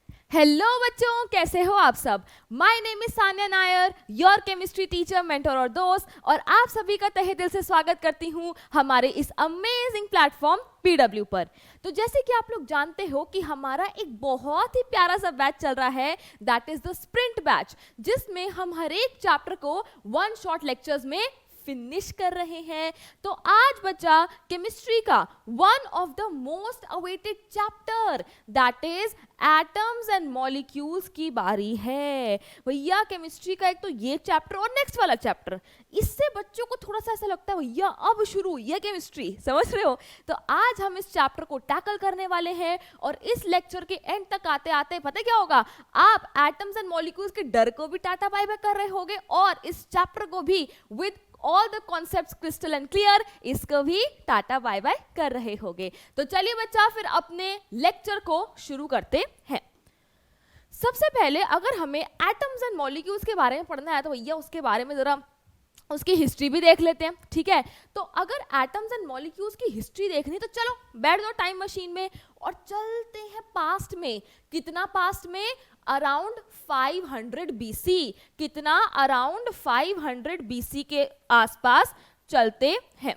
Hello बच्चों, कैसे हो आप सब। My name is Sanya Nair, your chemistry teacher, mentor और दोस्त, और आप सभी का तहे दिल से स्वागत करती हूँ हमारे इस अमेजिंग प्लेटफॉर्म पीडब्ल्यू पर। तो जैसे कि आप लोग जानते हो कि हमारा एक बहुत ही प्यारा सा बैच चल रहा है, that is the sprint batch, जिसमें हम हर एक चैप्टर को वन शॉट लेक्चर्स में फिनिश कर रहे हैं। तो आज बच्चा केमिस्ट्री का one of the most awaited chapter, that is atoms and molecules की बारी है। भैया केमिस्ट्री का एक तो ये चैप्टर और नेक्स्ट वाला चैप्टर, इससे बच्चों को थोड़ा सा ऐसा लगता है भैया अब शुरू हुई है केमिस्ट्री, समझ रहे हो। तो आज हम इस चैप्टर को टैकल करने वाले हैं और इस लेक्चर के एंड तक आते आते पता क्या होगा, आप एटम्स एंड मॉलिक्यूल्स के डर को भी टाटा बाय बाय कर रहे होगे और इस चैप्टर को भी with all the concepts crystal and clear, इसको भी टाटा बाय बाय कर रहे होगे। तो चलिए बच्चा फिर अपने लेक्चर को शुरू करते हैं। सबसे पहले अगर हमें एटम्स एंड मॉलिक्यूल्स के बारे में पढ़ना है तो भैया उसके बारे में जरा उसकी हिस्ट्री भी देख लेते हैं, ठीक है। तो अगर एटम्स एंड मॉलिक्यूल्स की हिस्ट्री देखनी तो चलो बैठ दो टाइम मशीन में और चलते हैं पास्ट में। कितना पास्ट में? Around 500 BC. कितना? अराउंड 500 बीसी के आसपास चलते हैं।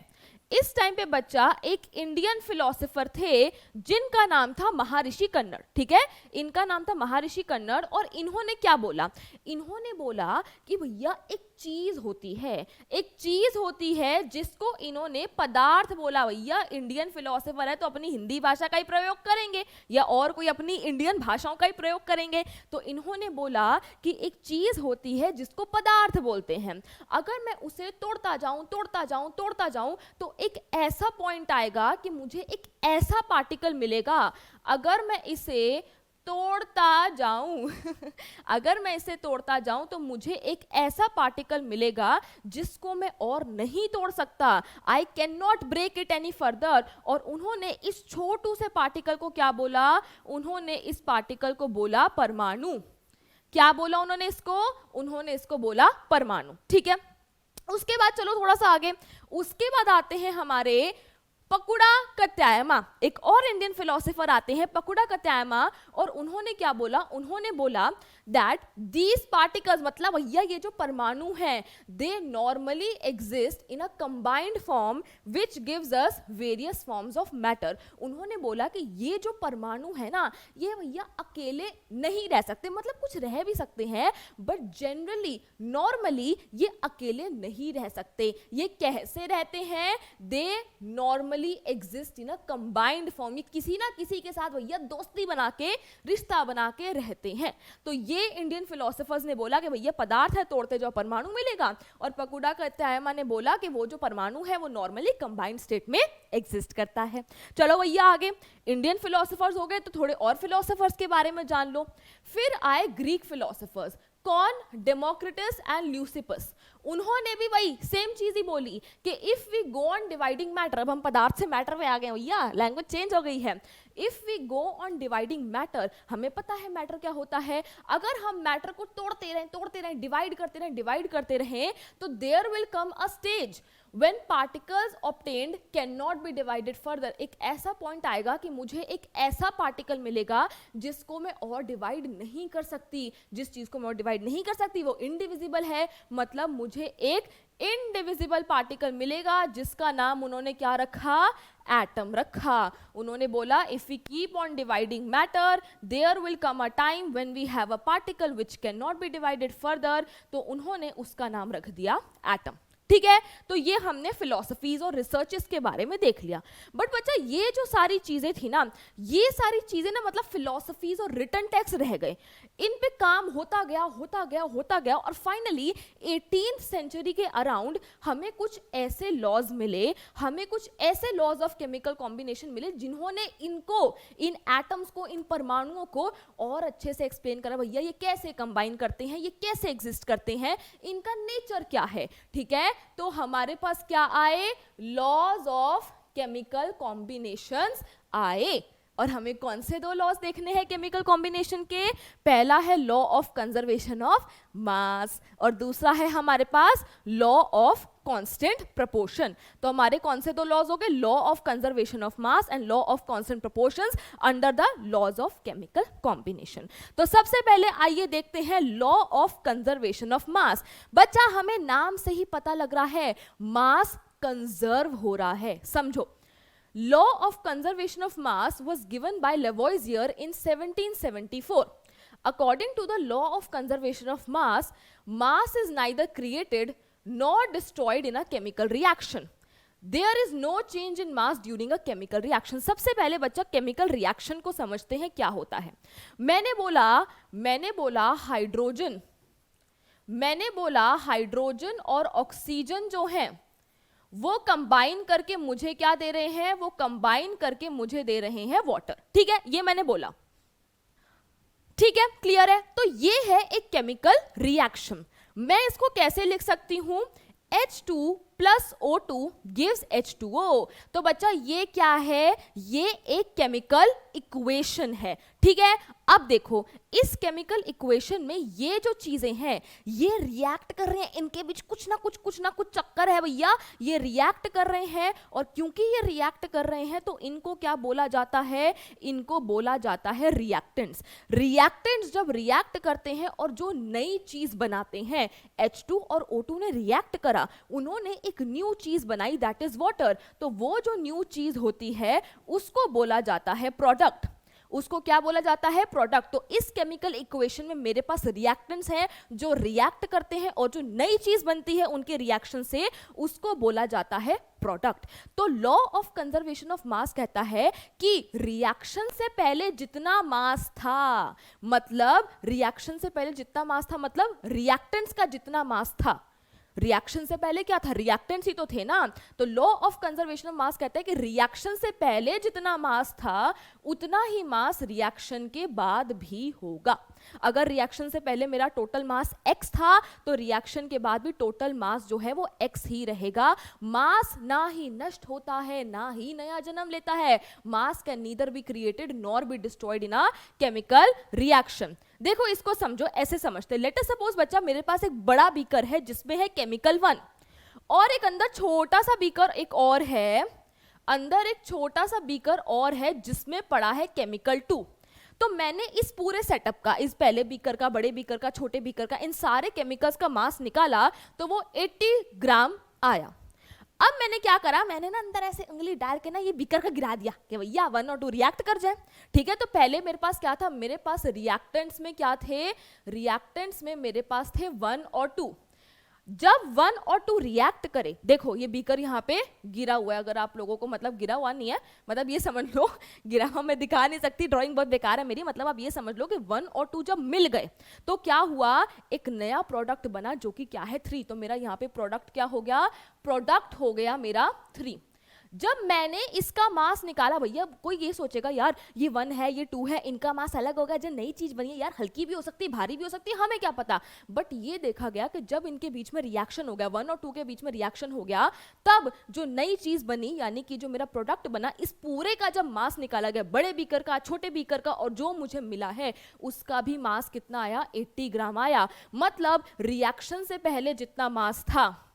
इस टाइम पे बच्चा एक इंडियन फिलोसोफर थे जिनका नाम था महर्षि कन्नड़, ठीक है। इनका नाम था महर्षि कन्नड़ और इन्होंने क्या बोला? इन्होंने बोला कि भैया एक चीज होती है, एक चीज होती है जिसको इन्होंने पदार्थ बोला। भैया इंडियन फिलोसोफर है तो अपनी हिंदी भाषा का ही प्रयोग करेंगे या और कोई अपनी इंडियन भाषाओं का ही प्रयोग करेंगे। तो इन्होंने बोला कि एक चीज होती है जिसको पदार्थ बोलते हैं। अगर मैं उसे तोड़ता जाऊं तोड़ता जाऊं तोड़ता जाऊं तो एक ऐसा पॉइंट आएगा कि मुझे एक ऐसा पार्टिकल मिलेगा। अगर मैं इसे तोड़ता जाऊं अगर मैं इसे तोड़ता जाऊं तो मुझे एक ऐसा पार्टिकल मिलेगा जिसको मैं और नहीं तोड़ सकता। I can not break it any further. और उन्होंने इस छोटू से पार्टिकल को क्या बोला? उन्होंने इस पार्टिकल को बोला परमाणु। क्या बोला उन्होंने इसको? उन्होंने इसको बोला परमाणु, ठीक है। उसके बाद चलो थोड़ा सा आगे, उसके बाद आते हैं हमारे पकुड़ा कत्यायमा। एक और इंडियन फिलोसोफर आते हैं पकुड़ा कत्यायमा और उन्होंने क्या बोला? उन्होंने बोला दैट दीज पार्टिकल्स, मतलब भैया ये जो परमाणु हैं, they normally exist in a combined form which gives us various forms of matter. उन्होंने बोला कि ये जो परमाणु है ना, ये भैया अकेले नहीं रह सकते, मतलब कुछ रह भी सकते हैं बट जनरली नॉर्मली ये अकेले नहीं रह सकते। ये कैसे रहते हैं? They normally exist in a combined form. ये किसी ना किसी के साथ भैया दोस्ती बना के, रिश्ता बना के रहते हैं। तो ये इंडियन फिलोसोफर्स ने बोला कि भैया पदार्थ है, तोड़ते जाओ परमाणु मिलेगा। और पकुड़ा कत्यायमा ने बोला कि वो जो परमाणु है वो नॉर्मली कंबाइंड स्टेट में एग्जिस्ट करता है। चलो भैया आगे, इंडियन फिलोसोफर्स हो गए तो थोड़े और फिलोसोफर्स के बारे में जान लो। फिर आए ग्रीक फिलोसोफर्स। कौन? Democritus and Leucippus. उन्होंने भी वही सेम चीज ही बोली कि if we go on dividing matter, अब हम पदार्थ से मैटर पे आ गए भैया, लैंग्वेज चेंज हो गई है। If we go on dividing matter, हमें पता है मैटर क्या होता है। अगर हम मैटर को तोड़ते रहें, डिवाइड करते रहें तो there will come a stage when particles obtained cannot be divided further। एक ऐसा पॉइंट आएगा कि मुझे एक ऐसा पार्टिकल मिलेगा जिसको मैं और डिवाइड नहीं कर सकती। जिस चीज को मैं और डिवाइड नहीं कर सकती वो इनडिविजिबल है, मतलब मुझे एक इनडिविजिबल पार्टिकल मिलेगा जिसका नाम उन्होंने क्या रखा? एटम रखा। उन्होंने बोला if we keep on dividing matter there will come a time when we have a particle which can not be divided further. तो उन्होंने उसका नाम रख दिया एटम, ठीक है। तो ये हमने फिलोसफीज और रिसर्चेस के बारे में देख लिया। बट बच्चा ये जो सारी चीजें थी ना, ये सारी चीजें ना मतलब फिलोसफीज और रिटन टेक्स्ट रह गए। इन पे काम होता गया और फाइनली 18th सेंचुरी के अराउंड हमें कुछ ऐसे लॉज मिले, हमें कुछ ऐसे लॉज ऑफ केमिकल कॉम्बिनेशन मिले जिन्होंने इनको, इन एटम्स को, इन परमाणुओं को और अच्छे से एक्सप्लेन करा। भैया ये कैसे कंबाइन करते हैं, ये कैसे एग्जिस्ट करते हैं, इनका नेचर क्या है, ठीक है। तो हमारे पास क्या आए? लॉज ऑफ केमिकल कॉम्बिनेशंस आए। और हमें कौन से दो लॉज देखने हैं केमिकल कॉम्बिनेशन के? पहला है law of conservation of mass और दूसरा है हमारे पास लॉ ऑफ कांस्टेंट प्रोपोर्शन। तो हमारे कौन से दो लॉज हो गए? Law of conservation of mass and law of constant proportions under the laws of chemical combination. तो सबसे पहले आइए देखते हैं law of conservation of mass. बच्चा हमें नाम से ही पता लग रहा है मास कंजर्व हो रहा है। समझो, Law of conservation of mass was given by Lavoisier in 1774. According to the law of conservation of mass, mass is neither created nor destroyed in a chemical reaction. There is no change in mass during a chemical reaction. सबसे पहले बच्चा chemical reaction को समझते हैं क्या होता है। मैंने बोला हाइड्रोजन और ऑक्सीजन जो है वो कंबाइन करके मुझे क्या दे रहे हैं? वो कंबाइन करके मुझे दे रहे हैं वाटर। ठीक है, ये मैंने बोला। ठीक है, क्लियर है? तो ये है एक केमिकल रिएक्शन। मैं इसको कैसे लिख सकती हूं? H2 plus O2 gives H2O। तो बच्चा ये क्या है? ये एक केमिकल इक्वेशन है। ठीक है, अब देखो इस केमिकल इक्वेशन में ये जो चीजें हैं ये रिएक्ट कर रहे हैं, इनके बीच कुछ ना कुछ चक्कर है भैया। ये रिएक्ट कर रहे हैं और क्योंकि ये रिएक्ट कर रहे हैं तो इनको क्या बोला जाता है? इनको बोला जाता है रिएक्टेंट्स। रिएक्टेंट्स जब रिएक्ट करते हैं और जो नई चीज बनाते हैं, H2 और O2 ने रिएक्ट करा, उन्होंने एक न्यू चीज बनाई, दैट इज वाटर। तो वो जो न्यू चीज होती है उसको बोला जाता है प्रोडक्ट। उसको क्या बोला जाता है? प्रोडक्ट। तो इस केमिकल इक्वेशन में मेरे पास रिएक्टेंट्स हैं जो रिएक्ट करते हैं और जो नई चीज बनती है उनके रिएक्शन से, उसको बोला जाता है प्रोडक्ट। तो लॉ ऑफ कंजर्वेशन ऑफ मास कहता है कि रिएक्शन से पहले जितना मास था, मतलब रिएक्शन से पहले जितना मास था मतलब रिएक्टेंट्स का जितना मास था। रिएक्शन से पहले क्या था? रिएक्टेंट्स ही तो थे ना। तो लॉ ऑफ कंजर्वेशन ऑफ मास कहता है कि रिएक्शन से पहले जितना मास था उतना ही मास रिएक्शन के बाद भी होगा। अगर रिएक्शन से पहले मेरा टोटल मास x था तो रिएक्शन के बाद भी टोटल मास जो है वो x ही रहेगा। मास ना ही नष्ट होता है ना ही नया जन्म लेता है। मास can neither be created nor be destroyed in a chemical reaction. देखो इसको समझो, ऐसे समझते। लेट अस सपोज बच्चा मेरे पास एक बड़ा बीकर है जिसमें है केमिकल 1 और एक अंदर छोटा सा बीकर एक और है, अंदर एक छोटा सा बीकर और है जिसमें पड़ा है केमिकल 2। तो मैंने इस पूरे सेटअप का, इस पहले बीकर का, बड़े बीकर का, छोटे बीकर का, इन सारे केमिकल्स का मास निकाला तो वो 80 ग्राम आया। अब मैंने क्या करा? मैंने ना अंदर ऐसे उंगली डाल के ना ये बीकर का गिरा दिया कि भैया 1 और 2 रिएक्ट कर जाए। ठीक है, तो पहले मेरे पास क्या था? मेरे पास रिएक्टेंट्स में क्या थे? रिएक्टेंट्स में मेरे पास थे 1 और 2। जब 1 और 2 रिएक्ट करे, देखो ये बीकर यहाँ पे गिरा हुआ है, अगर आप लोगों को मतलब गिरा हुआ नहीं है, मतलब ये समझ लो, गिरा हुआ मैं दिखा नहीं सकती, ड्राइंग बहुत बेकार है मेरी, मतलब आप ये समझ लो कि 1 और 2 जब मिल गए तो क्या हुआ? एक नया प्रोडक्ट बना जो कि क्या है? 3। तो मेरा यहाँ पे प्रोडक्ट क्या हो गया? प्रोडक्ट हो गया मेरा 3। जब मैंने इसका मास निकाला, भैया कोई ये सोचेगा यार ये 1 है ये 2 है, इनका मास अलग होगा, जो नई चीज बनी है यार हल्की भी हो सकती है भारी भी हो सकती है, हमें क्या पता। बट ये देखा गया कि जब इनके बीच में रिएक्शन हो गया, 1 और 2 के बीच में रिएक्शन हो गया, तब जो नई चीज बनी यानी कि जो मेरा प्रोडक्ट बना, इस पूरे का जब मास निकाला गया, बड़े बीकर का, छोटे बीकर का, और जो मुझे मिला है उसका भी मास कितना आया? 80 ग्राम आया। मतलब रिएक्शन से पहले जितना मास था,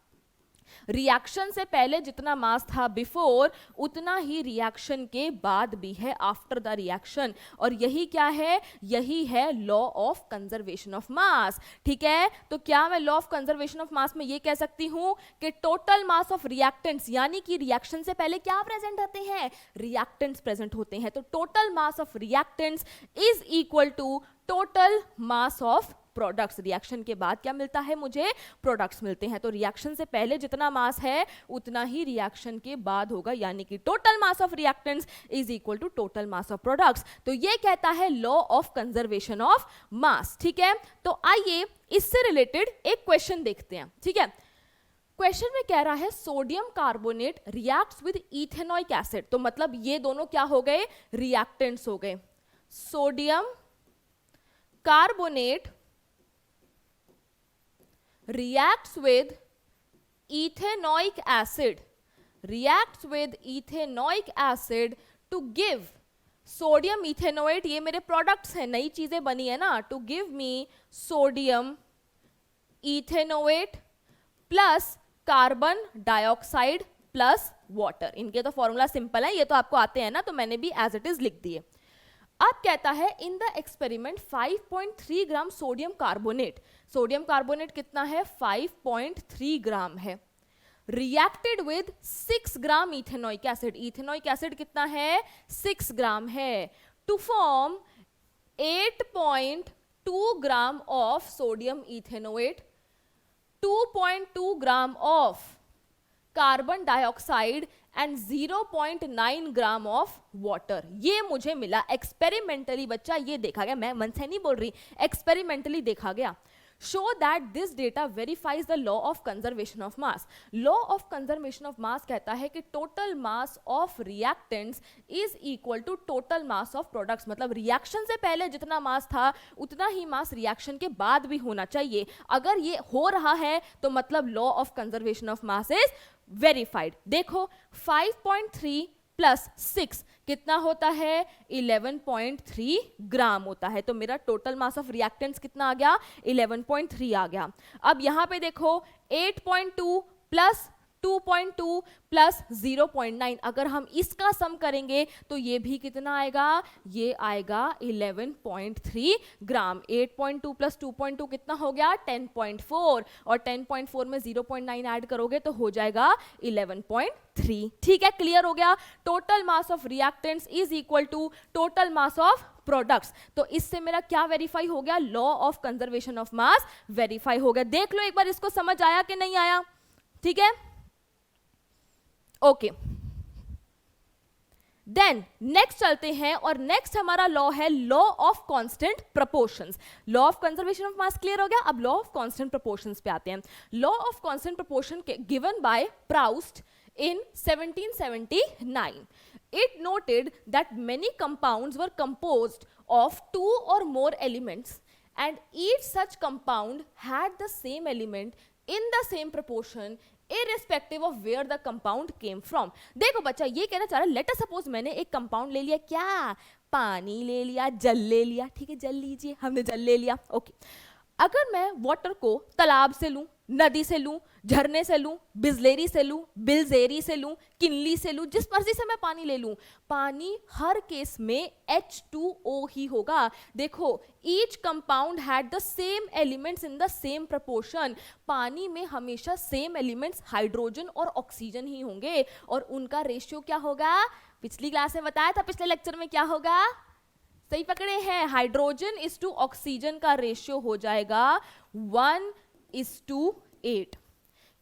रिएक्शन से पहले जितना मास था बिफोर, उतना ही रिएक्शन के बाद भी है आफ्टर द रिएक्शन। और यही क्या है? यही है law of conservation of mass. ठीक है, तो क्या मैं लॉ ऑफ कंजर्वेशन ऑफ मास में ये कह सकती हूं कि टोटल मास ऑफ रिएक्टेंट्स, यानी कि रिएक्शन से पहले क्या प्रेजेंट होते हैं? रिएक्टेंट्स प्रेजेंट होते हैं। तो total mass of reactants is equal to total mass of products. Reaction के बाद क्या मिलता है? मुझे प्रोडक्ट्स मिलते हैं। तो रिएक्शन से पहले जितना मास है उतना ही रिएक्शन के बाद होगा, यानी कि total mass of reactants is equal to total mass of products. तो ये कहता है law of conservation of mass. ठीक है, तो आइए इससे रिलेटेड एक क्वेश्चन देखते हैं। ठीक है, क्वेश्चन में कह रहा है sodium carbonate reacts with ethanoic acid. तो मतलब ये दोनों क्या हो गए? रिएक्टेंट्स हो गए। Sodium carbonate reacts with ethanoic acid to give sodium ethanoate, ये मेरे प्रोडक्ट्स हैं, नई चीजें बनी है ना, to give me sodium ethanoate plus carbon dioxide plus water. इनके तो फॉर्मूला सिंपल है, ये तो आपको आते हैं ना, तो मैंने भी एज इट इज लिख दिए। अब कहता है in the experiment 5.3 gram sodium carbonate, sodium carbonate कितना है 5.3 ग्राम है, reacted with 6 gram ethanoic acid, ethanoic acid कितना है 6 ग्राम है, to form 8.2 gram of sodium ethanoate, 2.2 gram of carbon dioxide and 0.9 gram of water. ये मुझे मिला experimentally, बच्चा ये देखा गया, मैं मन से नहीं बोल रही, एक्सपेरिमेंटली देखा गया। Show that this data verifies the law of conservation of mass. Law of conservation of mass कहता है कि total mass of reactants is equal to total mass of products, मतलब रिएक्शन से पहले जितना मास था उतना ही मास रिएक्शन के बाद भी होना चाहिए। अगर ये हो रहा है तो मतलब law of conservation of mass is verified। देखो 5.3 प्लस 6 कितना होता है 11.3 ग्राम होता है, तो मेरा टोटल मास ऑफ रिएक्टेंट्स कितना आ गया 11.3 आ गया। अब यहां पे देखो 8.2 प्लस 2.2 प्लस 0.9, अगर हम इसका सम करेंगे तो ये भी कितना आएगा, ये आएगा 11.3 ग्राम। 8.2 प्लस 2.2 कितना हो गया 10.4, और 10.4 में 0.9 ऐड करोगे तो हो जाएगा 11.3। ठीक है, क्लियर हो गया। Total mass of reactants is equal to total mass of products. तो इससे मेरा क्या वेरीफाई हो गया, law of conservation of mass verify हो गया। देख लो एक बार इसको समझ आया कि नहीं आया। ठीक है, ओके, देन नेक्स्ट चलते हैं, और नेक्स्ट हमारा लॉ है law of constant proportions. Law of conservation of mass clear हो गया, अब लॉ ऑफ कांस्टेंट प्रोपोर्शंस पे आते हैं। Law of constant proportion given by Proust in 1779. It noted that many compounds were composed of 2 or more elements, and each such compound had the same element in the same proportion irrespective of where the compound came from. देखो बच्चा ये कहना चाह रहा है, late us suppose मैंने एक compound ले लिया, क्या पानी ले लिया, जल ले लिया, ठीक है जल लीजिए, हमने जल ले लिया, ओके। अगर मैं वाटर को तालाब से लूं, नदी से लूं, झरने से लूं, बिजलेरी से लूं, बिलजेरी से लूं, किनली से लूं, जिस मर्जी से मैं पानी ले लूं, पानी हर केस में H2O ही होगा। देखो each compound had the same elements in the same proportion. पानी में हमेशा सेम एलिमेंट्स हाइड्रोजन और ऑक्सीजन ही होंगे, और उनका रेशियो क्या होगा, पिछली क्लास में बताया था, पिछले लेक्चर में क्या होगा, सही पकड़े हैं, हाइड्रोजन इज टू ऑक्सीजन का रेशियो हो जाएगा 1:8।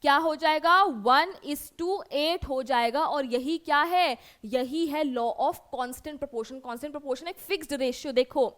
क्या हो जाएगा 1:8 हो जाएगा, और यही क्या है, यही है law of constant proportion. Constant proportion एक फिक्स्ड रेशियो। देखो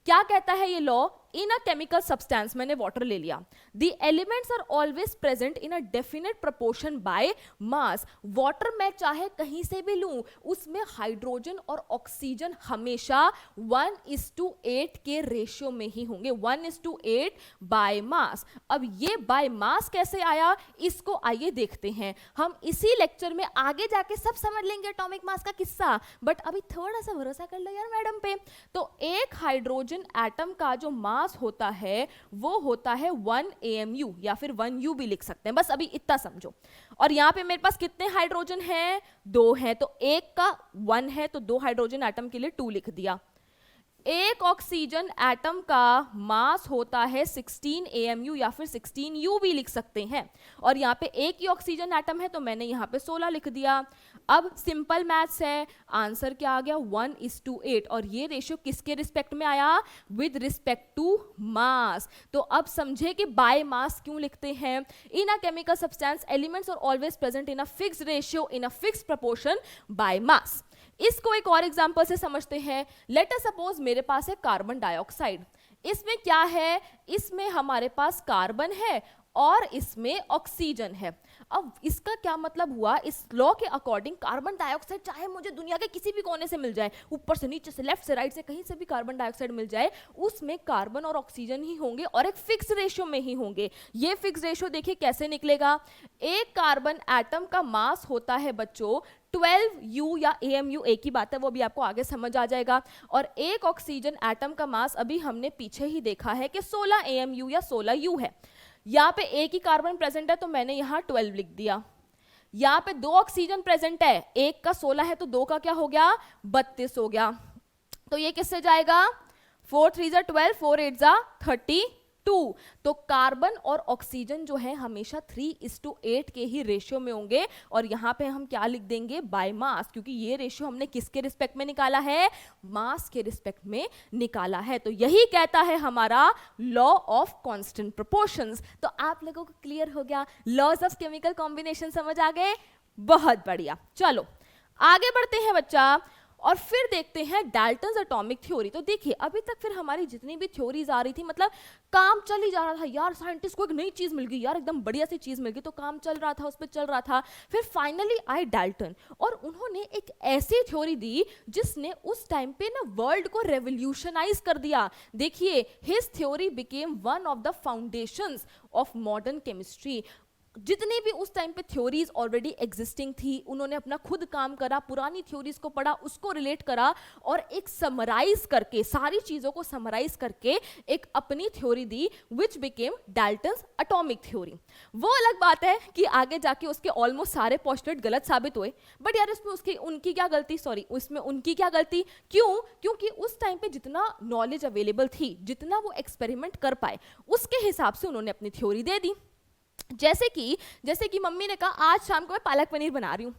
क्या कहता है ये law, in a chemical substance, मैंने वाटर ले लिया, the elements are always present in a definite proportion by mass. Water मैं चाहे कहीं से भी लूं, उसमें हाइड्रोजन और ऑक्सीजन हमेशा 1:8 के रेशियो में ही होंगे, 1:8 बाय मास। अब ये बाय मास कैसे आया, इसको आइए देखते हैं। हम इसी लेक्चर में आगे जाके सब समझ लेंगे एटॉमिक मास का किस्सा, बट अभी थोड़ा सा भरोसा कर लो यार मैडम पे। तो एक हाइड्रोजन एटम का जो मास होता है वो होता है 1 AMU, या फिर 1U भी लिख सकते हैं, बस अभी इतना समझो। और यहां पे मेरे पास कितने हाइड्रोजन हैं, 2 हैं, तो एक का 1 है तो 2 हाइड्रोजन एटम के लिए 2 लिख दिया। एक ऑक्सीजन एटम का मास होता है 16 AMU, या फिर 16U भी लिख सकते हैं, और यहाँ पे एक ही ऑक्सीजन एटम है तो मैंने यहाँ पे 16 लिख दिया। अब सिंपल मैथ्स है, आंसर क्या आ गया 1:8, और ये रेशियो किसके रिस्पेक्ट में आया, विद रिस्पेक्ट टू मास। तो अब समझे कि बाय मास क्यों लिखते हैं। In a chemical substance elements are always present in a fixed ratio in a fixed proportion by mass. इसको एक और एग्जांपल से समझते हैं। लेट अस सपोज मेरे पास है कार्बन डाइऑक्साइड, इसमें क्या है, इसमें हमारे पास कार्बन है और इसमें ऑक्सीजन है। अब इसका क्या मतलब हुआ, इस लॉ के अकॉर्डिंग कार्बन डाइऑक्साइड चाहे मुझे दुनिया के किसी भी कोने से मिल जाए, ऊपर से नीचे से लेफ्ट से राइट से कहीं से भी कार्बन डाइऑक्साइड मिल जाए, उसमें कार्बन और ऑक्सीजन ही होंगे और एक फिक्स रेशियो में ही होंगे। ये फिक्स रेशियो देखिए कैसे निकलेगा, एक कार्बन एटम का मास होता है बच्चों 12U या AMU, एक ही बात है, वो भी आपको आगे समझ आ जाएगा। और एक ऑक्सीजन एटम का मास अभी हमने पीछे ही देखा है कि 16 AMU या 16U है। यहाँ पे एक ही कार्बन प्रेजेंट है तो मैंने यहाँ 12 लिख दिया। यहाँ पे दो ऑक्सीजन प्रेजेंट है, एक का 16 है तो दो का क्या हो गया, 32 हो गया। तो ये किससे जाएगा, 4 3 जा 12, 4 8 जा 32। तो कार्बन और ऑक्सीजन जो है हमेशा 3:8 के ही रेशियो में होंगे। और यहाँ पे हम क्या लिख देंगे, बाय मास, क्योंकि ये रेशियो हमने किसके रिस्पेक्ट में निकाला है, मास के रिस्पेक्ट में निकाला है। तो यही कहता है हमारा लॉ ऑफ कांस्टेंट प्रोपोर्शंस। तो आप लोगों को क्लियर हो गया, लॉज ऑफ केमिकल कॉम्बिनेशन समझ आ गए, बहुत बढ़िया। चलो आगे बढ़ते हैं बच्चा, और फिर देखते हैं डाल्टन्स एटॉमिक थ्योरी। तो देखिए अभी तक फिर हमारी जितनी भी थ्योरीज आ रही थी, मतलब काम चल ही जा रहा था यार, साइंटिस्ट को एक नई चीज मिल गई यार, एकदम बढ़िया सी चीज मिल गई, तो काम चल रहा था, उस पर चल रहा था। फिर फाइनली आए डाल्टन और उन्होंने एक ऐसी थ्योरी दी जिसने उस टाइम पे ना वर्ल्ड को रेवोल्यूशनाइज कर दिया। देखिए his theory became one of the foundations of modern chemistry. जितनी भी उस टाइम पे थ्योरीज ऑलरेडी एग्जिस्टिंग थी, उन्होंने अपना खुद काम करा, पुरानी थ्योरीज को पढ़ा, उसको रिलेट करा और एक समराइज करके, सारी चीजों को समराइज करके एक अपनी theory the, which became Dalton's atomic theory. वो अलग बात है कि आगे जाके उसके ऑलमोस्ट सारे पोस्टुलेट गलत साबित हुए, बट यार इसमें उनकी क्या गलती, सॉरी उसमें उनकी क्या गलती, क्यों, क्योंकि उस टाइम पे जितना नॉलेज अवेलेबल थी, जितना वो एक्सपेरिमेंट कर पाए, उसके हिसाब से उन्होंने अपनी थ्योरी दे दी। जैसे कि मम्मी ने कहा आज शाम को मैं पालक पनीर बना रही हूँ।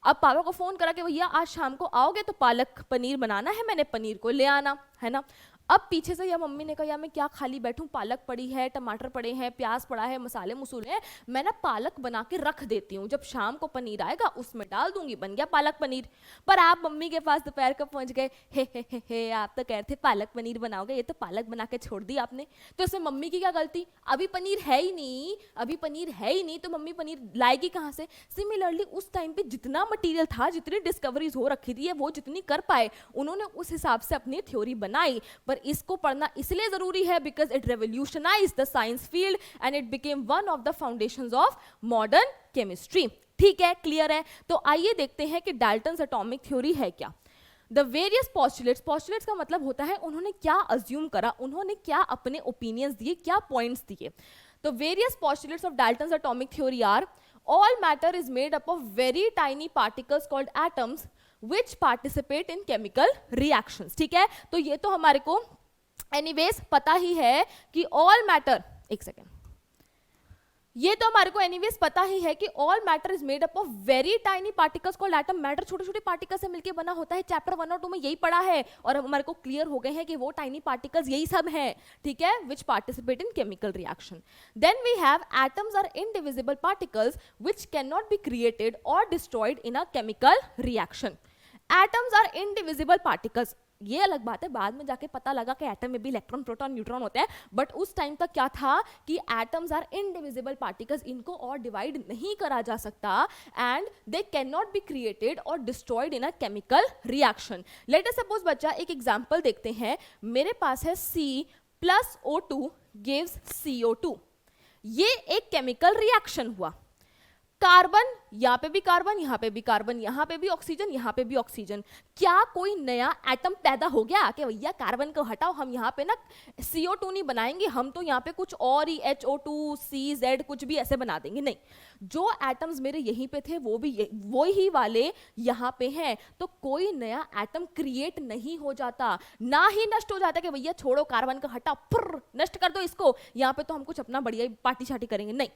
अब पापा को फोन करा कि भैया आज शाम को आओगे तो पालक पनीर बनाना है, मैंने पनीर को ले आना है ना। अब पीछे से या मम्मी ने कहा यार मैं क्या खाली बैठूं, पालक पड़ी है, टमाटर पड़े हैं, प्याज पड़ा है, मसाले मसूले हैं, मैं ना पालक बना के रख देती हूँ, जब शाम को पनीर आएगा उसमें डाल दूंगी, बन गया पालक पनीर। पर आप मम्मी के पास दोपहर को पहुंच गए, हे आप तो कह रहे थे पालक पनीर बनाओगे, ये तो पालक बना के छोड़ दी आपने। तो इसमें मम्मी की क्या गलती, अभी पनीर है ही नहीं, अभी पनीर है ही नहीं, तो मम्मी पनीर लाएगी कहाँ से। सिमिलरली उस टाइम पे जितना मटीरियल था, जितनी डिस्कवरीज हो रखी थी, वो जितनी कर पाए उन्होंने उस हिसाब से अपनी थ्योरी बनाई। पर इसको पढ़ना इसलिए जरूरी है because it revolutionised the science field and it became one of the foundations of modern chemistry. ठीक है, क्लियर है। तो आइए देखते हैं कि डाल्टन्स एटॉमिक थ्योरी है क्या। द वेरियस पॉस्टुलेट्स, पॉस्टुलेट्स का मतलब होता है उन्होंने क्या अज्यूम करा, उन्होंने क्या अपने ओपिनियंस दिए, क्या पॉइंट्स दिए। तो various postulates of Dalton's atomic theory are all matter is made up of very tiny particles called atoms which participate in chemical reactions। ठीक है, तो ये तो हमारे को एनीवेज पता ही है कि all matter, एक सेकेंड, ये तो हमारे को एनीवेज पता ही है कि all matter is made up of very tiny particles called atom. Matter छोटे छोटे पार्टिकल्स से मिलकर बना होता है, चैप्टर 1 और 2 में यही पढ़ा है और हमारे को क्लियर हो गए हैं कि वो टाइनी पार्टिकल्स यही सब हैं। ठीक है, which participate in chemical reaction. Then we have atoms are indivisible particles which can not be created और destroyed in a chemical reaction. Atoms are indivisible particles, ये अलग बात है, बाद में जाके पता लगा कि एटम में भी इलेक्ट्रॉन प्रोटॉन न्यूट्रॉन होते हैं, बट उस टाइम तक क्या था कि एटम्स आर इनडिविजिबल पार्टिकल्स, इनको और डिवाइड नहीं करा जा सकता and they can not be created और destroyed in a chemical reaction. Let us suppose बच्चा एक एग्जांपल देखते हैं, मेरे पास है C+O2 गिव्स CO2। ये एक केमिकल रिएक्शन हुआ, कार्बन, यहाँ पे भी कार्बन, यहाँ पे भी कार्बन, यहाँ पे भी ऑक्सीजन, यहाँ पे भी ऑक्सीजन। क्या कोई नया एटम पैदा हो गया कि भैया कार्बन को हटाओ, हम यहाँ पे ना CO2 नहीं बनाएंगे, हम तो यहाँ पे कुछ और ही HO2 CZ कुछ भी ऐसे बना देंगे? नहीं, जो एटम्स मेरे यहीं पे थे वो भी वो ही वाले यहाँ पे हैं। तो कोई नया एटम क्रिएट नहीं हो जाता, ना ही नष्ट हो जाता कि भैया छोड़ो कार्बन को हटाओ, फुर्र नष्ट कर दो इसको, यहाँ पे तो हम कुछ अपना बढ़िया पार्टी शार्टी करेंगे। नहीं,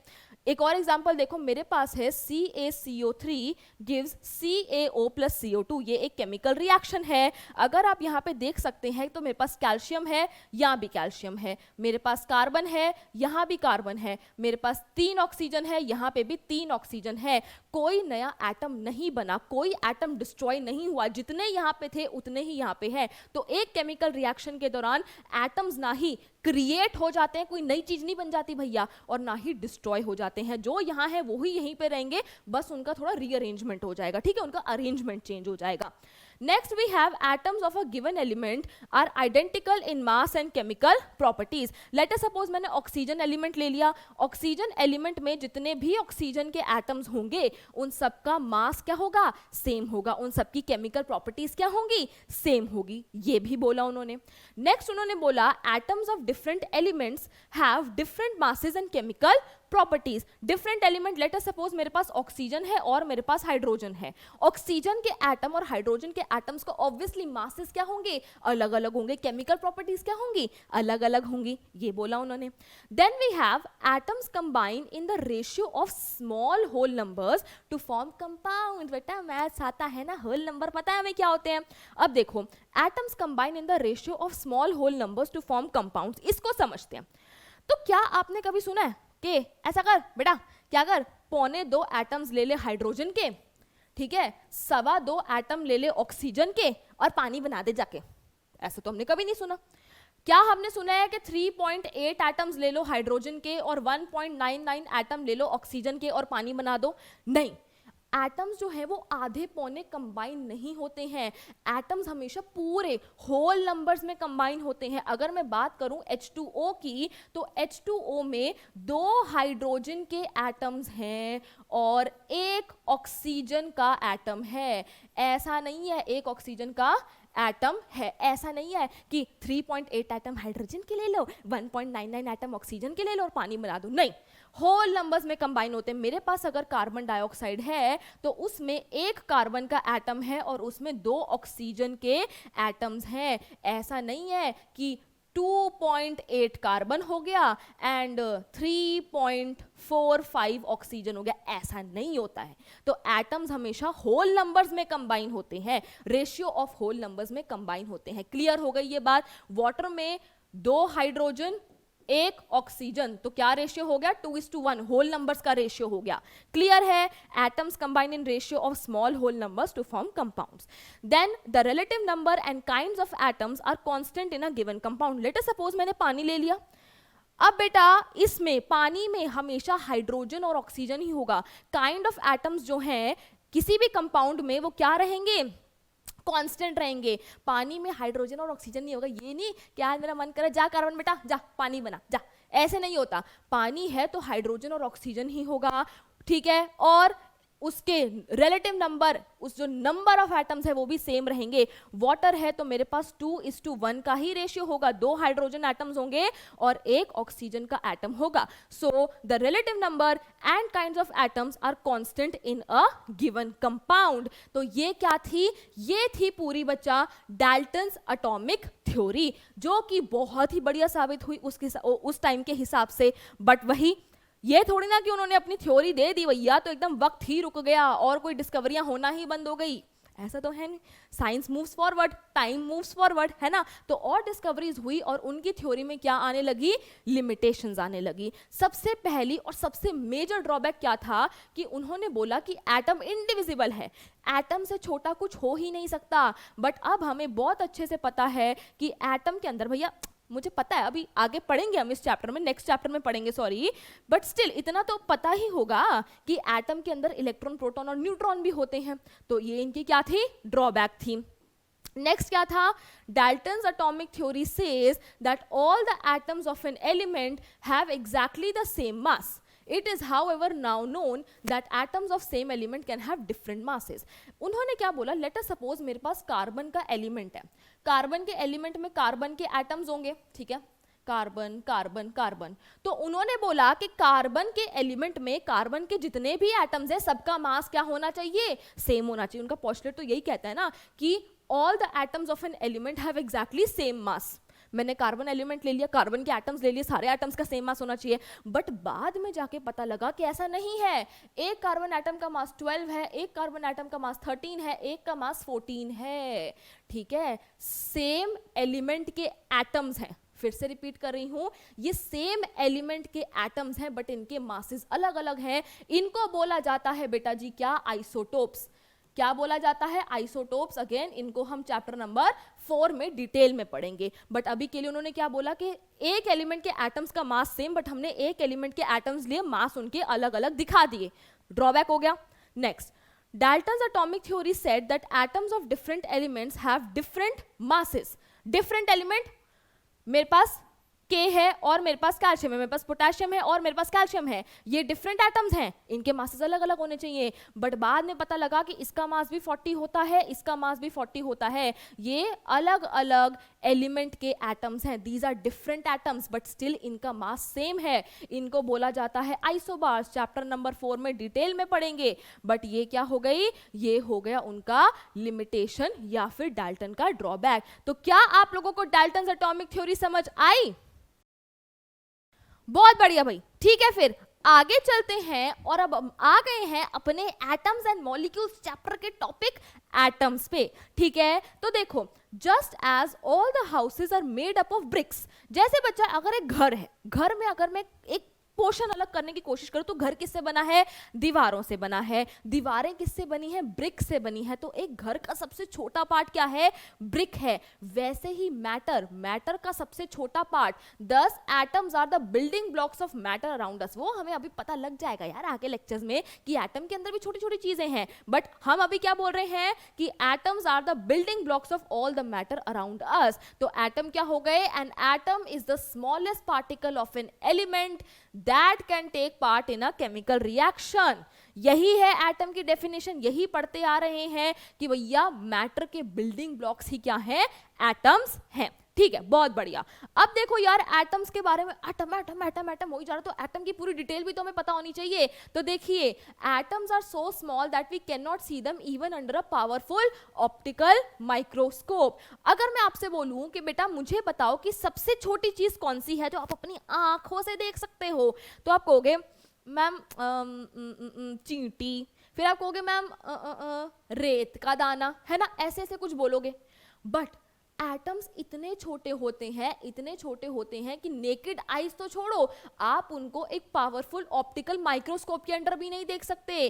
एक और एग्जाम्पल देखो, मेरे पास है CaCO3 gives CaO plus CO2। ये एक केमिकल रिएक्शन है। अगर आप यहाँ पे देख सकते हैं तो मेरे पास कैल्शियम है, यहाँ भी कैल्शियम है, मेरे पास कार्बन है, यहाँ भी कार्बन है, मेरे पास 3 ऑक्सीजन है, यहाँ पे भी 3 ऑक्सीजन है। कोई नया एटम नहीं बना, कोई एटम डिस्ट्रॉय नहीं हुआ, जितने यहाँ पे थे उतने ही यहाँ पे है। तो एक केमिकल रिएक्शन के दौरान एटम्स ना ही क्रिएट हो जाते हैं, कोई नई चीज नहीं बन जाती भैया, और ना ही डिस्ट्रॉय हो जाते हैं। जो यहाँ है वो ही यहीं पे रहेंगे, बस उनका थोड़ा रीअरेंजमेंट हो जाएगा, ठीक है, उनका अरेंजमेंट चेंज हो जाएगा। Next we have atoms of a given element are identical in mass and chemical properties. Let us suppose मैंने ऑक्सीजन एलिमेंट ले लिया, ऑक्सीजन एलिमेंट में जितने भी ऑक्सीजन के एटम्स होंगे उन सबका मास क्या होगा, सेम होगा, उन सबकी केमिकल प्रॉपर्टीज क्या होंगी, सेम होगी, ये भी बोला उन्होंने। नेक्स्ट उन्होंने बोला atoms of different elements have different masses and chemical properties. Different element, late us suppose मेरे पास ऑक्सीजन है और मेरे पास हाइड्रोजन है, ऑक्सीजन के एटम और हाइड्रोजन के एटम्स को ऑब्वियसली मासेस क्या होंगे, अलग अलग होंगे, केमिकल प्रॉपर्टीज क्या होंगी, अलग अलग होंगी, ये बोला उन्होंने। Then we have atoms combine in the ratio of small whole numbers to form compound. बेटा मैथ्स आता है ना, होल नंबर पता है हमें क्या होते हैं। अब देखो atoms combine in the ratio of small whole numbers to form compounds, इसको समझते हैं। तो क्या आपने कभी सुना है कि ऐसा कर बेटा, क्या कर, 2.25 एटम्स ले ले हाइड्रोजन के, ठीक है, 2.25 एटम ले ले ऑक्सीजन के और पानी बना दे जाके, ऐसा तो हमने कभी नहीं सुना। क्या हमने सुना है कि 3.8 एटम्स ले लो हाइड्रोजन के और 1.99 एटम ले लो ऑक्सीजन के और पानी बना दो? नहीं, एटम्स जो है वो आधे पौने कंबाइन नहीं होते हैं, एटम्स हमेशा पूरे होल नंबर्स में कंबाइन होते हैं। अगर मैं बात करूं H2O की, तो H2O में 2 हाइड्रोजन के एटम्स हैं और 1 ऑक्सीजन का एटम है। ऐसा नहीं है एक ऑक्सीजन का एटम है, ऐसा नहीं है कि 3.8 एटम हाइड्रोजन के ले लो, 1.99 एटम ऑक्सीजन के ले लो और पानी बना दो, नहीं, होल नंबर्स में कंबाइन होते हैं। मेरे पास अगर कार्बन डाइऑक्साइड है तो उसमें 1 कार्बन का एटम है और उसमें 2 ऑक्सीजन के एटम्स हैं। ऐसा नहीं है कि 2.8 कार्बन हो गया एंड 3.45 ऑक्सीजन हो गया, ऐसा नहीं होता है। तो एटम्स हमेशा होल नंबर्स में कंबाइन होते हैं, रेशियो ऑफ होल नंबर्स में कंबाइन होते हैं। क्लियर हो गई ये बात? वाटर में 2 हाइड्रोजन 1 ऑक्सीजन, तो क्या रेशियो हो गया, 2:1, होल नंबर्स का रेशियो हो गया। क्लियर है? Atoms combine in ratio of small whole numbers to form compounds. Then the relative number and kinds of atoms are constant in a given compound. Let us suppose मैंने पानी ले लिया, अब बेटा इसमें पानी में हमेशा हाइड्रोजन और ऑक्सीजन ही होगा। काइंड ऑफ एटम्स जो हैं किसी भी कंपाउंड में वो क्या रहेंगे, कांस्टेंट रहेंगे। पानी में हाइड्रोजन और ऑक्सीजन नहीं होगा, ये नहीं कि आज मेरा मन करे जा कार्बन बेटा जा पानी बना जा, ऐसे नहीं होता। पानी है तो हाइड्रोजन और ऑक्सीजन ही होगा, ठीक है, और उसके रिलेटिव नंबर, उस जो नंबर ऑफ एटम्स है वो भी सेम रहेंगे। वाटर है तो मेरे पास 2:1 का ही रेशियो होगा, 2 हाइड्रोजन एटम्स होंगे और 1 ऑक्सीजन का एटम होगा। So the relative number and kinds of atoms are constant in a given compound. तो ये क्या थी, ये थी पूरी बच्चा डाल्टन्स एटॉमिक थ्योरी, जो कि बहुत ही बढ़िया साबित हुई उस टाइम के हिसाब से। बट वही, ये थोड़ी ना कि उन्होंने अपनी थ्योरी दे दी भैया तो एकदम वक्त ही रुक गया और कोई डिस्कवरियां होना ही बंद हो गई, ऐसा तो है नहीं। Science moves forward, time moves forward, है ना। तो और डिस्कवरीज हुई और उनकी थ्योरी में क्या आने लगी, लिमिटेशंस आने लगी। सबसे पहली और सबसे मेजर ड्रॉबैक क्या था कि उन्होंने बोला कि एटम इनडिविजिबल है, एटम से छोटा कुछ हो ही नहीं सकता। बट अब हमें बहुत अच्छे से पता है कि एटम के अंदर, भैया मुझे पता है अभी आगे पढ़ेंगे हम इस चैप्टर में, नेक्स्ट चैप्टर में पढ़ेंगे सॉरी, बट स्टिल इतना तो पता ही होगा कि एटम के अंदर इलेक्ट्रॉन, प्रोटॉन और न्यूट्रॉन भी होते हैं। तो ये इनकी क्या थी, ड्रॉबैक थी। नेक्स्ट क्या था, Dalton's atomic theory says that all the atoms of an element have exactly the same mass. It is however now known that atoms of same element can have different masses. उन्होंने क्या बोला, late us suppose मेरे पास carbon का element है, carbon के element में carbon के atoms होंगे, ठीक है, कार्बन कार्बन कार्बन। तो उन्होंने बोला कि कार्बन के एलिमेंट में कार्बन के जितने भी एटम्स हैं सबका मास क्या होना चाहिए, सेम होना चाहिए। उनका पोस्टुलेट तो यही कहता है ना कि all the atoms of an element have exactly same mass. मैंने कार्बन एलिमेंट ले लिया, कार्बन के एटम्स ले लिए, सारे एटम्स का सेम मास होना चाहिए। बट बाद में जाके पता लगा कि ऐसा नहीं है। एक कार्बन एटम का मास 12 है, एक कार्बन एटम का मास 13 है, एक का मास 14 है, ठीक है। सेम एलिमेंट के एटम्स हैं, फिर से रिपीट कर रही हूं, ये सेम एलिमेंट के एटम्स हैं बट इनके मासेस अलग अलग हैं। इनको बोला जाता है बेटा जी क्या, आइसोटोप्स। क्या बोला जाता है? आइसोटोप्स। अगेन इनको हम चैप्टर नंबर 4 में डिटेल में पढ़ेंगे, बट अभी के लिए उन्होंने क्या बोला कि एक एलिमेंट के एटम्स का मास सेम, बट हमने एक एलिमेंट के एटम्स लिए मास उनके अलग अलग दिखा दिए। ड्रॉबैक हो गया। Next, Dalton's atomic theory said that atoms of different elements have different masses. Different element, मेरे पास K है और मेरे पास कैल्शियम है, मेरे पास पोटेशियम है और मेरे पास कैल्शियम है, ये डिफरेंट एटम्स हैं, इनके मासेस अलग अलग होने चाहिए, बट बाद में पता लगा कि इसका मास भी 40 होता है, इसका मास भी 40 होता है। ये अलग अलग एलिमेंट के एटम्स हैं, these are different atoms but still इनका मास सेम है, इनको बोला जाता है आइसोबार्स। चैप्टर नंबर 4 में डिटेल में पढ़ेंगे, बट ये क्या हो गई? ये हो गया उनका लिमिटेशन या फिर डाल्टन का ड्रॉबैक। तो क्या आप लोगों को डाल्टन्स एटॉमिक थ्योरी समझ आई? बहुत बढ़िया भाई, ठीक है, फिर आगे चलते हैं और अब आ गए हैं अपने एटम्स एंड मॉलिक्यूल्स चैप्टर के टॉपिक एटम्स पे। ठीक है, तो देखो, just as all the houses are made up of bricks, जैसे बच्चा अगर एक घर है, घर में अगर मैं एक पोर्शन अलग करने की कोशिश करूं तो घर किससे बना है? दीवारों से बना है। दीवारें किससे बनी है? ब्रिक से बनी है। तो एक घर का सबसे छोटा पार्ट क्या है? ब्रिक है। वैसे ही मैटर, मैटर का सबसे छोटा part, 10 atoms are the building blocks of matter around us. वो हमें अभी पता लग जाएगा यार आगे लेक्चर्स में कि एटम के अंदर भी छोटी छोटी चीजें हैं, बट हम अभी क्या बोल रहे हैं कि atoms are the building blocks of all the matter around us. तो एटम क्या हो गए? An atom is the smallest particle of an element that can take part in a chemical reaction। यही है एटम की डेफिनेशन, यही पढ़ते आ रहे हैं कि भैया मैटर के बिल्डिंग ब्लॉक्स ही क्या हैं? एटम्स हैं। ठीक है, बहुत बढ़िया। अब देखो यार एटम्स के बारे में, एटम एटम एटम एटम हो ही जा रहा, तो एटम की पूरी डिटेल भी तो हमें पता होनी चाहिए। तो देखिए, atoms are so small that we can not see them even under a powerful optical microscope. अगर मैं आपसे बोलूं कि बेटा मुझे बताओ कि सबसे छोटी चीज कौन सी है जो आप अपनी आंखों से देख सकते हो, तो आप कहोगे मैम चींटी, फिर आप कहोगे मैम रेत का दाना, है ना, ऐसे ऐसे कुछ बोलोगे। बट एटम्स इतने छोटे होते हैं, इतने छोटे होते हैं कि नेकेड आइज तो छोड़ो, आप उनको एक पावरफुल ऑप्टिकल माइक्रोस्कोप के अंडर भी नहीं देख सकते।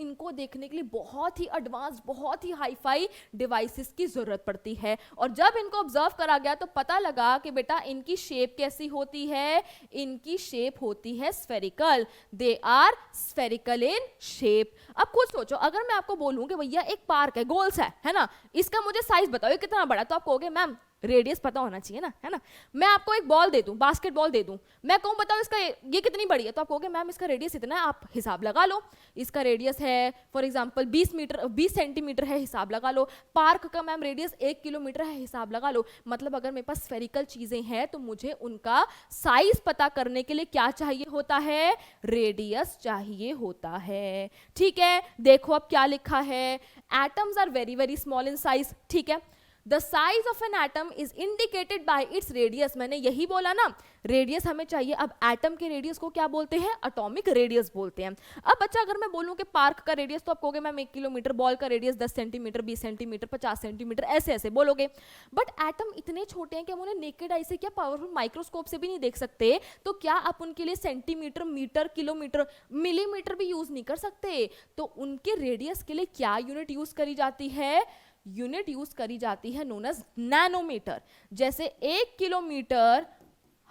इनको देखने के लिए बहुत ही एडवांस, बहुत ही हाईफाई डिवाइसेस की जरूरत पड़ती है। और जब इनको ऑब्जर्व करा गया तो पता लगा कि बेटा इनकी शेप कैसी होती है? इनकी शेप होती है spherical, they are spherical in shape. अब खुद सोचो, अगर मैं आपको बोलूं कि भैया एक पार्क है, गोल्स है ना, इसका मुझे साइज बताओ ये कितना बड़ा, तो आप कहोगे मैम रेडियस पता होना चाहिए ना, है ना। मैं आपको एक बॉल दे दूं, बास्केटबॉल दे दूं, मैं कहूं बताओ इसका ये कितनी बड़ी है, तो आप कहोगे मैम इसका रेडियस इतना है, आप हिसाब लगा लो। इसका रेडियस है फॉर एग्जांपल 20 सेंटीमीटर है, हिसाब लगा लो। पार्क का मैम रेडियस 1 किलोमीटर है, हिसाब लगा लो। मतलब अगर मेरे पास स्फेरिकल चीजें हैं तो मुझे उनका साइज पता करने के लिए क्या चाहिए होता है? रेडियस चाहिए होता है। ठीक है, देखो अब क्या लिखा है, atoms are very very small in size. ठीक है, The size of an atom is indicated by its radius। मैंने यही बोला ना, रेडियस हमें चाहिए। अब एटम के रेडियस को क्या बोलते हैं? एटॉमिक रेडियस बोलते हैं। अब बच्चा अगर मैं बोलूं कि पार्क का रेडियस, तो आप कहोगे मैम 1 किलोमीटर, बॉल का रेडियस 10 सेंटीमीटर, 20 सेंटीमीटर, 50 सेंटीमीटर, ऐसे ऐसे बोलोगे। बट एटम इतने छोटे हैं कि हम उन्हें नेकेड आई से, क्या पावरफुल माइक्रोस्कोप से भी नहीं देख सकते। तो क्या आप उनके लिए सेंटीमीटर, मीटर, किलोमीटर, मिलीमीटर भी यूज नहीं कर सकते। तो उनके रेडियस के लिए क्या यूनिट यूज करी जाती है? यूनिट यूज करी जाती है नोन एज नैनोमीटर। जैसे 1 किलोमीटर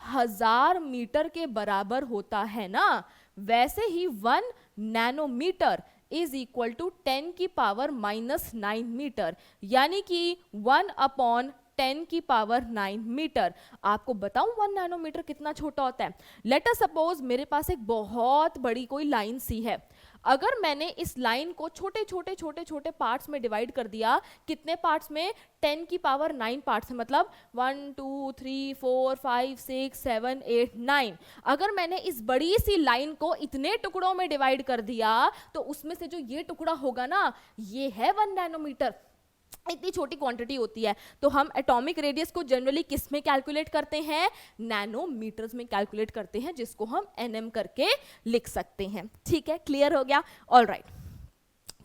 1000 मीटर के बराबर होता है ना, वैसे ही 1 नैनोमीटर इज इक्वल टू 10 की पावर -9 मीटर, यानी कि 1/10 की पावर 9 मीटर। आपको बताऊं 1 नैनोमीटर कितना छोटा होता है। लेट अस सपोज मेरे पास एक बहुत बड़ी कोई लाइन सी है, अगर मैंने इस लाइन को छोटे छोटे छोटे छोटे पार्ट्स में डिवाइड कर दिया, कितने पार्ट्स में? 10 की पावर 9 पार्ट्स में, मतलब 1 2 3 4 5 6 7 8 9। अगर मैंने इस बड़ी सी लाइन को इतने टुकड़ों में डिवाइड कर दिया तो उसमें से जो ये टुकड़ा होगा ना, ये है 1 नैनोमीटर। इतनी छोटी क्वांटिटी होती है। तो हम एटॉमिक रेडियस को जनरली किस में कैलकुलेट करते हैं? नैनोमीटर्स में कैलकुलेट करते हैं, जिसको हम nm करके लिख सकते हैं। ठीक है, क्लियर हो गया? ऑलराइट,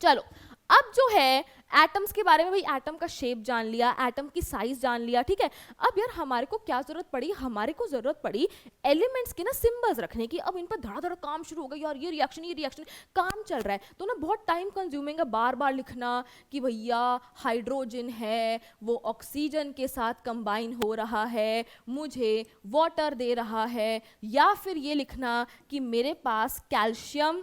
चलो अब जो है एटम्स के बारे में, भाई एटम का शेप जान लिया, एटम की साइज जान लिया, ठीक है। अब यार हमारे को क्या जरूरत पड़ी, हमारे को जरूरत पड़ी एलिमेंट्स के ना सिंबल्स रखने की। अब इन पर धड़ा धड़ा काम शुरू हो गया यार, ये रिएक्शन काम चल रहा है, तो ना बहुत टाइम कंज्यूमिंग है बार बार लिखना कि भैया हाइड्रोजन है वो ऑक्सीजन के साथ कंबाइन हो रहा है, मुझे वाटर दे रहा है, या फिर ये लिखना कि मेरे पास कैल्शियम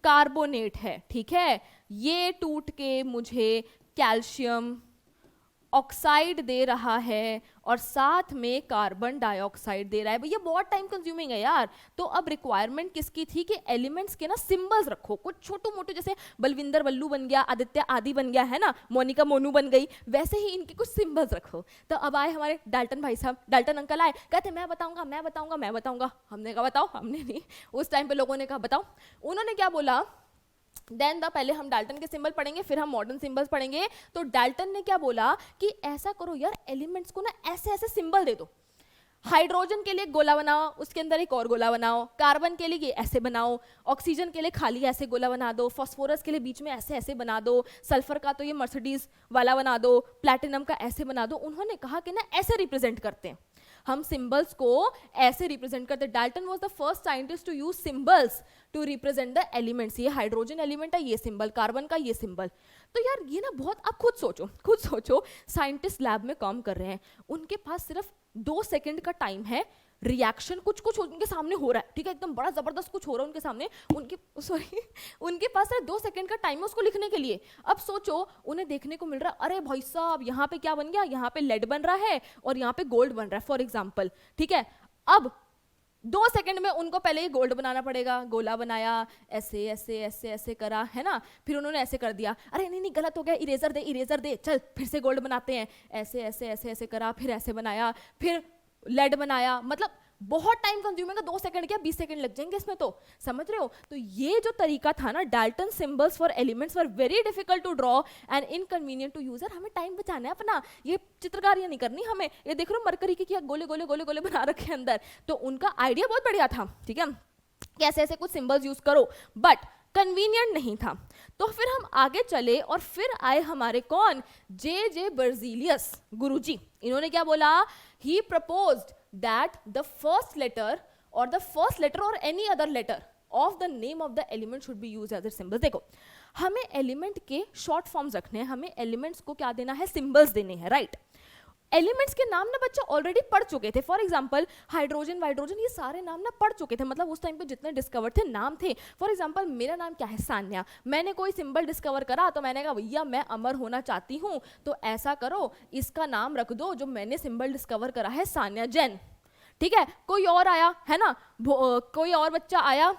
कार्बोनेट है, ठीक है, ये टूट के मुझे कैल्शियम ऑक्साइड दे रहा है और साथ में कार्बन डाइऑक्साइड दे रहा है। भैया बहुत टाइम कंज्यूमिंग है यार। तो अब रिक्वायरमेंट किसकी थी कि एलिमेंट्स के ना सिंबल्स रखो, कुछ छोटू मोटू, जैसे बलविंदर बल्लू बन गया, आदित्य आदि बन गया है ना, मोनिका मोनू बन गई, वैसे ही इनके कुछ सिंबल्स रखो। तो अब आए हमारे डाल्टन भाई साहब, डाल्टन अंकल आए, कहते मैं बताऊंगा मैं बताऊंगा मैं बताऊंगा। हमने कहा बताओ, हमने नहीं, उस टाइम पे लोगों ने कहा बताओ। उन्होंने क्या बोला, देन पहले हम डाल्टन के सिंबल पढ़ेंगे, फिर हम मॉडर्न सिंबल्स पढ़ेंगे। तो डाल्टन ने क्या बोला कि ऐसा करो यार, एलिमेंट्स को ना ऐसे ऐसे सिंबल दे दो। हाइड्रोजन के लिए गोला बनाओ, उसके अंदर एक और गोला बनाओ, कार्बन के लिए ऐसे बनाओ, ऑक्सीजन के लिए खाली ऐसे गोला बना दो, फास्फोरस के लिए बीच में ऐसे ऐसे बना दो, सल्फर का तो ये मर्सिडीज वाला बना दो, प्लैटिनम का ऐसे बना दो। उन्होंने कहा कि ना ऐसे रिप्रेजेंट करते हैं हम सिंबल्स को, ऐसे रिप्रेजेंट करते। Dalton was the first scientist to use symbols to represent the elements. ये हाइड्रोजन एलिमेंट है, ये सिंबल, कार्बन का ये सिंबल। तो यार ये ना बहुत, आप खुद सोचो साइंटिस्ट लैब में काम कर रहे हैं, उनके पास सिर्फ 2 सेकंड का टाइम है, रिएक्शन कुछ उनके सामने हो रहा है, ठीक है, एकदम बड़ा जबरदस्त कुछ हो रहा है उनके सामने, उनके पास 2 सेकंड का टाइम है उसको लिखने के लिए। अब सोचो उन्हें देखने को मिल रहा है, अरे भाई साहब यहाँ पे क्या बन गया, यहाँ पे लेड बन रहा है और यहाँ पे गोल्ड बन रहा है फॉर एग्जाम्पल, ठीक है। अब 2 सेकंड में उनको पहले ये गोल्ड बनाना पड़ेगा, गोला बनाया, ऐसे ऐसे ऐसे ऐसे करा, है ना, फिर उन्होंने ऐसे कर दिया, अरे नहीं गलत हो गया, इरेजर दे, चल फिर से गोल्ड बनाते हैं, ऐसे ऐसे ऐसे ऐसे करा, फिर ऐसे बनाया, फिर लेड बनाया। मतलब बहुत टाइम कंज्यूमिंग है, 2 सेकंड क्या 20 सेकंड लग जाएंगे इसमें, तो समझ रहे हो। तो ये जो तरीका था ना, Dalton symbols for elements were very difficult to draw and inconvenient to user. हमें टाइम बचाना है अपना, ये चित्रकारियां नहीं करनी हमें। ये देख लो मरकरी की क्या गोले गोले गोले गोले बना रखे अंदर। तो उनका आइडिया बहुत बढ़िया था, ठीक है, कैसे ऐसे कुछ सिंबल्स यूज करो, बट कन्वीनियंट नहीं था। तो फिर हम आगे चले और फिर आए हमारे कौन, जे बर्जीलियस गुरुजी। इन्होंने क्या बोला, ही proposed that the first letter or any other letter of the name of the element should be used as a symbol। देखो हमें एलिमेंट के शॉर्ट फॉर्म्स रखने हैं, हमें एलिमेंट्स को क्या देना है, सिंबल्स देने हैं, राइट। एलिमेंट्स के नाम ना बच्चे ऑलरेडी पढ़ चुके थे, फॉर एग्जाम्पल हाइड्रोजन वाइड्रोजन, ये सारे नाम ना पढ़ चुके थे, मतलब उस टाइम पे जितने डिस्कवर थे नाम थे। फॉर एग्जाम्पल मेरा नाम क्या है, सान्या, मैंने कोई सिंबल डिस्कवर करा तो मैंने कहा भैया मैं अमर होना चाहती हूँ, तो ऐसा करो इसका नाम रख दो जो मैंने सिंबल डिस्कवर करा है, सान्या जैन, ठीक है। कोई और आया है ना, कोई और बच्चा आया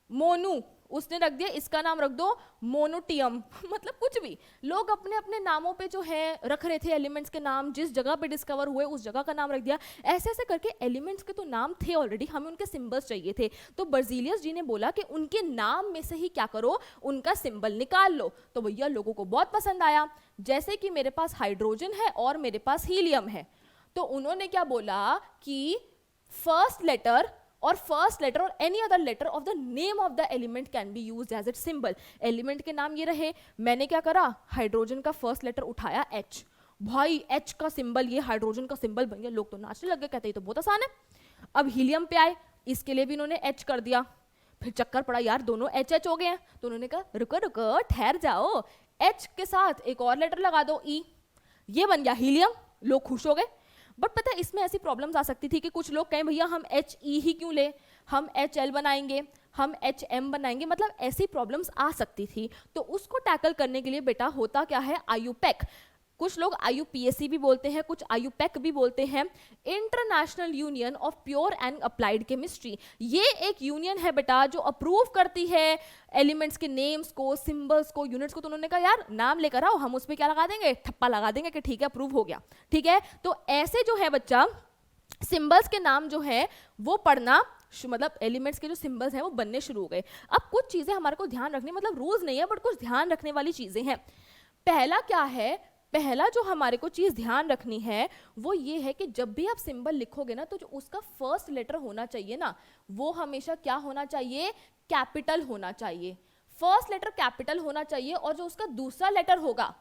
मोनू, उसने रख दिया इसका नाम रख दो मोनोटियम। मतलब कुछ भी, लोग अपने अपने नामों पे जो है रख रहे थे एलिमेंट्स के नाम, जिस जगह पे डिस्कवर हुए उस जगह का नाम रख दिया। ऐसे ऐसे करके एलिमेंट्स के तो नाम थे ऑलरेडी, हमें उनके सिंबल्स चाहिए थे। तो बर्जीलियस जी ने बोला कि उनके नाम में से ही क्या करो, उनका सिंबल निकाल लो। तो भैया लोगों को बहुत पसंद आया, जैसे कि मेरे पास हाइड्रोजन है और मेरे पास हीलियम है, तो उन्होंने क्या बोला कि फर्स्ट लेटर और any other letter of the name of the element can be used as its symbol. Element के नाम ये रहे, मैंने क्या करा, हाइड्रोजन का फर्स्ट लेटर उठाया H, भाई H का सिंबल ये हाइड्रोजन का सिंबल बन गया, लोग तो नाचने लग गए, कहते ये तो बहुत आसान है। अब हीलियम पे आए, इसके लिए भी इन्होंने H कर दिया, फिर चक्कर पड़ा यार दोनों H हो गए हैं, तो उन्होंने कहा रुको रुको ठहर जाओ, H के साथ एक और लेटर लगा दो E, ये बन गया हीलियम, लोग खुश हो गए। बट पता है इसमें ऐसी प्रॉब्लम्स आ सकती थी कि कुछ लोग कहें भैया हम HE ही क्यों ले, हम HL बनाएंगे, हम HM बनाएंगे, मतलब ऐसी प्रॉब्लम्स आ सकती थी। तो उसको टैकल करने के लिए बेटा होता क्या है, IUPAC, कुछ लोग IUPAC भी बोलते हैं, कुछ IUPAC भी बोलते हैं, international union of pure and applied chemistry. ये एक यूनियन है बेटा जो अप्रूव करती है एलिमेंट्स के नेम्स को, सिंबल्स को, यूनिट्स को। तो उन्होंने कहा यार नाम लेकर आओ, हम उस पर क्या लगा देंगे, ठप्पा लगा देंगे कि ठीक है अप्रूव हो गया, ठीक है। तो ऐसे जो है बच्चा सिंबल्स के नाम जो है वो पढ़ना, मतलब एलिमेंट्स के जो सिंबल्स हैं वो बनने शुरू हो गए। अब कुछ चीजें हमारे को ध्यान रखनी, मतलब रूल्स नहीं है बट कुछ ध्यान रखने वाली चीजें हैं। पहला क्या है, पहला जो हमारे को चीज ध्यान रखनी है वो ये है कि जब भी आप सिंबल लिखोगे ना, तो जो उसका फर्स्ट लेटर होना चाहिए ना, वो हमेशा क्या होना चाहिए, कैपिटल होना चाहिए। फर्स्ट लेटर कैपिटल होना चाहिए और जो उसका दूसरा लेटर होगा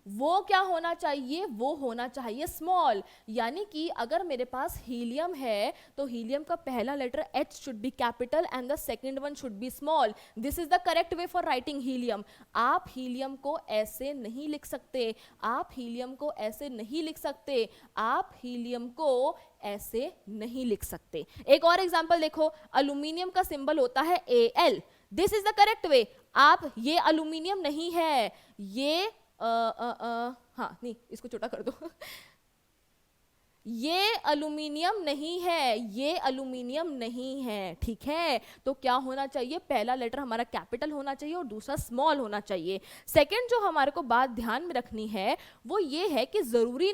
वो क्या होना चाहिए, वो होना चाहिए स्मॉल। यानी कि अगर मेरे पास हीलियम है तो हीलियम का पहला letter H should be capital and the second one should be small. This is the correct way for writing helium. आप हीलियम को ऐसे नहीं लिख सकते, आप हीलियम को ऐसे नहीं लिख सकते, आप हीलियम को ऐसे नहीं लिख सकते। एक और एग्जांपल देखो, एल्यूमिनियम का सिंबल होता है Al। This is the correct वे। आप, ये एल्यूमिनियम नहीं है, ये हाँ नहीं, इसको छोटा कर दो ये एल्यूमिनियम नहीं है, ये एल्यूमिनियम नहीं है, ठीक है। तो क्या होना चाहिए, पहला लेटर हमारा कैपिटल होना चाहिए और दूसरा स्मॉल होना चाहिए। सेकंड जो हमारे को बात ध्यान में रखनी है वो ये है कि जरूरी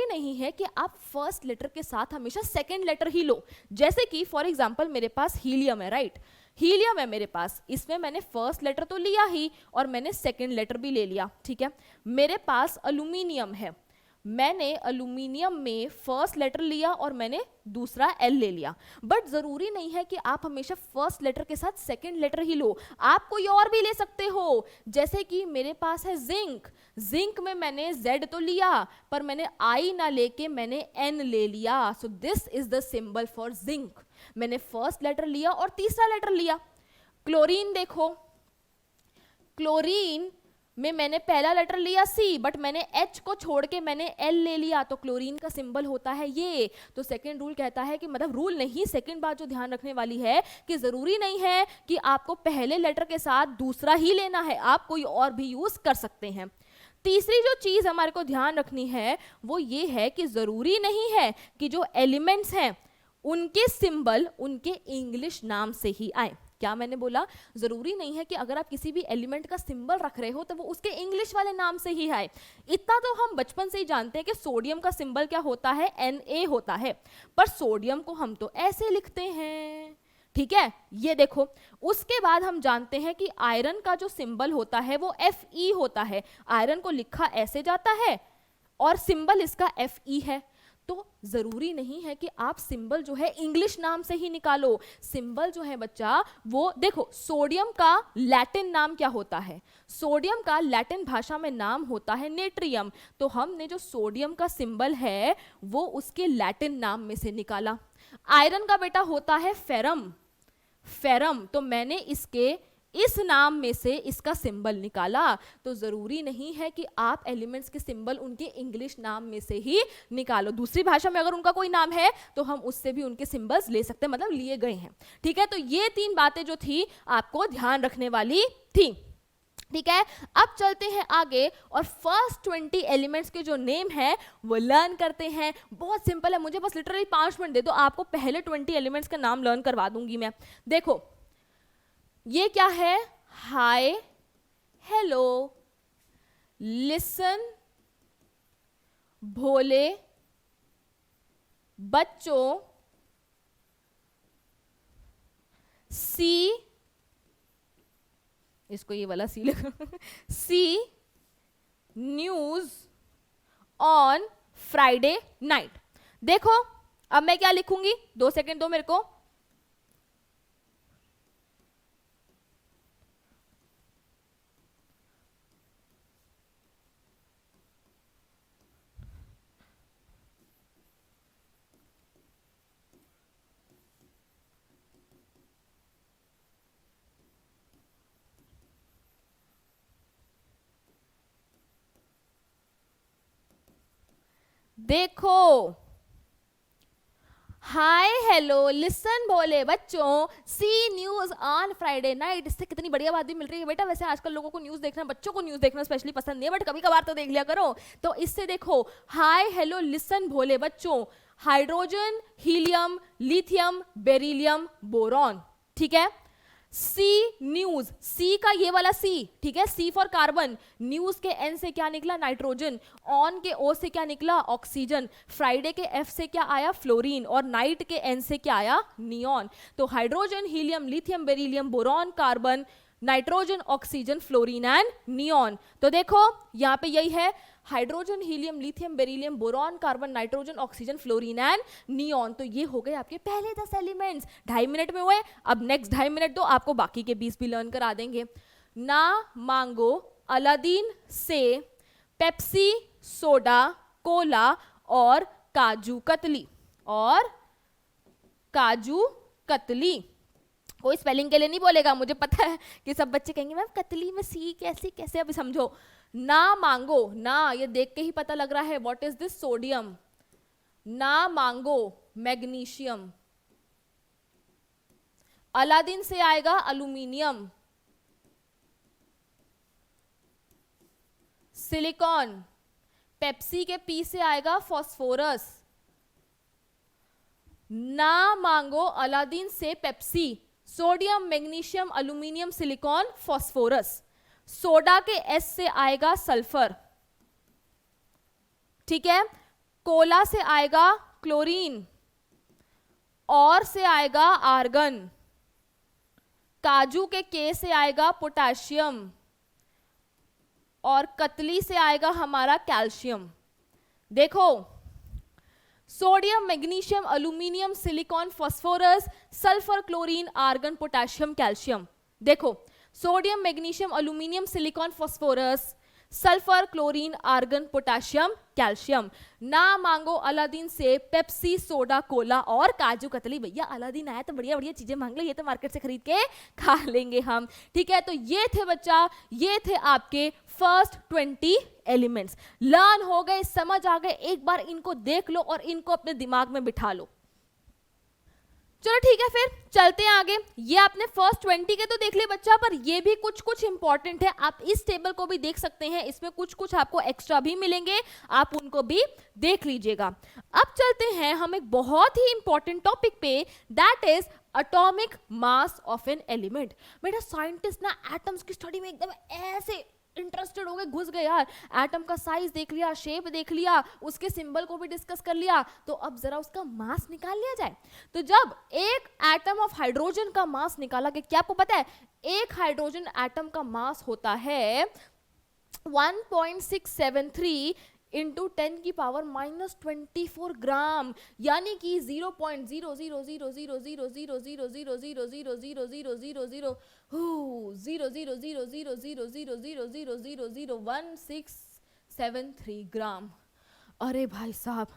नहीं है कि आप फर्स्ट लेटर के साथ हमेशा सेकंड लेटर ही लो। जैसे कि फॉर एग्जांपल मेरे पास हीलियम है, राइट, हीलियम है मेरे पास, इसमें मैंने फर्स्ट लेटर तो लिया ही और मैंने सेकंड लेटर भी ले लिया, ठीक है। मेरे पास एल्यूमिनियम है, मैंने एल्यूमिनियम में फर्स्ट लेटर लिया और मैंने दूसरा L ले लिया। बट जरूरी नहीं है कि आप हमेशा फर्स्ट लेटर के साथ सेकंड लेटर ही लो, आप कोई और भी ले सकते हो। जैसे कि मेरे पास है जिंक, जिंक में मैंने Z तो लिया पर मैंने I ना लेके मैंने N ले लिया। So this is the symbol for zinc. मैंने फर्स्ट लेटर लिया और तीसरा लेटर लिया। क्लोरीन देखो, क्लोरीन में मैंने पहला लेटर लिया C बट मैंने H को छोड़ के मैंने L ले लिया, तो क्लोरीन का सिंबल होता है ये। तो सेकंड रूल कहता है कि, मतलब रूल नहीं, सेकंड बात जो ध्यान रखने वाली है कि जरूरी नहीं है कि आपको पहले लेटर के साथ दूसरा ही लेना है, आप कोई और भी यूज कर सकते हैं। तीसरी जो चीज हमारे को ध्यान रखनी है वो ये है कि जरूरी नहीं है कि जो एलिमेंट्स हैं उनके सिंबल उनके इंग्लिश नाम से ही आए। क्या मैंने बोला, जरूरी नहीं है कि अगर आप किसी भी एलिमेंट का सिंबल रख रहे हो तो वो उसके इंग्लिश वाले नाम से ही आए। इतना तो हम बचपन से ही जानते हैं कि सोडियम का सिंबल क्या होता है, Na होता है, पर सोडियम को हम तो ऐसे लिखते हैं, ठीक है। ये देखो, उसके बाद हम जानते हैं कि आयरन का जो सिंबल होता है वो Fe होता है। आयरन को लिखा ऐसे जाता है और सिंबल इसका Fe है। तो जरूरी नहीं है कि आप सिंबल जो है इंग्लिश नाम से ही निकालो। सिंबल जो है बच्चा वो देखो, सोडियम का लैटिन नाम क्या होता है, सोडियम का लैटिन भाषा में नाम होता है नेट्रियम। तो हमने जो सोडियम का सिंबल है वो उसके लैटिन नाम में से निकाला। आयरन का बेटा होता है फेरम, फेरम, तो मैंने इसके इस नाम में से इसका सिंबल निकाला। तो जरूरी नहीं है कि आप एलिमेंट्स के सिंबल उनके इंग्लिश नाम में से ही निकालो। दूसरी भाषा में अगर उनका कोई नाम है तो हम उससे भी उनके सिंबल्स ले सकते हैं, मतलब लिए गए हैं, ठीक है। तो ये तीन बातें जो थी आपको ध्यान रखने वाली थी, ठीक है। अब चलते हैं आगे और फर्स्ट 20 एलिमेंट्स के जो नेम है वो लर्न करते हैं। बहुत सिंपल है, मुझे बस लिटरली 5 मिनट दे दो, आपको पहले 20 एलिमेंट्स का नाम लर्न करवा दूंगी मैं। देखो ये क्या है, हाय, हेलो, लिसन, भोले, बच्चों, सी, इसको ये वाला सी लिखो सी न्यूज ऑन फ्राइडे नाइट। देखो अब मैं क्या लिखूंगी, 2 सेकेंड दो मेरे को। देखो, हाय, हेलो, लिसन, बोले बच्चों, सी न्यूज ऑन फ्राइडे नाइट। इससे कितनी बढ़िया बात भी मिल रही है बेटा। वैसे आजकल लोगों को न्यूज देखना, बच्चों को न्यूज देखना स्पेशली पसंद नहीं है, बट कभी कभार तो देख लिया करो। तो इससे देखो, हाय, हेलो, लिसन, भोले बच्चों, hydrogen, helium, lithium, beryllium, boron, ठीक है। सी न्यूज, सी का ये वाला सी, ठीक है, सी फॉर कार्बन, न्यूज के एन से क्या निकला, नाइट्रोजन, ऑन के ओ से क्या निकला, ऑक्सीजन, फ्राइडे के एफ से क्या आया, फ्लोरीन, और नाइट के एन से क्या आया, नियॉन। तो hydrogen, helium, lithium, beryllium, boron, carbon, nitrogen, oxygen, fluorine and neon. तो देखो यहाँ पे यही है, hydrogen, helium, lithium, beryllium, boron, carbon, nitrogen, oxygen, fluorine and neon. तो ये हो गए आपके पहले 10 एलिमेंट्स। 2.5 मिनट में हुए, अब नेक्स्ट 2.5 मिनट दो, आपको बाकी के 20 भी लर्न करा देंगे। ना मांगो अलादीन से पेप्सी, सोडा, कोला और काजू कतली, और काजू कतली। कोई स्पेलिंग के लिए नहीं बोलेगा, मुझे पता है कि सब बच्चे कहेंगे मैम कतली में सी कैसे कैसे, अभी समझो। ना मांगो, ना ये देख के ही पता लग रहा है व्हाट इज दिस, सोडियम। ना मांगो मैग्नीशियम, अलादीन से आएगा अल्यूमिनियम, सिलिकॉन, पेप्सी के पी से आएगा फॉस्फोरस। ना मांगो अलादीन से Pepsi, sodium, magnesium, aluminium, silicon, phosphorus. Soda के एस से आएगा सल्फर, ठीक है। कोला से आएगा क्लोरीन, और से आएगा आर्गन। काजू के के से आएगा पोटेशियम, और कतली से आएगा हमारा कैल्शियम। देखो, sodium, magnesium, aluminium, silicon, phosphorus, sulphur, chlorine, argon, potassium, calcium. देखो, sodium, magnesium, aluminium, silicon, phosphorus, sulphur, chlorine, argon, potassium, calcium. ना मांगो अलादीन से पेप्सी, सोडा, कोला और काजू कतली। भैया अलादीन आया तो बढ़िया बढ़िया चीजें मांग लो, ये तो मार्केट से खरीद के खा लेंगे हम, ठीक है। तो ये थे बच्चा, ये थे आपके फर्स्ट 20 एलिमेंट्स। लर्न हो गए, समझ आ गए, एक बार इनको देख लो और इनको अपने दिमाग में बिठा लो। चलो ठीक है, फिर चलते हैं आगे। ये आपने फर्स्ट 20 के तो देख लिए बच्चा, पर ये भी कुछ कुछ इंपॉर्टेंट है, आप इस टेबल को भी देख सकते हैं, इसमें कुछ कुछ आपको एक्स्ट्रा भी मिलेंगे, आप उनको भी देख लीजिएगा। अब चलते हैं हम एक बहुत ही इंपॉर्टेंट टॉपिक पे, that is atomic mass of an element. बेटा साइंटिस्ट ना एटम्स की स्टडी में एकदम ऐसे इंटरेस्टेड हो गए, घुस गए यार। एटम का साइज देख लिया, शेप देख लिया, उसके सिंबल को भी डिस्कस कर लिया, तो अब जरा उसका मास निकाल लिया जाए। तो जब एक एटम ऑफ हाइड्रोजन का मास निकाला गया, क्या आपको पता है एक हाइड्रोजन एटम का मास होता है 1.673 इंटू 10 की पावर -24 ग्राम, यानी कि 0.00000000000000000001673 ग्राम। अरे भाई साहब,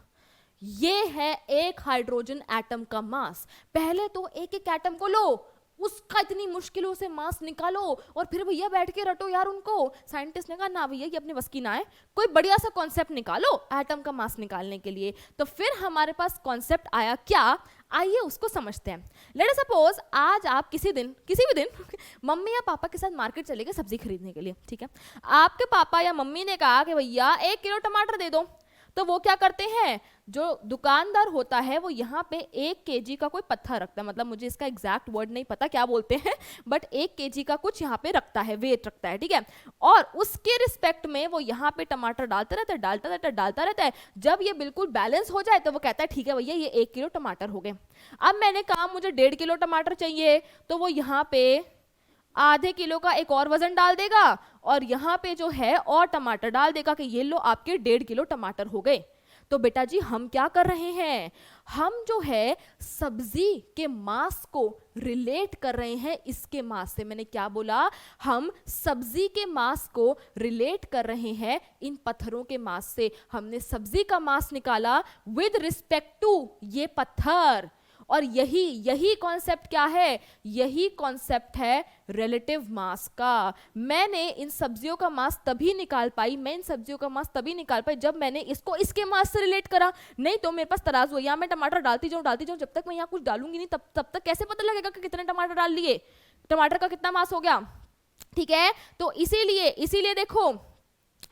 ये है एक हाइड्रोजन एटम का मास। पहले तो एक एक एटम को लो, उसका इतनी मुश्किलों से मास निकालो, और फिर भैया बैठ के रटो यार उनको। साइंटिस्ट ने कहा ना भैया ये अपने बस की ना है, कोई बढ़िया सा कॉन्सेप्ट निकालो एटम का मास निकालने के लिए। तो फिर हमारे पास कॉन्सेप्ट आया क्या, आइए उसको समझते हैं। लेट अस सपोज आज आप किसी भी दिन मम्मी या पापा के साथ मार्केट चले गए सब्जी खरीदने के लिए, ठीक है। आपके पापा या मम्मी ने कहा कि भैया 1 किलो टमाटर दे दो। तो वो क्या करते हैं, जो दुकानदार होता है वो यहाँ पे 1 kg का कोई पत्थर रखता है, मतलब मुझे इसका एग्जैक्ट वर्ड नहीं पता क्या बोलते हैं, बट 1 kg का कुछ यहाँ पे रखता है, वेट रखता है, ठीक है। और उसके रिस्पेक्ट में वो यहाँ पे टमाटर डालता रहता है। जब ये बिल्कुल बैलेंस हो जाए तो वो कहता है ठीक है भैया ये 1 किलो टमाटर हो गए। अब मैंने कहा मुझे 1.5 किलो टमाटर चाहिए, तो वो यहाँ पे आधे किलो का एक और वजन डाल देगा, और यहाँ पे जो है और टमाटर डाल देगा कि ये लो आपके 1.5 किलो टमाटर हो गए। तो बेटा जी हम क्या कर रहे हैं, हम जो है सब्जी के मास को रिलेट कर रहे हैं इसके मास से। मैंने क्या बोला, हम सब्जी के मास को रिलेट कर रहे हैं इन पत्थरों के मास से। हमने सब्जी का मास निकाला विद रिस्पेक्ट टू ये पत्थर, और यही कॉन्सेप्ट क्या है, यही कॉन्सेप्ट है रिलेटिव मास का। मैंने इन सब्जियों का मास तभी निकाल पाई, जब मैंने इसको इसके मास से रिलेट करा। नहीं तो मेरे पास तराजू है, यहाँ मैं टमाटर डालती जाऊं, जब तक मैं यहाँ कुछ डालूंगी नहीं तब तक कैसे पता लगेगा कि कितने टमाटर डाल लिए, टमाटर का कितना मास हो गया, ठीक है। तो इसीलिए देखो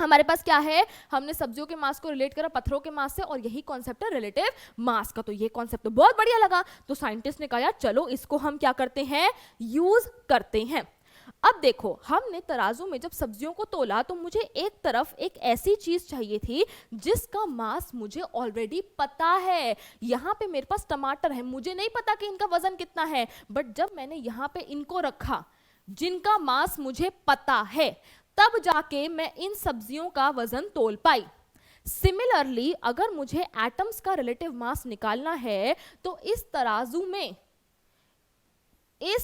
हमारे पास क्या है, हमने सब्जियों के मास को रिलेट करा पत्थरों के मास से, और यही कॉन्सेप्ट है रिलेटिव मास का। तो ये कॉन्सेप्ट तो बहुत बढ़िया लगा, तो साइंटिस्ट ने कहा यार चलो इसको हम क्या करते हैं, यूज करते हैं। अब देखो हमने तराजू में जब सब्जियों को तोला तो मुझे एक तरफ एक ऐसी चीज चाहिए थी जिसका मास मुझे ऑलरेडी पता है। यहाँ पे मेरे पास टमाटर है, मुझे नहीं पता कि इनका वजन कितना है, बट जब मैंने यहाँ पे इनको रखा जिनका मास मुझे पता है, तब जाके मैं इन सब्जियों का वजन तोल पाई। सिमिलरली अगर मुझे एटम्स का रिलेटिव मास निकालना है तो इस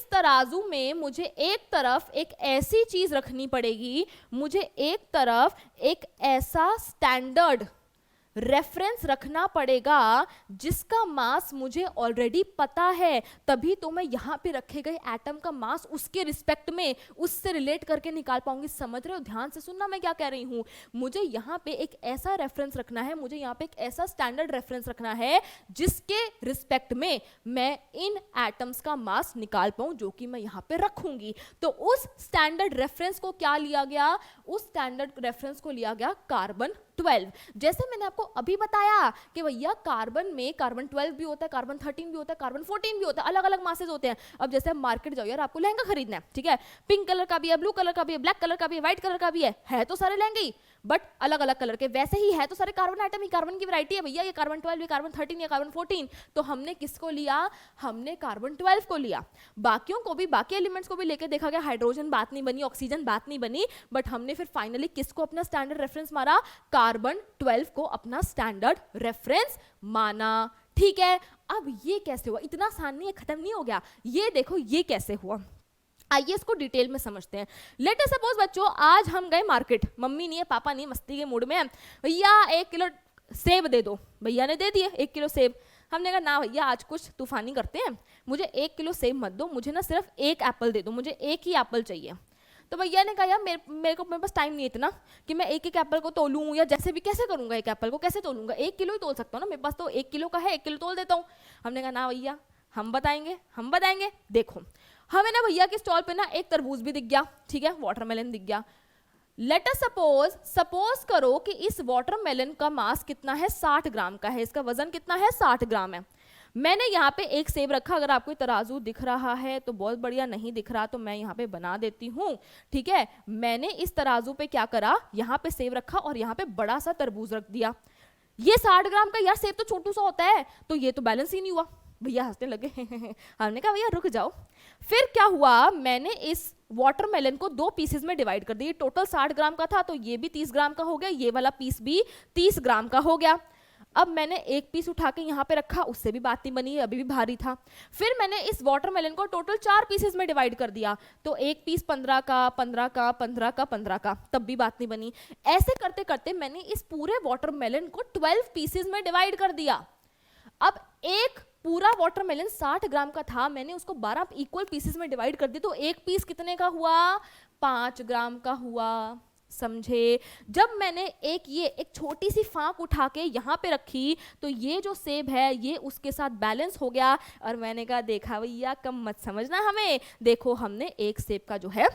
तराजू में मुझे एक तरफ एक ऐसी चीज रखनी पड़ेगी, मुझे एक तरफ एक ऐसा स्टैंडर्ड रेफरेंस रखना पड़ेगा जिसका मास मुझे ऑलरेडी पता है, तभी तो मैं यहां पे रखे गए एटम का मास उसके रिस्पेक्ट में उससे रिलेट करके निकाल पाऊंगी। समझ रहे हो? ध्यान से सुनना मैं क्या कह रही हूं। मुझे यहां पे एक ऐसा रेफरेंस रखना है, मुझे यहां पे एक ऐसा स्टैंडर्ड रेफरेंस रखना है जिसके रिस्पेक्ट में मैं इन एटम्स का मास निकाल पाऊं जो कि मैं यहां पे रखूंगी। तो उस स्टैंडर्ड रेफरेंस को क्या लिया गया? उस स्टैंडर्ड रेफरेंस को लिया गया कार्बन 12। जैसे मैंने आपको अभी बताया कि भैया कार्बन में कार्बन 12 भी होता है, कार्बन 13 भी होता है, कार्बन 14 भी होता है, अलग अलग मासेज होते हैं। अब जैसे मार्केट जाओ यार, आपको लहंगा खरीदना है, ठीक है, पिंक कलर का भी है, ब्लू कलर का भी है, ब्लैक कलर का भी है, व्हाइट कलर का भी है तो सारे लहंगे ही, बट अलग अलग कलर के। वैसे ही है तो सारे कार्बन आइटम ही, कार्बन की वैरायटी है भैया, ये कार्बन 12, ये कार्बन 13, ये कार्बन 14। तो हमने किसको लिया? हमने कार्बन 12 को लिया। बाकियों को भी, बाकी एलिमेंट्स को भी लेके देखा गया, हाइड्रोजन बात नहीं बनी, ऑक्सीजन बात नहीं बनी, बट हमने फिर फाइनली किसको अपना स्टैंडर्ड रेफरेंस मारा? कार्बन 12 को अपना स्टैंडर्ड रेफरेंस माना। ठीक है, अब ये कैसे हुआ? इतना आसान नहीं है, खत्म नहीं हो गया। ये देखो ये कैसे हुआ, आइए इसको डिटेल में समझते हैं। लेट अस सपोज बच्चों आज हम गए मार्केट, मम्मी नहीं है, पापा नहीं है, मस्ती के मूड में है, भैया 1 किलो सेब दे दो। भैया ने दे दिए 1 किलो सेब। हमने कहा ना भैया आज कुछ तूफानी करते हैं, मुझे 1 किलो सेब मत दो, मुझे ना सिर्फ 1 एप्पल दे दो, मुझे 1 ही एप्पल चाहिए। तो भैया ने कहा यार मेरे पास टाइम नहीं है इतना कि मैं 1 एप्पल को तोलूं, या जैसे भी कैसे करूंगा, 1 एप्पल को कैसे तोलूंगा, 1 किलो ही तोल सकता हूँ ना, मेरे पास तो 1 किलो का है, 1 किलो तोल देता हूँ। हमने कहा ना भैया हम बताएंगे। देखो हमें ना भैया के स्टॉल पे ना एक तरबूज भी दिख गया, ठीक है, वाटरमेलन दिख गया। लेट अस सपोज करो कि इस वाटरमेलन का मास कितना है? 60 ग्राम का है, इसका वजन कितना है? 60 ग्राम है। मैंने यहाँ पे एक सेब रखा, अगर आपको तराजू दिख रहा है तो बहुत बढ़िया, नहीं दिख रहा तो मैं यहाँ पे बना देती हूँ, ठीक है। मैंने इस तराजू पे क्या करा? यहाँ पे सेब रखा और यहाँ पे बड़ा सा तरबूज रख दिया। ये 60 ग्राम का, यार सेब तो छोटू सा होता है, तो ये तो बैलेंस ही नहीं हुआ। भैया हंसने लगे हमने कहा भैया रुक जाओ। फिर क्या हुआ? मैंने इस वाटरमेलन को 2 पीसेस में डिवाइड कर दिया। टोटल 60 ग्राम का था तो ये भी 30 ग्राम का हो गया, ये वाला पीस भी 30 ग्राम का हो गया। अब मैंने एक पीस उठा के यहाँ पे रखा, उससे भी बात नहीं बनी, अभी भी भारी था। फिर मैंने इस वाटरमेलन को टोटल 4 पीसेस में डिवाइड कर दिया, तो एक पीस 15 का, 15 का, 15 का, 15 का, तब भी बात नहीं बनी। ऐसे करते करते मैंने इस पूरे वाटरमेलन को 12 पीसेस में डिवाइड कर दिया। अब एक पूरा वाटरमेलन 60 ग्राम का था, मैंने उसको 12 इक्वल पीसेस में डिवाइड कर दिया, तो एक पीस कितने का हुआ? 5 ग्राम का हुआ। समझे? जब मैंने एक छोटी सी फांक उठा के यहाँ पे रखी तो ये जो सेब है ये उसके साथ बैलेंस हो गया, और मैंने कहा देखा भैया कम मत समझना हमें, देखो हमने एक सेब का जो है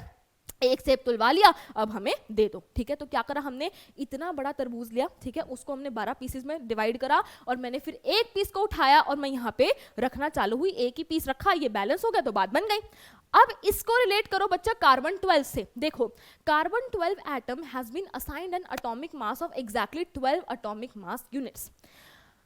एक सेब तुलवा लिया, अब हमें दे दो। ठीक है, तो क्या करा हमने? इतना बड़ा तरबूज लिया, ठीक है, उसको हमने 12 पीसेस में डिवाइड करा, और मैंने फिर एक पीस को उठाया और मैं यहाँ पे रखना चालू हुई, एक ही पीस रखा, ये बैलेंस हो गया तो बात बन गई। अब इसको रिलेट करो बच्चा कार्बन 12 से। देखो carbon 12 atom has been assigned an atomic mass of exactly 12 atomic mass units.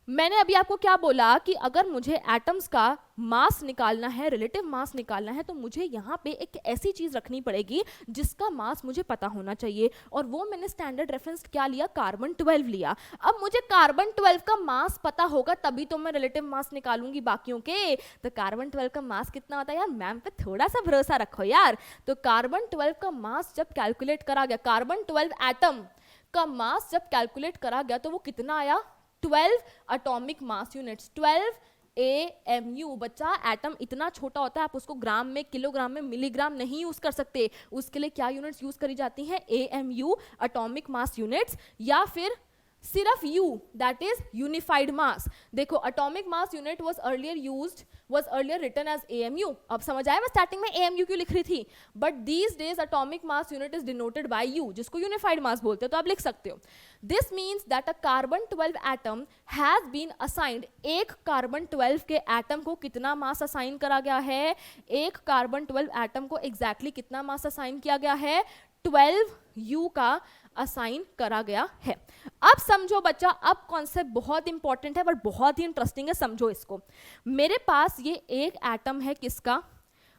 मैंने अभी आपको क्या बोला कि अगर मुझे एटम्स का मास निकालना है, रिलेटिव मास निकालना है, तो मुझे यहाँ पे एक ऐसी चीज रखनी पड़ेगी जिसका मास मुझे पता होना चाहिए, और वो मैंने स्टैंडर्ड रेफरेंस क्या लिया? कार्बन 12 लिया। अब मुझे कार्बन 12 का मास पता होगा तभी तो मैं रिलेटिव मास निकालूंगी बाकियों के। तो कार्बन 12 का मास कितना होता है यार? मैम पे थोड़ा सा भरोसा रखो यार। तो कार्बन 12 का मास जब कैलकुलेट करा गया, कार्बन 12 एटम का मास जब कैलकुलेट करा गया तो वो कितना आया? 12 एटॉमिक मास यूनिट्स, 12 AMU। बच्चा एटम इतना छोटा होता है, आप उसको ग्राम में, किलोग्राम में, मिलीग्राम नहीं यूज कर सकते। उसके लिए क्या यूनिट्स यूज करी जाती हैं? AMU, एटॉमिक मास यूनिट्स, या फिर सिर्फ U, that is unified mass. देखो atomic mass unit was earlier written as AMU। अब समझ आया मैं स्टार्टिंग में AMU क्यों लिख रही थी? But these days atomic mass unit is denoted by U, जिसको यूनिफाइड मास बोलते हो, तो आप लिख सकते हो। This means that a carbon 12 atom has been assigned. एक कार्बन 12 के एटम को कितना मास असाइन करा गया है? एक कार्बन 12 एटम को एग्जैक्टली कितना मास असाइन किया गया है? 12 U का असाइन करा गया है। अब समझो बच्चा, अब कॉन्सेप्ट बहुत इंपॉर्टेंट है बट बहुत ही इंटरेस्टिंग है, समझो इसको। मेरे पास ये एक एटम है, किसका?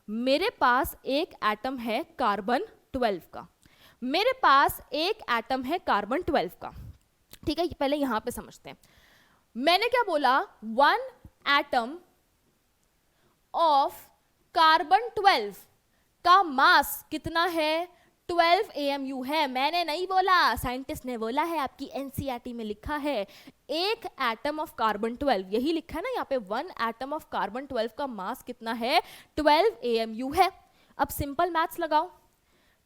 मेरे पास एक एटम है कार्बन 12 का। मेरे पास एक एटम है कार्बन 12 का, ठीक है, पहले यहां पे समझते हैं। मैंने क्या बोला, 1 एटम ऑफ कार्बन 12 का मास कितना है, 12 AMU है। मैंने नहीं बोला, साइंटिस्ट ने बोला है, आपकी NCERT में लिखा है। एक एटम ऑफ कार्बन 12, यही लिखा है ना यहाँ पे, 1 एटम ऑफ कार्बन 12 का मास कितना है, 12 AMU है। अब सिंपल मैथ्स लगाओ,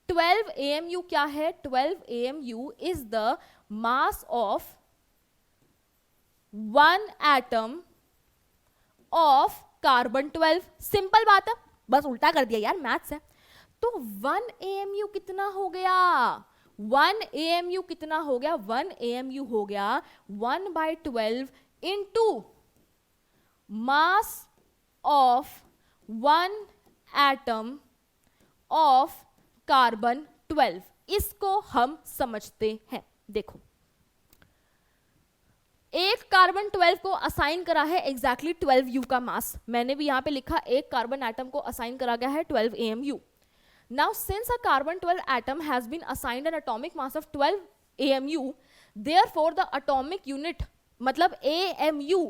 12 AMU क्या है, 12 AMU is the mass of 1 atom of carbon 12। Simple बात है, बस उल्टा कर दिया यार, मैथ्स है। तो 1 AMU कितना हो गया, 1 AMU कितना हो गया, 1 AMU हो गया 1/12 into mass of 1 atom of carbon 12। इसको हम समझते हैं। देखो, एक कार्बन 12 को असाइन करा है एग्जैक्टली 12U का मास। मैंने भी यहां पे लिखा, एक कार्बन एटम को असाइन करा गया है 12 AMU। Now since a carbon 12 atom has been assigned an atomic mass of 12 AMU, therefore the atomic unit मतलब AMU,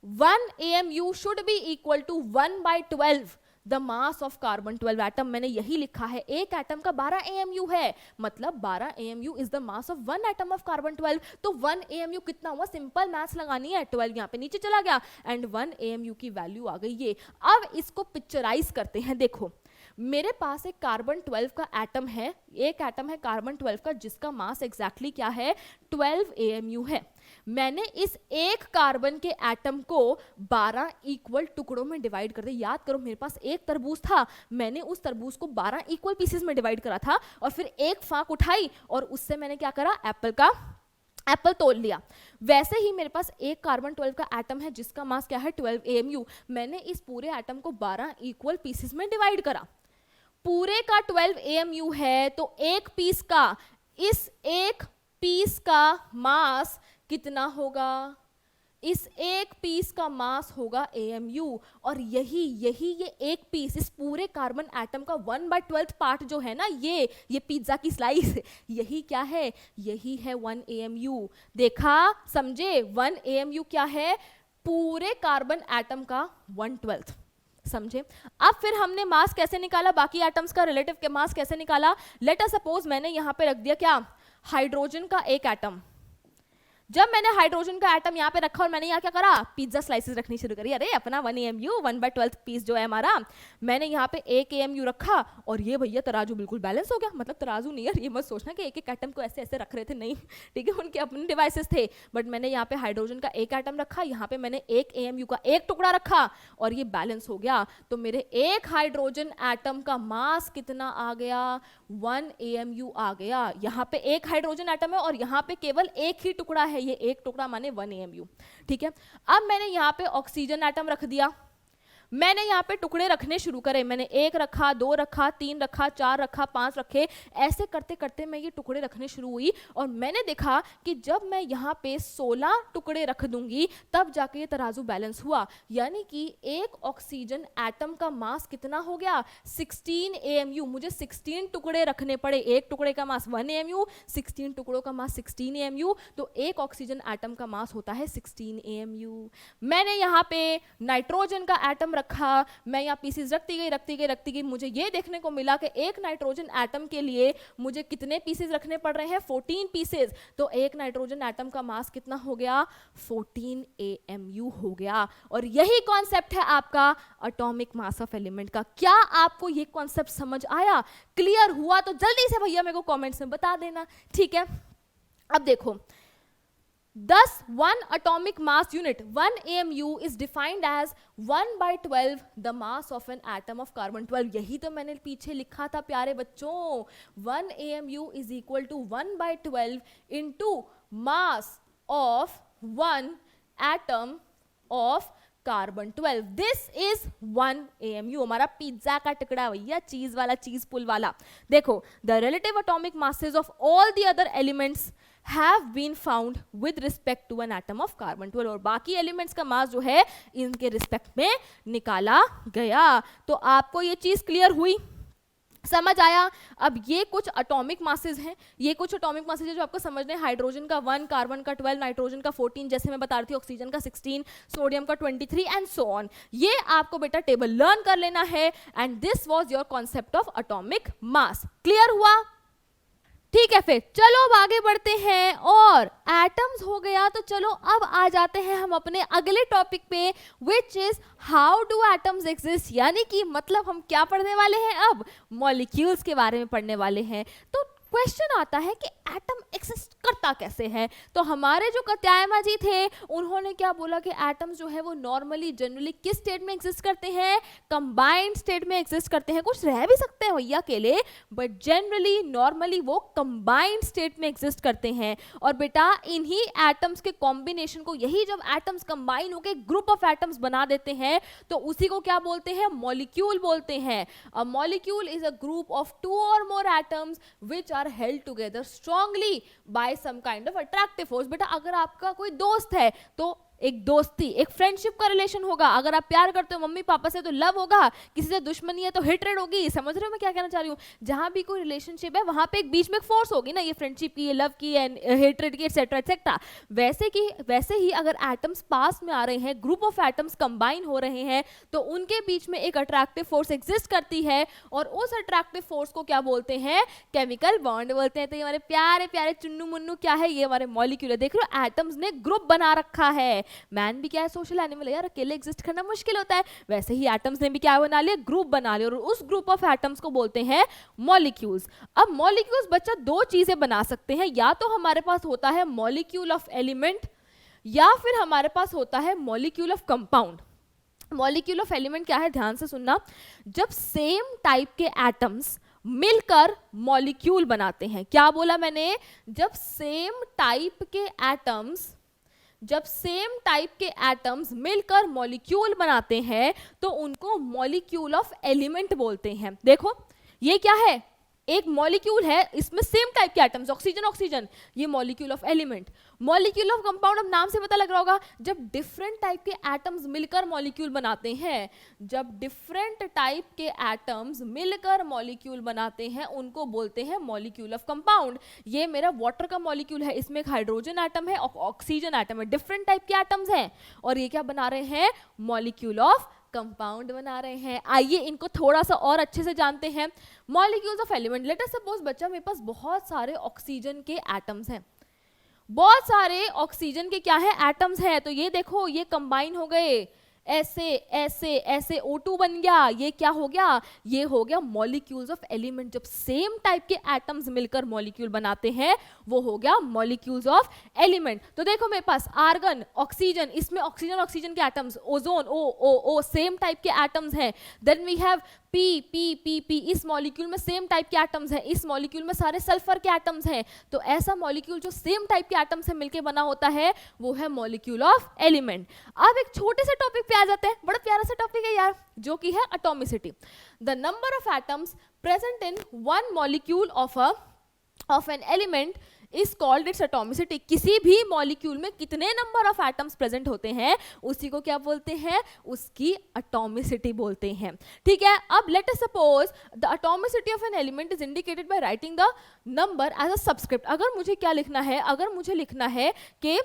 1 AMU should be equal to 1/12 the mass of carbon 12 atom। मैंने यही लिखा है, एक एटम का 12 AMU है, मतलब 12 AMU is the mass of 1 atom of carbon 12। तो 1 AMU कितना हुआ, सिंपल मैथ्स लगानी है, 12 यहाँ पे नीचे चला गया एंड 1 AMU की वैल्यू आ गई ये। अब इसको पिक्चराइज करते हैं। देखो, मेरे पास एक कार्बन 12 का एटम है, एक एटम है कार्बन 12 का जिसका मास एग्जैक्टली क्या है, 12 AMU है। मैंने इस एक कार्बन के एटम को 12 इक्वल टुकड़ों में डिवाइड कर दिया। याद करो, मेरे पास एक तरबूज था, मैंने उस तरबूज को 12 इक्वल पीसेस में डिवाइड करा था और फिर एक फाक उठाई और उससे मैंने क्या करा, एप्पल तोड़ लिया। वैसे ही मेरे पास एक कार्बन 12 का एटम है जिसका मास क्या है, 12 AMU। मैंने इस पूरे एटम को 12 इक्वल पीसेस में डिवाइड करा, पूरे का 12 AMU है, तो एक पीस का, इस एक पीस का मास कितना होगा, इस एक पीस का मास होगा AMU। और यही ये एक पीस, इस पूरे कार्बन एटम का 1/12 पार्ट जो है ना, ये पिज्जा की स्लाइस, यही क्या है, यही है 1 AMU। देखा, समझे, 1 AMU क्या है, पूरे कार्बन एटम का 1/12, समझे। अब फिर हमने मास कैसे निकाला, बाकी एटम्स का रिलेटिव के मास कैसे निकाला। लेट अस सपोज मैंने यहां पे रख दिया क्या, हाइड्रोजन का एक एटम। जब मैंने हाइड्रोजन का एटम यहाँ पे रखा और मैंने यहाँ क्या करा, पिज्जा स्लाइसेस रखनी शुरू करी। अरे अपना 1 AMU 1/12 पीस जो है हमारा, मैंने यहाँ पे 1 AMU रखा और ये भैया तराजू बिल्कुल बैलेंस हो गया। मतलब तराजू नहीं यार, ये मत सोचना कि एक एक एटम को ऐसे ऐसे रख रहे थे, नहीं, ठीक है, उनके अपने डिवाइसेस थे। बट मैंने यहाँ पे हाइड्रोजन का एक एटम रखा, यहाँ पे मैंने 1 AMU का एक टुकड़ा रखा और ये बैलेंस हो गया। तो मेरे एक हाइड्रोजन एटम का मास कितना आ गया, 1 AMU आ गया। यहाँ पे एक हाइड्रोजन एटम है और यहाँ पे केवल एक ही टुकड़ा है, ये एक टुकड़ा माने 1 AMU, ठीक है। अब मैंने यहाँ पे ऑक्सीजन एटम रख दिया, मैंने यहाँ पे टुकड़े रखने शुरू करे। मैंने 1 रखा, 2 रखा, 3 रखा, 4 रखा, 5 रखे। ऐसे करते करते मैं ये टुकड़े रखने शुरू हुई और मैंने देखा कि जब मैं यहाँ पे 16 टुकड़े रख दूंगी तब जाके ये तराजू बैलेंस हुआ। यानी कि एक ऑक्सीजन एटम का मास कितना हो गया, 16 AMU। मुझे 16 टुकड़े रखने पड़े, एक टुकड़े का मास 1 AMU, 16 टुकड़ों का मास 16 AMU। तो एक ऑक्सीजन एटम का मास होता है 16 AMU। मैंने यहाँ पे नाइट्रोजन का एटम रखा, मैं यहाँ पीसेस रखती गई, मुझे ये देखने को मिला कि एक नाइट्रोजन एटम के लिए मुझे कितने पीसेस रखने पड़ रहे हैं, 14 पीसेस। तो एक नाइट्रोजन एटम का मास कितना हो गया, 14 AMU हो गया। और यही कॉन्सेप्ट है आपका एटॉमिक मास ऑफ एलिमेंट का। क्या आपको ये कॉन्सेप्ट समझ आया, क्लियर हुआ तो जल्दी से भैया मेरे को कमेंट्स में बता देना, ठीक है। अब देखो, thus 1 atomic mass unit 1 AMU is defined as 1/12 the mass of an atom of carbon 12। यही तो मैंने पीछे लिखा था प्यारे बच्चों, 1 AMU is equal to 1/12 into mass of 1 atom of carbon 12। This is 1 AMU, हमारा पिज्जा का टुकड़ा भैया, चीज वाला, चीज पुल वाला। देखो, the relative atomic masses of all the other elements have been found with respect to an atom of carbon 12। और बाकी एलिमेंट्स का मास जो है इनके रिस्पेक्ट में निकाला गया। तो आपको ये चीज क्लियर हुई, समझ आया? अब ये कुछ एटॉमिक मासेस हैं, ये कुछ एटॉमिक मासेस है जो आपको समझने हैं। हाइड्रोजन का 1, कार्बन का 12, नाइट्रोजन का 14, जैसे मैं बता रही थी ऑक्सीजन का 16, सोडियम का 23 एंड सो ऑन। ये आपको बेटा टेबल लर्न कर लेना है and this was your concept of atomic mass. Clear हुआ? ठीक है, फिर चलो अब आगे बढ़ते हैं। और एटम्स हो गया, तो चलो अब आ जाते हैं हम अपने अगले टॉपिक पे, which is how do atoms exist, यानी कि मतलब हम क्या पढ़ने वाले हैं अब, मॉलिक्यूल्स के बारे में पढ़ने वाले हैं। तो क्वेश्चन आता है कि एटम एक्सिस्ट करता कैसे है। तो हमारे जो कात्यायन जी थे उन्होंने क्या बोला कि एटम्स जो है वो नॉर्मली जनरली किस स्टेट में एग्जिस्ट करते हैं, कंबाइंड स्टेट में एग्जिस्ट करते हैं। कुछ रह भी सकते हैं भैया अकेले, बट जनरली नॉर्मली वो कंबाइंड स्टेट में एग्जिस्ट करते हैं। और बेटा इन्हीं एटम्स के कॉम्बिनेशन को, यही जब एटम्स कंबाइन होकर ग्रुप ऑफ एटम्स बना देते हैं तो उसी को क्या बोलते हैं, मॉलिक्यूल बोलते हैं। A molecule is a group of 2 और more atoms which are held together strongly by some kind of attractive force। बेटा अगर आपका कोई दोस्त है तो एक दोस्ती, एक फ्रेंडशिप का रिलेशन होगा। अगर आप प्यार करते हो मम्मी पापा से तो लव होगा, किसी से दुश्मनी है तो हेट्रेड होगी। समझ रहे हो मैं क्या कहना चाह रही हूँ? जहां भी कोई रिलेशनशिप है वहां पे एक बीच में एक फोर्स होगी ना, ये फ्रेंडशिप की, ये लव की, हेट्रेड की, एटसेट्रा एटसेट्रा। वैसे ही अगर एटम्स पास में आ रहे हैं, ग्रुप ऑफ एटम्स कंबाइन हो रहे हैं, तो उनके बीच में एक अट्रैक्टिव फोर्स एग्जिस्ट करती है और उस अट्रैक्टिव फोर्स को क्या बोलते हैं, केमिकल बॉन्ड बोलते हैं। तो ये हमारे प्यारे प्यारे चुन्नू मुन्नू क्या है, ये हमारे मॉलिक्यूल है। देख रहे हो एटम्स ने ग्रुप बना रखा है। मैन भी क्या है, सोशल एनिमल है यार, अकेले एग्जिस्ट करना मुश्किल होता है। वैसे ही एटम्स ने भी क्या बना लिया, ग्रुप बना लिया, और उस ग्रुप ऑफ एटम्स को बोलते हैं मॉलिक्यूल्स। अब मॉलिक्यूल्स बच्चा दो चीजें बना सकते हैं, या तो हमारे पास होता है मॉलिक्यूल ऑफ एलिमेंट, या फिर हमारे पास होता है molecule of compound. Molecule of element क्या है, ध्यान से सुनना। जब सेम टाइप के एटम्स मिलकर मॉलिक्यूल बनाते हैं, क्या बोला मैंने, जब सेम टाइप के एटम्स मिलकर मॉलिक्यूल बनाते हैं तो उनको मॉलिक्यूल ऑफ एलिमेंट बोलते हैं। देखो ये क्या है, एक मॉलिक्यूल है, इसमें सेम टाइप के एटम्स, ऑक्सीजन ऑक्सीजन, ये molecule of element. Molecule of compound, अब नाम से पता लग रहा होगा, जब डिफरेंट टाइप के एटम्स मिलकर मॉलिक्यूल बनाते हैं, जब डिफरेंट टाइप के एटम्स मिलकर मॉलिक्यूल बनाते हैं उनको बोलते हैं मॉलिक्यूल ऑफ कंपाउंड। ये मेरा वाटर का मॉलिक्यूल है, इसमें एक हाइड्रोजन एटम है, ऑक्सीजन एटम है, डिफरेंट टाइप के एटम्स हैं, और ये क्या बना रहे हैं, मॉलिक्यूल ऑफ कंपाउंड बना रहे हैं। आइए इनको थोड़ा सा और अच्छे से जानते हैं। Molecules of element, late us suppose बच्चा मेरे पास बहुत सारे ऑक्सीजन के एटम्स हैं, बहुत सारे ऑक्सीजन के क्या है, एटम्स हैं। तो ये देखो ये कंबाइन हो गए, ऐसे ऐसे ऐसे O2 बन गया, ये क्या हो गया, ये हो गया मॉलिक्यूल्स ऑफ एलिमेंट। जब सेम टाइप के एटम्स मिलकर मॉलिक्यूल बनाते हैं वो हो गया मॉलिक्यूल्स ऑफ एलिमेंट। तो देखो मेरे पास आर्गन, ऑक्सीजन, इसमें ऑक्सीजन ऑक्सीजन के atoms, ozone O same type के एटम्स हैं। देन वी हैव P, इस मॉलिक्यूल में सेम टाइप के एटम्स हैं, इस मॉलिक्यूल में सारे सल्फर के एटम्स हैं। तो ऐसा मॉलिक्यूल जो सेम टाइप के एटम्स से मिलकर बना होता है वो है मॉलिक्यूल ऑफ एलिमेंट। अब एक छोटे से टॉपिक पे आ जाते हैं, बड़ा प्यारा सा टॉपिक है यार, जो कि है atomicity. The number of atoms present in one molecule of an element is called its atomicity. किसी भी मॉलिक्यूल में कितने नंबर ऑफ एटम्स प्रेजेंट होते हैं उसी को क्या बोलते हैं, उसकी एटॉमिसिटी बोलते हैं। ठीक है, अब let us suppose the atomicity of an element is indicated by writing the number as a subscript. अगर मुझे क्या लिखना है, अगर मुझे लिखना है कि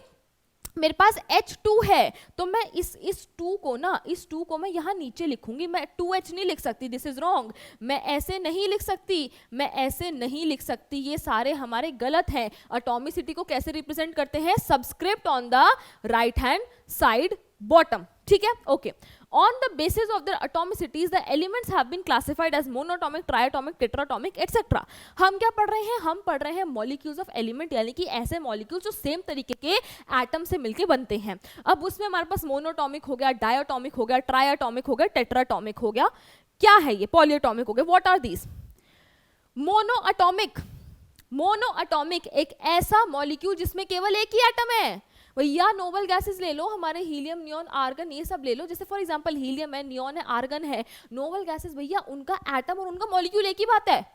मेरे पास H2 है तो मैं इस 2 को ना, इस 2 को मैं यहाँ नीचे लिखूंगी, मैं 2H नहीं लिख सकती, दिस इज रॉन्ग। मैं ऐसे नहीं लिख सकती, मैं ऐसे नहीं लिख सकती, ये सारे हमारे गलत हैं। एटॉमिसिटी को कैसे रिप्रेजेंट करते हैं, subscript on the right hand side bottom. ठीक है, okay. On the basis of their atomicities, the elements have been classified as monatomic, triatomic, tetratomic, etc. हम क्या पढ़ रहे हैं, हम पढ़ रहे हैं molecules of element, यानी कि ऐसे molecules जो सेम तरीके के एटम से मिलके बनते हैं। अब उसमें हमारे पास मोनोटॉमिक हो गया, डायटोमिक हो गया, ट्राइटोमिक हो गया, टेट्राटोमिक हो गया, क्या है ये, पॉलीएटोमिक हो गया। What are these? मोनोएटोमिक एक ऐसा मॉलिक्यूल जिसमें केवल एक ही एटम है। भैया नोबल गैसेस ले लो, हमारे हीलियम, नियॉन, आर्गन, ये सब ले लो। जैसे फॉर एग्जांपल हीलियम है, नियॉन है, आर्गन है, नोबल गैसेस, भैया उनका एटम और उनका मॉलिक्यूल एक ही बात है।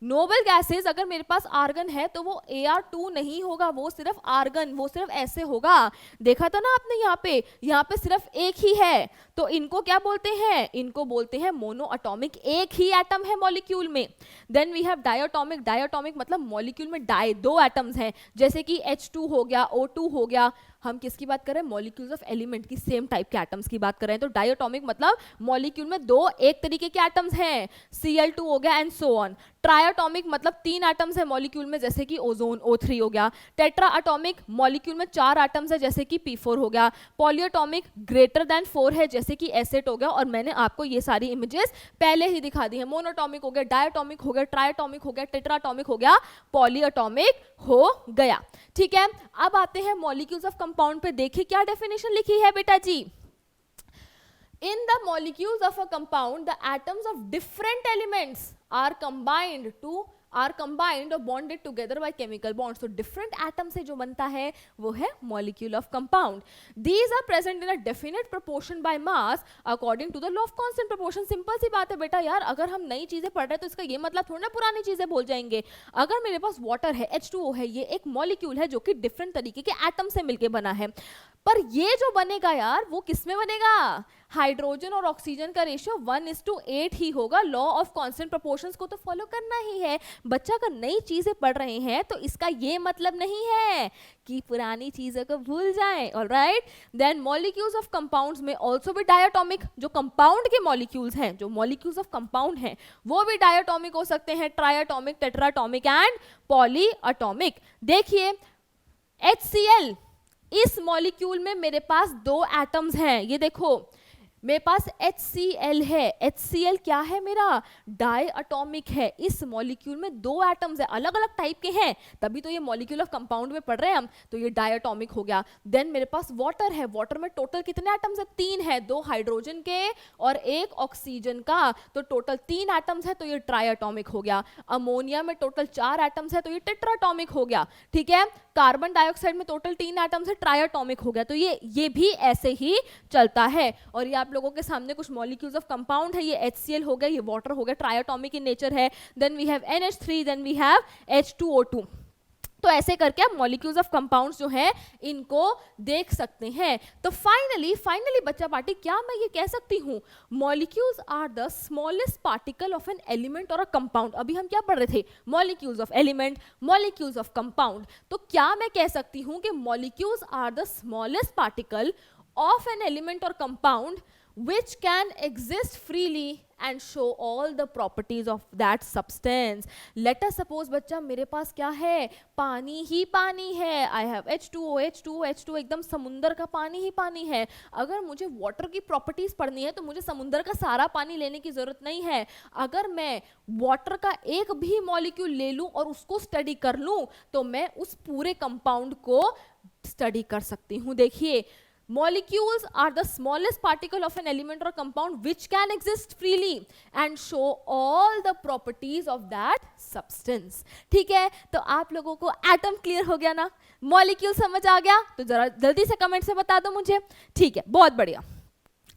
नोबल गैसेस, अगर मेरे पास आर्गन है तो वो Ar2 नहीं होगा, वो सिर्फ आर्गन, वो सिर्फ ऐसे होगा। देखा था ना आपने, यहाँ पे सिर्फ एक ही है, तो इनको क्या बोलते हैं, इनको बोलते हैं मोनो एटॉमिक, एक ही एटम है मॉलिक्यूल में। Then we have diatomic, diatomic मतलब मॉलिक्यूल में डाई, दो एटम्स हैं, जैसे कि H2 हो गया, O2 हो गया। हम किसकी बात कर रहे हैं, मॉलिक्यूल्स ऑफ एलिमेंट की, सेम टाइप के एटम्स की बात कर रहे हैं। तो डायटोमिक मतलब मॉलिक्यूल में दो एक तरीके के एटम्स हैं, Cl2 हो गया एंड सो ऑन। ट्रायटोमिक मतलब तीन एटम्स है मॉलिक्यूल में, जैसे कि ओजोन O3 हो गया। टेट्रा एटॉमिक मॉलिक्यूल में चार एटम्स है, जैसे कि P4 हो गया। पॉलीएटॉमिक ग्रेटर देन 4 है, जैसे कि एसेट हो गया, और मैंने आपको ये सारी इमेजेस पहले ही दिखा दी है। मोनोटॉमिक हो गया, डायटोमिक हो गया, ट्रायटोमिक हो गया, टेट्राटोमिक हो गया, पॉलीएटॉमिक हो गया। ठीक है, अब आते हैं मॉलिक्यूल्स ऑफ कंपाउंड पे। देखिए क्या डेफिनेशन लिखी है बेटा जी। In the molecules of a compound, the atoms of different elements are combined or bonded together by chemical bonds. So different atoms से जो बनता है वो है molecule of compound. These are present in a definite proportion by mass according to the law of constant proportion. Simple सी बात है बेटा यार, अगर हम नई चीजें पढ़ रहे हैं तो इसका ये मतलब थोड़ा ना पुरानी चीजें भूल जाएंगे। अगर मेरे पास वाटर है, H2O है, ये एक मॉलिक्यूल है जो कि डिफरेंट तरीके के एटम से मिलके बना है, पर ये जो बनेगा यार वो किस में बनेगा, हाइड्रोजन और ऑक्सीजन का रेशियो 1:8 ही होगा। लॉ ऑफ कांस्टेंट प्रोपोर्शंस को तो फॉलो करना ही है। बच्चा अगर नई चीजें पढ़ रहे हैं तो इसका ये मतलब नहीं है कि पुरानी चीजों को भूल जाएं। Alright, then molecules of compounds में आल्सो भी डायटोमिक, जो कंपाउंड के मॉलिक्यूल्स हैं, जो मॉलिक्यूल्स ऑफ कंपाउंड हैं वो भी डायटोमिक हो सकते हैं, ट्रायटोमिक, टेट्राटोमिक एंड पॉलीएटॉमिक। देखिए HCl, इस मॉलिक्यूल में मेरे पास दो एटम्स हैं, ये देखो मेरे पास HCl है। HCl क्या है मेरा, डायटोमिक है। इस मॉलिक्यूल में दो एटम्स है, अलग अलग टाइप के हैं, तभी तो ये मॉलिक्यूल ऑफ कंपाउंड में पढ़ रहे हैं हम, तो ये डायटोमिक हो गया। देन मेरे पास वाटर है, वाटर में टोटल कितने एटम्स है, तीन है, दो हाइड्रोजन के और एक ऑक्सीजन का, तो टोटल तीन एटम्स है, तो ये ट्रायटोमिक हो गया। अमोनिया में टोटल चार एटम्स है, तो ये टेट्राटोमिक हो गया। ठीक है, कार्बन डाइऑक्साइड में टोटल तीन एटम्स है, ट्रायटोमिक हो गया। तो ये भी ऐसे ही चलता है। और ये आप लोगों के सामने कुछ मॉलिक्यूल्स ऑफ कंपाउंड है, ये HCl हो गया, ये वाटर हो गया, ट्रायटोमिक इन नेचर है। Then we have NH3, then we have H2O2। तो ऐसे करके आप मॉलिक्यूल्स ऑफ कंपाउंड्स जो है इनको देख सकते हैं। तो फाइनली बच्चा पार्टी, क्या मैं ये कह सकती हूँ, molecules are the smallest particle of an element और अ कंपाउंड। अभी हम क्या पढ़ रहे थे, molecules of element, molecules of compound. तो क्या मैं कह सकती हूँ कि molecules are the smallest particle of an element or compound which can exist freely and show all the properties of that substance. Let us suppose बच्चा मेरे पास क्या है, पानी ही पानी है, I have H2O, H2O, H2O, एकदम समुंदर का पानी ही पानी है। अगर मुझे वाटर की प्रॉपर्टीज पढ़नी है तो मुझे समुंदर का सारा पानी लेने की जरूरत नहीं है। अगर मैं वाटर का एक भी मॉलिक्यूल ले लूं और उसको स्टडी कर लूं तो मैं उस पूरे कंपाउंड को स्टडी कर सकती हूँ। देखिए, molecules are the smallest particle of an element or compound which can exist freely and show all the properties of that substance. ठीक है, तो आप लोगों को एटम क्लियर हो गया ना, मॉलिक्यूल समझ आ गया, तो जरा जल्दी से कमेंट से बता दो मुझे। ठीक है, बहुत बढ़िया।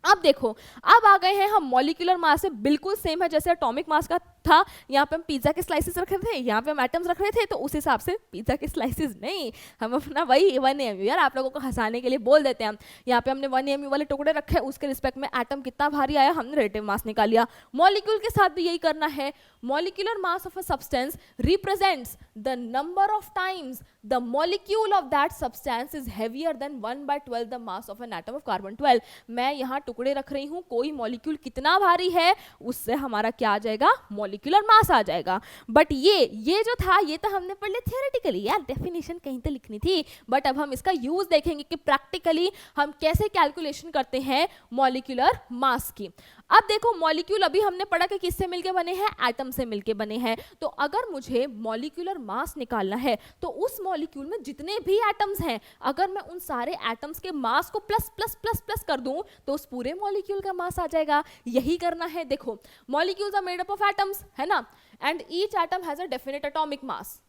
अब देखो, अब आ गए हैं हम मॉलिक्यूलर मास से बिल्कुल सेम है जैसे एटॉमिक मास का था। यहाँ पे हम पिज्जा के स्लाइसेस रख रहे थे, यहाँ पे हम एटम्स रख रहे थे, तो उस हिसाब से पिज्जा के स्लाइसेस नहीं, हम अपना वही 1 AMU, यार आप लोगों को हंसाने के लिए बोल देते हैं हम। यहाँ पे हमने 1 AMU वाले टुकड़े रखे, उसके रिस्पेक्ट में एटम कितना भारी आया हमने रिलेटिव मास निकाल लिया। मॉलिक्यूल के साथ भी यही करना है। Molecular mass of a substance represents the number of times the molecule of that substance is heavier than 1/12 the mass of an atom of carbon 12। मैं यहाँ टुकड़े रख रही हूँ, कोई मॉलिक्यूल कितना भारी है उससे हमारा क्या आ जाएगा, मॉलिक्यूलर मास आ जाएगा। बट ये जो था ये तो हमने पढ़ लिया थियोरेटिकली, यार डेफिनेशन कहीं तो लिखनी थी, बट अब हम इसका यूज देखेंगे कि प्रैक्टिकली हम कैसे कैलकुलेशन करते हैं मॉलिक्यूलर मास की। अब देखो, मॉलिक्यूल अभी हमने पढ़ा कि किससे मिलके बने हैं, एटम से मिलके बने हैं। तो अगर मुझे मॉलिक्यूलर मास निकालना है तो उस मॉलिक्यूल में जितने भी एटम्स हैं, अगर मैं उन सारे एटम्स के मास को प्लस प्लस प्लस प्लस कर दूं तो उस पूरे मॉलिक्यूल का मास आ जाएगा। यही करना है। देखो, molecules are made up of atoms, है ना, and each atom has a definite atomic mass.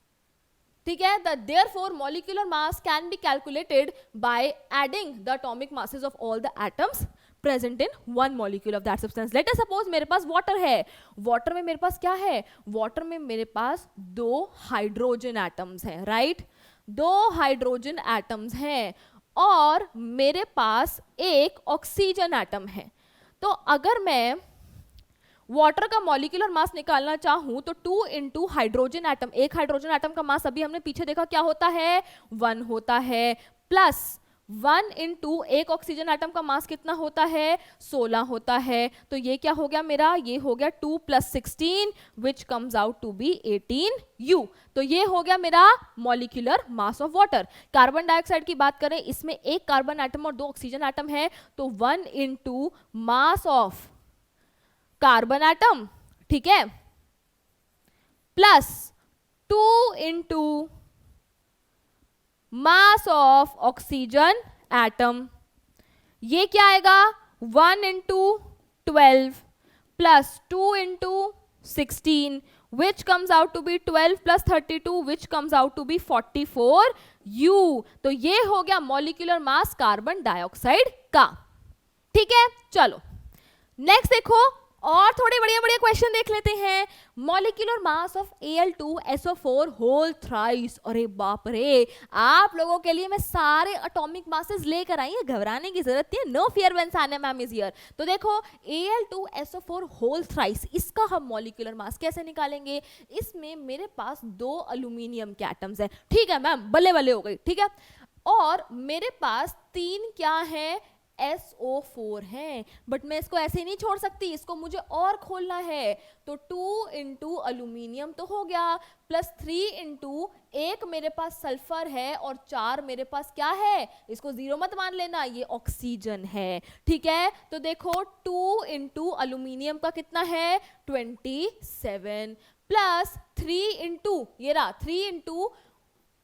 ठीक है, therefore molecular mass can be calculated by adding the atomic masses of all the atoms present in one molecule of that substance. Late us suppose मेरे पास water है. Water में मेरे पास क्या है? Water में मेरे पास 2 हाइड्रोजन एटम्स हैं, राइट? 2 हाइड्रोजन एटम्स हैं और मेरे पास एक ऑक्सीजन एटम है. तो अगर मैं वाटर का मॉलिक्यूलर मास निकालना चाहूं तो 2 इंटू हाइड्रोजन एटम, एक हाइड्रोजन एटम का मास अभी हमने पीछे देखा क्या होता है, 1 होता है, प्लस 1 इंटू एक ऑक्सीजन एटम का मास कितना होता है, 16 होता है. तो ये क्या हो गया मेरा, ये हो गया 2 + 16 which comes out to be 18U. तो ये हो गया मेरा molecular mass of water. Carbon dioxide की बात करें, इसमें एक कार्बन एटम और 2 ऑक्सीजन एटम है, तो 1 into mass of carbon atom, ठीक है, plus 2 into mass of oxygen atom. ये क्या आएगा, 1 into 12 plus 2 into 16 which comes out to be 12 plus 32 which comes out to be 44U. तो ये हो गया मॉलिक्यूलर मास कार्बन डाइऑक्साइड का. ठीक है, चलो नेक्स्ट देखो और थोड़े बढ़िया बढ़िया क्वेश्चन देख लेते हैं. Molecular mass of Al2SO4 whole thrice. अरे बाप रे, आप लोगों के लिए मैं सारे एटॉमिक मासेस लेकर आई हूं, घबराने की जरूरत नहीं है. No fear when Sania ma'am is here. तो देखो Al2SO4 होल थ्राइस, इसका हम मॉलिक्यूलर मास कैसे निकालेंगे. इसमें मेरे पास 2 अल्यूमिनियम के एटम्स हैं, ठीक है मैम, बल्ले बल्ले हो गई, ठीक है. और मेरे पास 3 क्या है, SO4 है. बट मैं इसको ऐसे नहीं छोड़ सकती, इसको मुझे और खोलना है. तो 2 इंटू अल्यूमिनियम तो हो गया, प्लस 3 इंटू एक मेरे पास सल्फर है और 4 मेरे पास क्या है, इसको 0 मत मान लेना, ये ऑक्सीजन है. ठीक है, तो देखो 2 इंटू अल्यूमिनियम का कितना है, 27 प्लस 3 इंटू ये रहा 3 इंटू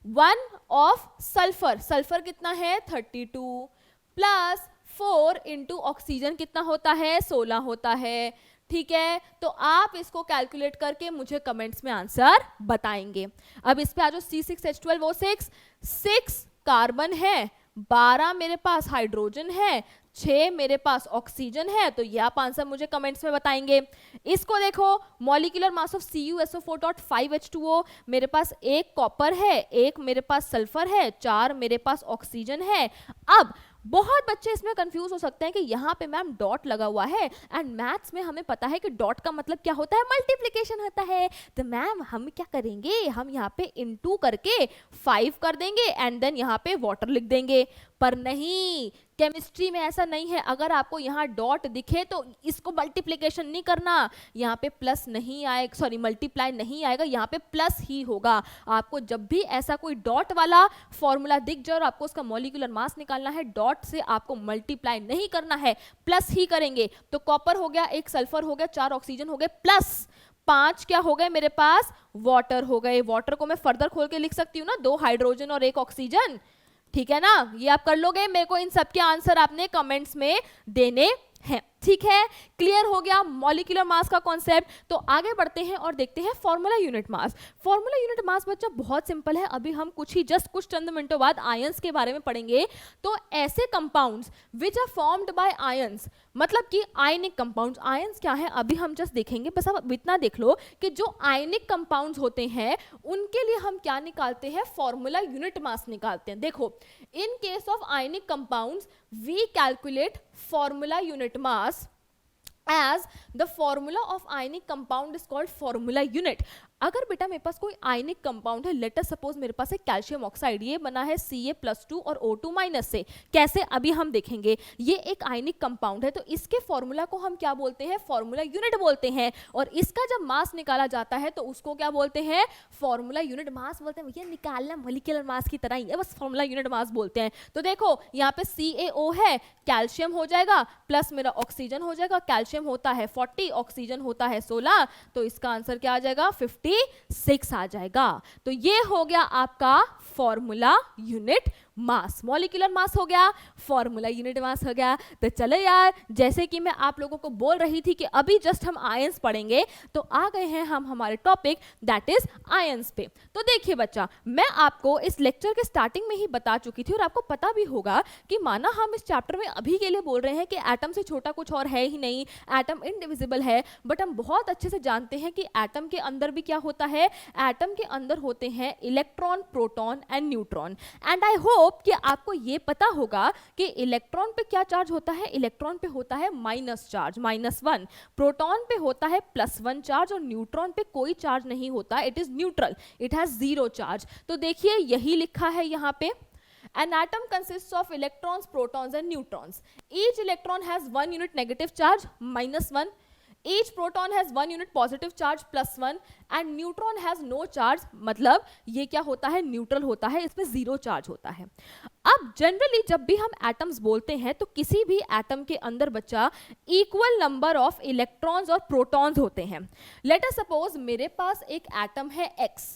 1 ऑफ सल्फर, सल्फर कितना है 32 प्लस 4 इंटू ऑक्सीजन कितना होता है, 16 होता है. ठीक है, तो आप इसको कैलकुलेट करके मुझे कमेंट्स में आंसर बताएंगे. अब इस पे आ जाओ, C6H12O6, 6 कार्बन है, 12 मेरे पास हाइड्रोजन है, 6 मेरे पास ऑक्सीजन है. तो ये आप आंसर मुझे कमेंट्स में बताएंगे. इसको देखो, मॉलिक्यूलर मास ऑफ CuSO4.5H2O, मेरे पास एक कॉपर है, एक मेरे पास सल्फर है, 4 मेरे पास ऑक्सीजन है. अब बहुत बच्चे इसमें कंफ्यूज हो सकते हैं कि यहाँ पे मैम डॉट लगा हुआ है, एंड मैथ्स में हमें पता है कि डॉट का मतलब क्या होता है, मल्टीप्लिकेशन होता है. तो मैम हम क्या करेंगे, हम यहाँ पे इनटू करके 5 कर देंगे एंड देन यहाँ पे वाटर लिख देंगे. पर नहीं, केमिस्ट्री में ऐसा नहीं है. अगर आपको यहाँ डॉट दिखे तो इसको मल्टीप्लिकेशन नहीं करना, यहाँ पे प्लस नहीं आएगा, सॉरी मल्टीप्लाई नहीं आएगा, यहाँ पे प्लस ही होगा. आपको जब भी ऐसा कोई डॉट वाला फॉर्मूला दिख जाए और आपको उसका मॉलिक्यूलर मास निकालना है, डॉट से आपको मल्टीप्लाई नहीं करना है, प्लस ही करेंगे. तो कॉपर हो गया, एक सल्फर हो गया, 4 ऑक्सीजन हो गए, प्लस 5 क्या हो गए मेरे पास, वाटर हो गए. वाटर को मैं फर्दर खोल के लिख सकती हूँ ना, 2 हाइड्रोजन और 1 ऑक्सीजन. ठीक है ना, ये आप कर लोगे. मेरे को इन सब के आंसर आपने कमेंट्स में देने हैं. ठीक है, क्लियर हो गया मॉलिक्यूलर मास का कॉन्सेप्ट. तो आगे बढ़ते हैं और देखते हैं फॉर्मूला यूनिट मास. फॉर्मूला यूनिट मास बच्चा बहुत सिंपल है. अभी हम कुछ चंद मिनटों बाद आयंस के बारे में पढ़ेंगे. तो ऐसे compounds which are formed by ions, मतलब कि आयनिक कंपाउंड्स. आयंस क्या है अभी हम जस्ट देखेंगे, बस अब इतना देख लो कि जो आयनिक कंपाउंड्स होते हैं उनके लिए हम क्या निकालते हैं, फॉर्मूला यूनिट मास निकालते हैं. देखो, in case of ionic compounds we calculate formula unit mass as the formula of ionic compound is called formula unit. अगर बेटा मेरे पास कोई आयनिक कंपाउंड है, लेट अस सपोज मेरे पास है कैल्शियम ऑक्साइड, ये बना है Ca+2 और O2- से. कैसे, अभी हम देखेंगे. ये एक आयनिक कंपाउंड है, तो इसके फॉर्मूला को हम क्या बोलते हैं, फॉर्मूला यूनिट बोलते हैं. और इसका जब मास निकाला जाता है तो उसको क्या बोलते हैं, फॉर्मूला यूनिट मास बोलते हैं. भैया निकालना मॉलिक्यूलर मास की तरह ही है, बस फॉर्मूला यूनिट मास बोलते हैं. तो देखो यहाँ पे CaO है, कैल्शियम हो जाएगा, प्लस मेरा ऑक्सीजन हो जाएगा. कैल्शियम होता है 40, ऑक्सीजन होता है 16, तो इसका आंसर क्या आ जाएगा, 56 आ जाएगा. तो ये हो गया आपका फॉर्मूला यूनिट मास, मॉलिक्यूलर मास हो गया, फॉर्मूला यूनिट मास हो गया। तो चलो यार, जैसे कि मैं आप लोगों को बोल रही थी कि अभी जस्ट हम आयंस पढ़ेंगे, तो आ गए हैं हम हमारे टॉपिक दैट इज आयंस पे। तो देखिए बच्चा, मैं आपको इस लेक्चर के स्टार्टिंग में ही बता चुकी थी और आपको पता भी होगा कि माना हम इस चैप्टर में अभी के लिए बोल रहे हैं कि एटम से छोटा कुछ और है ही नहीं, एटम इनडिविजिबल है, बट हम बहुत अच्छे से जानते हैं कि एटम के अंदर भी क्या होता है, एटम के अंदर होते हैं electron, proton and neutron. And I hope कि आपको ये पता होगा कि इलेक्ट्रॉन पे क्या चार्ज होता है, इलेक्ट्रॉन पे होता है माइनस चार्ज, -1, प्रोटॉन पे होता है +1 चार्ज और न्यूट्रॉन पे कोई चार्ज नहीं होता, it is neutral, it has 0 charge. तो देखिए यही लिखा है यहाँ पे, an atom consists of electrons, protons and neutrons. Each electron has 1 unit negative charge, -1. Each proton has 1 unit positive charge, +1, and neutron has no charge, मतलब ये क्या होता है, न्यूट्रल होता है, इसमें 0 चार्ज होता है। अब जनरली जब भी हम एटम्स बोलते हैं तो किसी भी एटम के अंदर बच्चा इक्वल नंबर ऑफ इलेक्ट्रॉन्स और प्रोटॉन्स होते हैं। लेट अस सपोज मेरे पास एक एटम है X,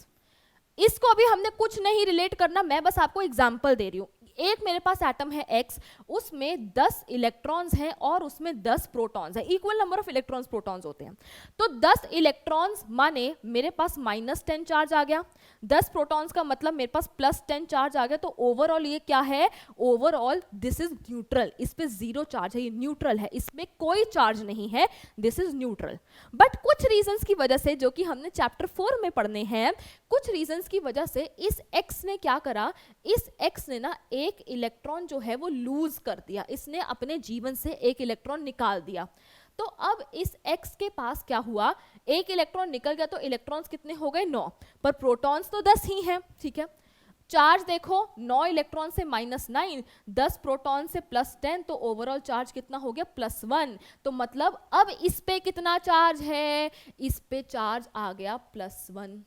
इसको अभी हमने कुछ नहीं रिलेट करना, मैं बस आपको एग्जांपल दे रही हूँ। एक मेरे पास एटम है X, उसमें 10 इलेक्ट्रॉन्स हैं और उसमें 10 प्रोटॉन्स हैं, equal number of electrons protons होते हैं। तो 10 इलेक्ट्रॉन्स माने मेरे पास -10 चार्ज आ गया, 10 प्रोटॉन्स का मतलब मेरे पास +10 चार्ज आ गया। तो ओवरऑल ये क्या है, ओवरऑल दिस इज न्यूट्रल, इस पे 0 चार्ज है, ये न्यूट्रल है, इसमें कोई चार्ज नहीं है, दिस इज न्यूट्रल। बट कुछ रीजंस की वजह से, जो कि हमने चैप्टर 4 में पढ़ने हैं, कुछ रीजंस की वजह से इस X ने क्या करा, इस X ने ना एक इलेक्ट्रॉन जो है वो लूज कर दिया, इसने अपने जीवन से एक इलेक्ट्रॉन निकाल दिया। तो अब इस X के पास क्या हुआ, एक इलेक्ट्रॉन निकल गया, तो इलेक्ट्रॉन्स कितने हो गए, 9, पर प्रोटॉन्स तो 10 ही हैं, ठीक है। चार्ज देखो, 9 इलेक्ट्रॉन से -9, 10 प्रोटॉन से +10, तो ओवरऑल चार्ज कितना हो गया, +1। तो मतलब अब इस पे कितना चार्ज है, इस पे चार्ज आ गया +1।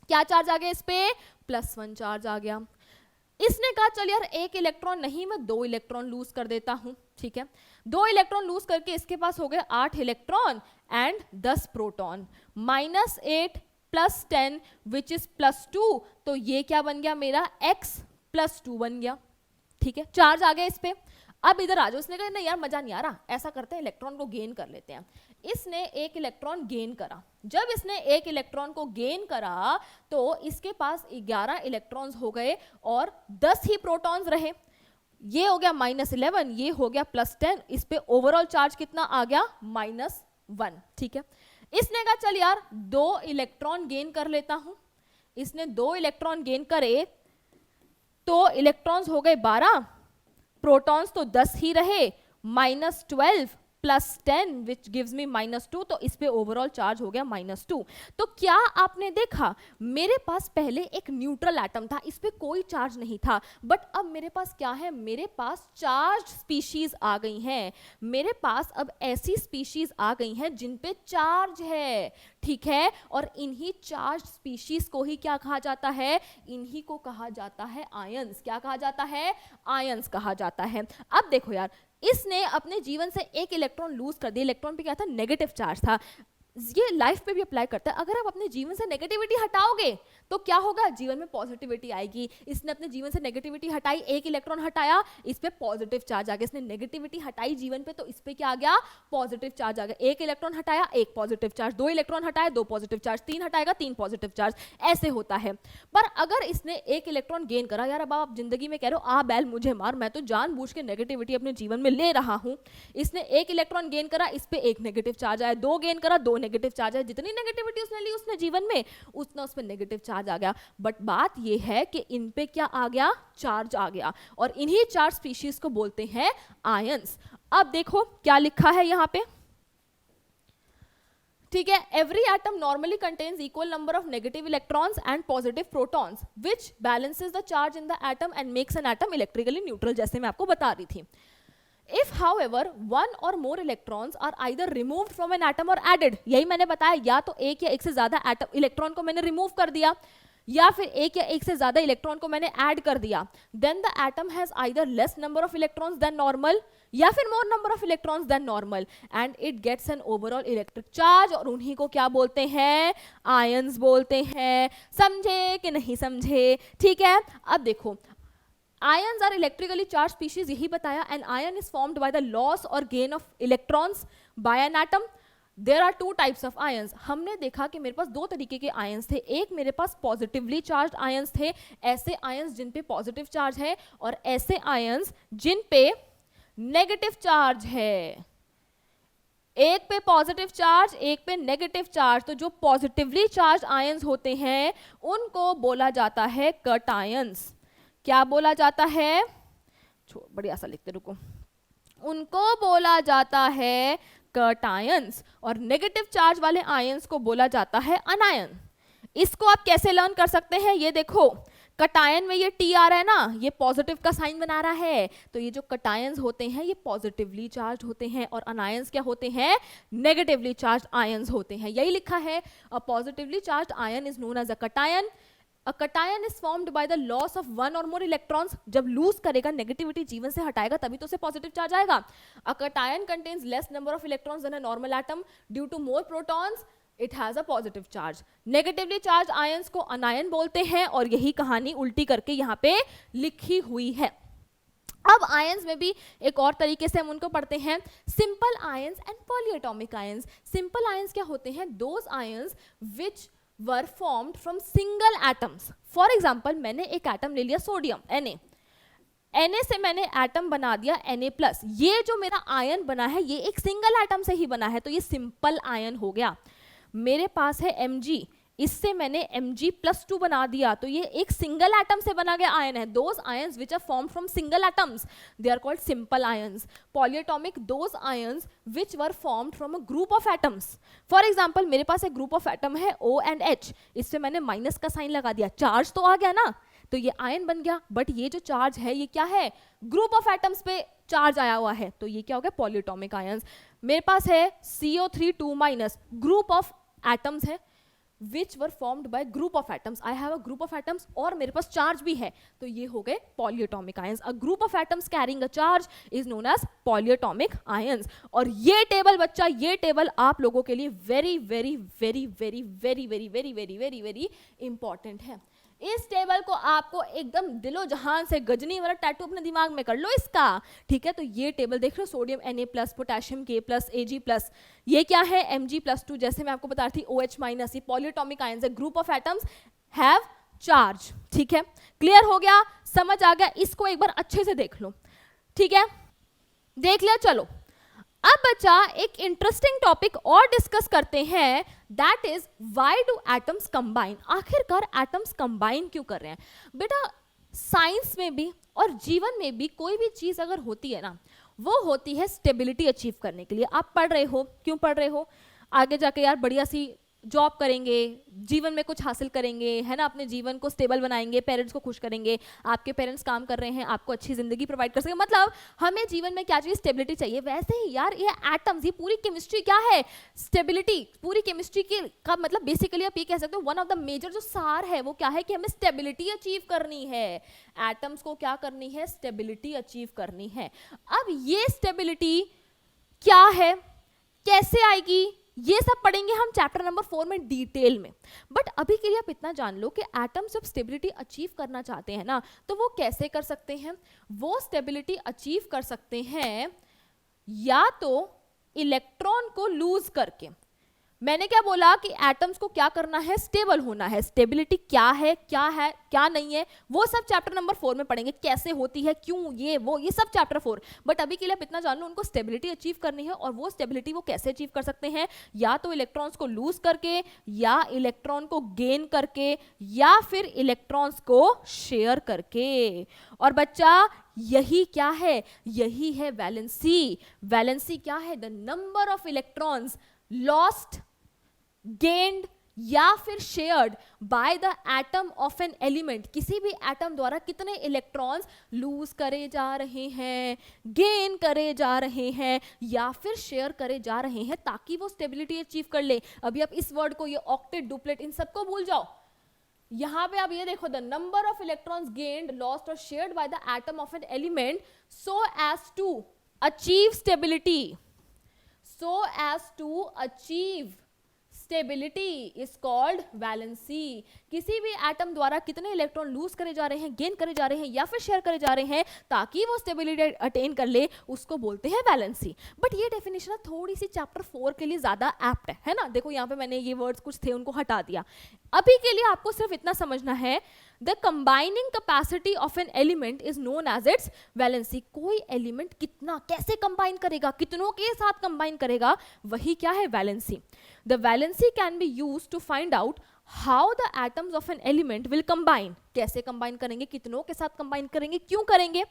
क्या चार्ज आ गया इस पे, +1 चार्ज आ गया। इसने कहा चल यार एक इलेक्ट्रॉन नहीं, मैं 2 इलेक्ट्रॉन लूज कर देता हूं, ठीक है। 2 इलेक्ट्रॉन लूज करके इसके पास हो गए 8 electron and 10 proton, -8 + 10 which is +2, तो ये क्या बन गया मेरा, X +2 बन गया, ठीक है। चार्ज आ गया इस पे। अब इधर आ जाओ, इसने कहा नहीं यार मजा नहीं आ रहा, ऐसा करते हैं इलेक्ट्रॉन को गेन कर लेते हैं। इसने एक इलेक्ट्रॉन गेन करा, जब इसने एक इलेक्ट्रॉन को गेन करा तो इसके पास 11 इलेक्ट्रॉन्स हो गए और 10 ही प्रोटॉन्स रहे। ये हो गया -11, ये हो गया +10, इस पे ओवरऑल चार्ज कितना आ गया, -1, ठीक है। इसने कहा चल यार 2 इलेक्ट्रॉन गेन कर लेता हूं, इसने 2 इलेक्ट्रॉन गेन करे तो इलेक्ट्रॉन्स हो गए 12, प्रोटॉन्स तो 10 ही रहे, -12 + 10 विच गिव्स मी -2, तो इस पे ओवरऑल चार्ज हो गया -2। तो क्या आपने देखा, मेरे पास पहले एक न्यूट्रल एटम था, इस पे कोई चार्ज नहीं था, बट अब मेरे पास क्या है, मेरे पास चार्ज स्पीशीज आ गई हैं, मेरे पास अब ऐसी स्पीशीज आ गई हैं जिन पे चार्ज है, ठीक है। और इन्हीं चार्ज स्पीशीज को ही क्या कहा जाता है, इन्हीं को कहा जाता है आयंस। क्या कहा जाता है, आयंस कहा जाता है। अब देखो यार, इसने अपने जीवन से एक इलेक्ट्रॉन लूज कर दिया, इलेक्ट्रॉन पे क्या था, नेगेटिव चार्ज था। ये लाइफ पे भी अप्लाई करता है, अगर आप अपने जीवन से नेगेटिविटी हटाओगे तो क्या होगा, जीवन में पॉजिटिविटी आएगी। इसने अपने जीवन से नेगेटिविटी हटाई, एक इलेक्ट्रॉन हटाया, इस पे पॉजिटिव चार्ज आ गया। इसने नेगेटिविटी हटाई जीवन पे, तो इस पे क्या आ गया, पॉजिटिव चार्ज आ गया। एक इलेक्ट्रॉन हटाया, एक पॉजिटिव चार्ज, 2 इलेक्ट्रॉन हटाया, 2 पॉजिटिव चार्ज, 3 हटाएगा, 3 पॉजिटिव चार्ज, ऐसे होता है। पर अगर इसने एक इलेक्ट्रॉन गेन करा, यार अब आप जिंदगी में कह रहे हो आ बैल मुझे मार, मैं तो जानबूझ के नेगेटिविटी अपने जीवन में ले रहा हूं। इसने एक इलेक्ट्रॉन गेन करा, इस पे एक नेगेटिव चार्ज आया, 2 गेन करा, 2 नेगेटिव चार्ज आया, जितनी नेगेटिविटी उसने ली उसने जीवन में, उतना उस पे नेगेटिव चार्ज आ गया। बट बात ये है कि इन पे क्या आ गया, चार्ज आ गया, और इन्हीं चार्ज स्पीशीज को बोलते हैं आयंस। अब देखो क्या लिखा है यहां पे, ठीक है। Every atom normally contains equal number of negative electrons and positive protons which balances the charge in the atom and makes an atom electrically neutral, जैसे मैं आपको बता रही थी। If however one or more electrons are either removed from an atom or added, यही मैंने बताया, या तो एक या एक से ज्यादा एटम इलेक्ट्रॉन को मैंने रिमूव कर दिया, या फिर एक या एक से ज्यादा इलेक्ट्रॉन को मैंने ऐड कर दिया, then the atom has either less number of electrons than normal या फिर more number of electrons than normal and it gets an overall electric charge, और उन्हीं को क्या बोलते हैं, आयंस बोलते हैं। समझे कि नहीं समझे, ठीक है। अब देखो ions are electrically charged species, यही बताया. An ion is formed by the loss और gain of electrons by an atom. There are two types of ions. हमने देखा कि मेरे पास दो तरीके के आयंस थे. एक मेरे पास पॉजिटिवली चार्ज आयंस थे, ऐसे आयंस जिन पे पॉजिटिव चार्ज है, और ऐसे आयंस जिन पे नेगेटिव चार्ज है. एक पे पॉजिटिव चार्ज, एक पे नेगेटिव चार्ज. तो जो पॉजिटिवली चार्ज आयंस होते हैं उनको बोला जाता है कटायंस. क्या बोला जाता है? बढ़िया सा लिखते रुको. उनको बोला जाता है कटायंस, और नेगेटिव चार्ज वाले आयंस को बोला जाता है अनायन. इसको आप कैसे लर्न कर सकते हैं? ये देखो, कटायन में ये टी आ रहा है ना, ये पॉजिटिव का साइन बना रहा है. तो ये जो कटायंस होते हैं ये पॉजिटिवली चार्ज होते हैं, और अनायंस क्या होते हैं? नेगेटिवली चार्ज आयंस होते हैं. यही लिखा है, a positively charged ion is known as a cation. A cation is formed by the loss of one or more electrons. जब लूज करेगा, नेगेटिविटी जीवन से हटाएगा, तभी तो उसे पॉजिटिव चार्ज आएगा. A cation contains less number of electrons than a normal atom. Due to more protons, it has a positive charge. Negatively charged ions को अनायन बोलते हैं, और यही कहानी उल्टी करके यहाँ पे लिखी हुई है. अब आयंस में भी एक और तरीके से हम उनको पढ़ते हैं, simple ions and polyatomic ions. Simple ions क्या होते हैं? Those ions which were formed from single atoms. For example, मैंने एक एटम ले लिया सोडियम Na से मैंने एटम बना दिया Na+. ये जो मेरा आयन बना है ये एक सिंगल एटम से ही बना है, तो ये सिंपल आयन हो गया. मेरे पास है Mg, इससे मैंने Mg+2 बना दिया, तो ये एक सिंगल एटम से बना गया आयन है. Those ions which are formed from single atoms, they are called simple ions. Polyatomic, those ions which were formed from a group of atoms. For example, मेरे पास एक ग्रुप ऑफ एटम है O and H, इससे मैंने minus का sign लगा दिया, charge तो आ गया ना, तो ये आयन बन गया. बट ये जो चार्ज है ये क्या है? ग्रुप ऑफ एटम्स पे चार्ज आया हुआ है, तो ये क्या हो गया? Polyatomic ions. मेरे पास है CO3 2-, ग्रुप ऑफ एटम्स है which were formed by group of atoms. I have a group of atoms और मेरे पास चार्ज भी है, तो ये हो गए polyatomic ions. A group of atoms carrying a charge is known as polyatomic ions. और ये टेबल बच्चा, ये टेबल आप लोगों के लिए very very very very very very very very very very important है. इस टेबल को आपको एकदम दिलो जहान से गजनी वाला टैटू अपने दिमाग में कर लो इसका, ठीक है? तो ये टेबल देख लो, sodium Na+, potassium K+, Ag+, ये क्या है? Mg+2. जैसे मैं आपको बता रही थी OH-, ये पॉलीएटॉमिक आयंस है. Group of atoms have charge. ठीक है, क्लियर हो गया, समझ आ गया? इसको एक बार अच्छे से देख लो, ठीक है? देख लिया, चलो अब बच्चा एक इंटरेस्टिंग टॉपिक और डिस्कस करते हैं, that is why do atoms combine. आखिरकार एटम्स कंबाइन क्यों कर रहे हैं? बेटा साइंस में भी और जीवन में भी कोई भी चीज अगर होती है ना, वो होती है स्टेबिलिटी अचीव करने के लिए. आप पढ़ रहे हो, क्यों पढ़ रहे हो? आगे जाके यार बढ़िया सी जॉब करेंगे, जीवन में कुछ हासिल करेंगे, है ना, अपने जीवन को स्टेबल बनाएंगे, पेरेंट्स को खुश करेंगे. आपके पेरेंट्स काम कर रहे हैं, आपको अच्छी जिंदगी प्रोवाइड कर सके, मतलब हमें जीवन में क्या चाहिए? स्टेबिलिटी चाहिए. वैसे ही यार ये एटम्स, ये पूरी केमिस्ट्री क्या है? स्टेबिलिटी. पूरी केमिस्ट्री की का मतलब बेसिकली आप ये कह सकते हो, वन ऑफ द मेजर जो सार है वो क्या है? कि हमें स्टेबिलिटी अचीव करनी है. एटम्स को क्या करनी है? स्टेबिलिटी अचीव करनी है. अब ये स्टेबिलिटी क्या है, कैसे आएगी, ये सब पढ़ेंगे हम चैप्टर नंबर 4 में डिटेल में. बट अभी के लिए आप इतना जान लो कि एटम्स जब स्टेबिलिटी अचीव करना चाहते हैं ना, तो वो कैसे कर सकते हैं? वो स्टेबिलिटी अचीव कर सकते हैं या तो इलेक्ट्रॉन को लूज करके. मैंने क्या बोला कि एटम्स को क्या करना है? स्टेबल होना है. स्टेबिलिटी क्या है, क्या नहीं है, वो सब चैप्टर नंबर 4 में पढ़ेंगे. कैसे होती है, क्यों, ये सब चैप्टर 4. बट अभी के लिए आप इतना जान लो, उनको स्टेबिलिटी अचीव करनी है. और वो स्टेबिलिटी वो कैसे अचीव कर सकते हैं? या तो इलेक्ट्रॉन्स को लूज करके, या इलेक्ट्रॉन को गेन करके, या फिर इलेक्ट्रॉन्स को शेयर करके. और बच्चा यही क्या है? यही है वैलेंसी. वैलेंसी क्या है? The number of electrons lost, gained या फिर shared by the atom of an element. किसी भी एटम द्वारा कितने इलेक्ट्रॉन्स लूज करे जा रहे हैं, गेन करे जा रहे हैं, या फिर शेयर करे जा रहे हैं, ताकि वो स्टेबिलिटी अचीव कर ले. अभी आप इस वर्ड को, ये ऑक्टेट, डुप्लेट, इन सबको भूल जाओ. यहां पे आप ये देखो, the number of electrons gained, lost और shared by the atom of an element so as to achieve stability. So as to achieve stability is called valency. किसी भी एटम द्वारा कितने इलेक्ट्रॉन लूज करे जा रहे हैं, गेन करे जा रहे हैं या फिर शेयर करे जा रहे हैं ताकि वो स्टेबिलिटी अटेन कर ले, उसको बोलते हैं वैलेंसी। बट ये डेफिनेशन थोड़ी सी चैप्टर 4 के लिए ज्यादा एप्ट है ना। देखो यहाँ पे मैंने ये वर्ड्स कुछ थे उनको हटा दिया। अभी के लिए आपको सिर्फ इतना समझना है, the combining capacity of an element is known as its valency. कोई एलिमेंट कितना कैसे कंबाइन करेगा, कितनों के साथ कंबाइन करेगा, वही क्या है, valency. The valency can be used to find out how the atoms of an element will combine. कैसे कंबाइन करेंगे, कितनों के साथ कंबाइन करेंगे, क्यों करेंगे।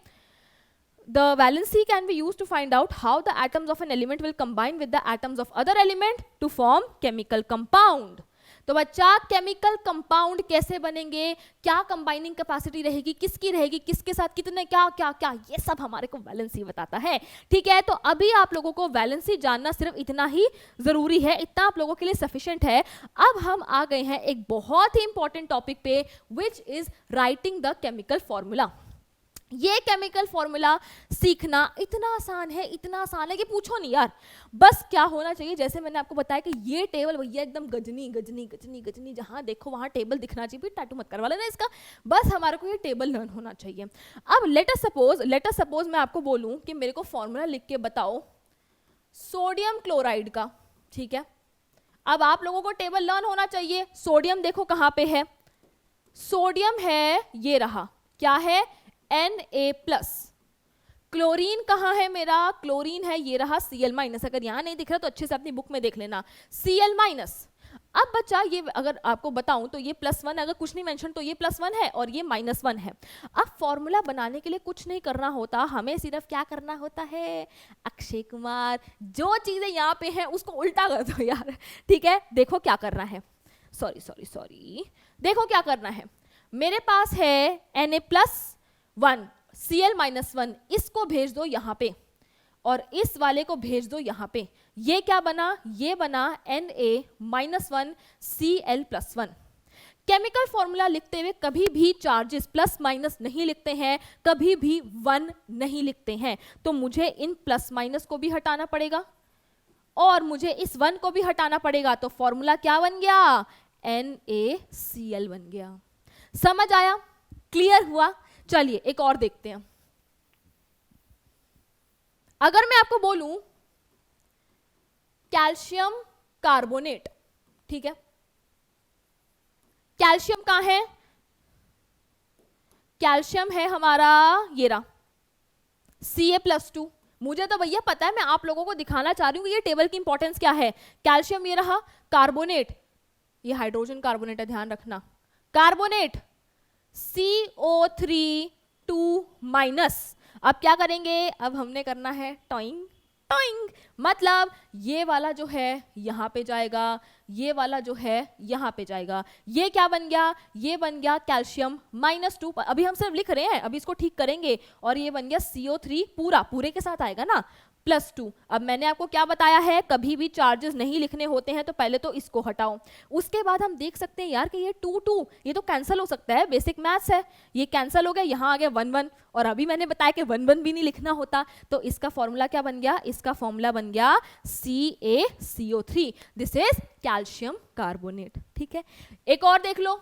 The valency can be used to find out how the atoms of an element will combine with the atoms of other element to form chemical compound। तो बच्चा केमिकल कंपाउंड कैसे बनेंगे, क्या कंबाइनिंग कैपेसिटी रहेगी, किसकी रहेगी, किसके साथ कितने, क्या क्या क्या, ये सब हमारे को वैलेंसी बताता है। ठीक है, तो अभी आप लोगों को वैलेंसी जानना सिर्फ इतना ही जरूरी है, इतना आप लोगों के लिए सफिशिएंट है। अब हम आ गए हैं एक बहुत ही इंपॉर्टेंट टॉपिक पे, which is writing the chemical formula. ये केमिकल फॉर्मूला सीखना इतना आसान है, इतना आसान है कि पूछो नहीं यार। बस क्या होना चाहिए, जैसे मैंने आपको बताया कि ये टेबल भैया एकदम गजनी गजनी गजनी गजनी, जहां देखो वहां टेबल दिखना चाहिए। भी टैटू मत करवा लेना इसका, बस हमारे को ये टेबल लर्न होना चाहिए। अब लेट अस सपोज मैं आपको बोलूं कि मेरे को फॉर्मूला लिख के बताओ सोडियम क्लोराइड का। ठीक है, अब आप लोगों को टेबल लर्न होना चाहिए। सोडियम देखो कहां पे है, सोडियम है ये रहा, क्या है, Na+। क्लोरीन कहाँ है मेरा, क्लोरीन है ये रहा Cl-। अगर यहाँ नहीं दिख रहा तो अच्छे से अपनी बुक में देख लेना, Cl-। अब बच्चा ये अगर आपको बताऊं तो ये +1, अगर कुछ नहीं मेंशन तो ये +1 है और ये -1 है। अब फॉर्मूला बनाने के लिए कुछ नहीं करना होता, हमें सिर्फ क्या करना होता है, अक्षय कुमार, जो चीजें यहाँ पे हैं उसको उल्टा कर दो यार। ठीक है, देखो क्या करना है, सॉरी, देखो क्या करना है। मेरे पास है Na+1 Cl-1, इसको भेज दो यहाँ पे और इस वाले को भेज दो यहाँ पे। ये क्या बना, ये बना Na-1 Cl+1। केमिकल फॉर्मूला लिखते हुए कभी भी चार्जेस प्लस माइनस नहीं लिखते हैं, कभी भी 1 नहीं लिखते हैं। तो मुझे इन प्लस माइनस को भी हटाना पड़ेगा और मुझे इस 1 को भी हटाना पड़ेगा। तो फॉर्मूला क्या बन गया, NaCl बन गया। समझ आया, क्लियर हुआ। चलिए एक और देखते हैं। अगर मैं आपको बोलूं कैल्शियम कार्बोनेट, ठीक है, कैल्शियम कहां है, कैल्शियम है हमारा ये रहा Ca+2। मुझे तो भैया पता है, मैं आप लोगों को दिखाना चाह रही हूं ये टेबल की इंपॉर्टेंस क्या है। कैल्शियम ये रहा, कार्बोनेट ये हाइड्रोजन कार्बोनेट है, ध्यान रखना, कार्बोनेट CO3 2-। अब क्या करेंगे, अब हमने करना है टॉइंग टॉइंग, मतलब ये वाला जो है यहां पे जाएगा, ये वाला जो है यहां पे जाएगा। ये क्या बन गया, ये बन गया कैल्शियम -2। अभी हम सिर्फ लिख रहे हैं, अभी इसको ठीक करेंगे। और ये बन गया CO3 पूरे के साथ आएगा ना, +2। अब मैंने आपको क्या बताया है, कभी भी चार्जेस नहीं लिखने होते हैं, तो पहले तो इसको हटाओ। उसके बाद हम देख सकते हैं यार कि ये 2 ये तो कैंसिल हो सकता है, बेसिक मैथ्स है, ये कैंसिल हो गया, यहाँ आ गया 1 और अभी मैंने बताया कि 1 भी नहीं लिखना होता। तो इसका फॉर्मूला क्या बन गया, इसका फॉर्मूला बन गया CaCO3। This is calcium carbonate. ठीक है, एक और देख लो,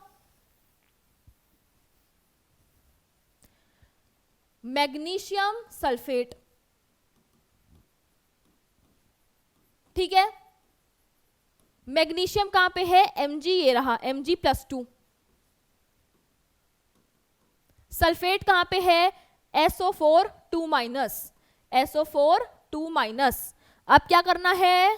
मैग्नीशियम सल्फेट। ठीक है, मैग्नीशियम कहां पे है, Mg ये रहा, Mg+2। सल्फेट कहां पे है, SO4 2-, SO4 2-। अब क्या करना है,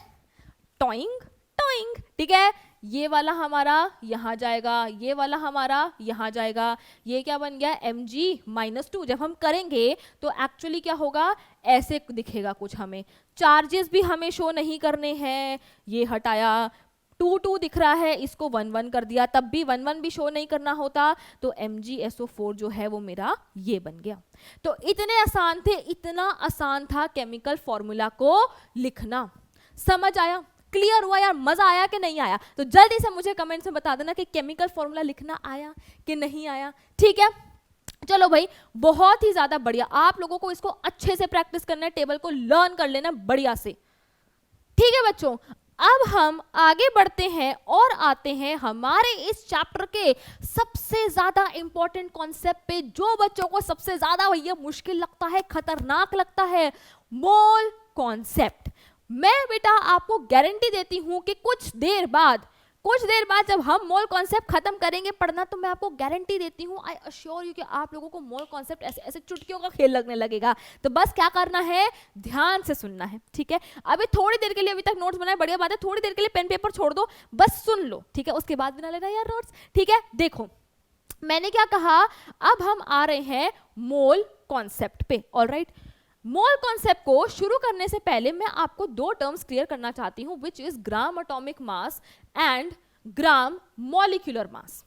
टॉइंग टॉइंग। ठीक है, ये वाला हमारा यहां जाएगा, ये वाला हमारा यहां जाएगा। ये क्या बन गया, Mg-2। जब हम करेंगे तो एक्चुअली क्या होगा, ऐसे दिखेगा कुछ, हमें चार्जेस भी हमें शो नहीं करने हैं। ये हटाया, 2 दिख रहा है, इसको 1 कर दिया, तब भी 1 भी शो नहीं करना होता। तो MgSO4 जो है वो मेरा ये बन गया। तो इतने आसान थे, इतना आसान था केमिकल फॉर्मूला को लिखना। समझ आया, क्लियर हुआ यार, मजा आया कि नहीं आया? तो जल्दी से मुझे कमेंट में बता देना कि केमिकल फॉर्मूला लिखना आया कि नहीं आया। ठीक है, चलो भाई, बहुत ही ज्यादा बढ़िया। आप लोगों को इसको अच्छे से प्रैक्टिस करना है, टेबल को लर्न कर लेना बढ़िया से। ठीक है बच्चों, अब हम आगे बढ़ते हैं और आते हैं हमारे इस चैप्टर के सबसे ज्यादा इंपॉर्टेंट कॉन्सेप्ट पे, जो बच्चों को सबसे ज्यादा भैया मुश्किल लगता है, खतरनाक लगता है, मोल कॉन्सेप्ट। मैं बेटा आपको गारंटी देती हूं कि कुछ देर बाद जब हम मोल कॉन्सेप्ट खत्म करेंगे पढ़ना, तो मैं आपको गारंटी देती हूँ, आई अश्योर यू कि आप लोगों को मोल कॉन्सेप्ट ऐसे ऐसे चुटकियों का खेल लगने लगेगा। तो बस क्या करना है, ध्यान से सुनना है, ठीक है। अभी थोड़ी देर के लिए, अभी तक नोट्स बनाए, बढ़िया बात है, थोड़ी देर के लिए पेन पेपर छोड़ दो, बस सुन लो, ठीक है, उसके बाद बना लेना यार नोट्स, ठीक है। देखो मैंने क्या कहा, अब हम आ रहे हैं मोल कॉन्सेप्ट पे, ऑलराइट। मोल कॉन्सेप्ट को शुरू करने से पहले मैं आपको दो टर्म्स क्लियर करना चाहती हूं, which is gram atomic mass and gram molecular mass.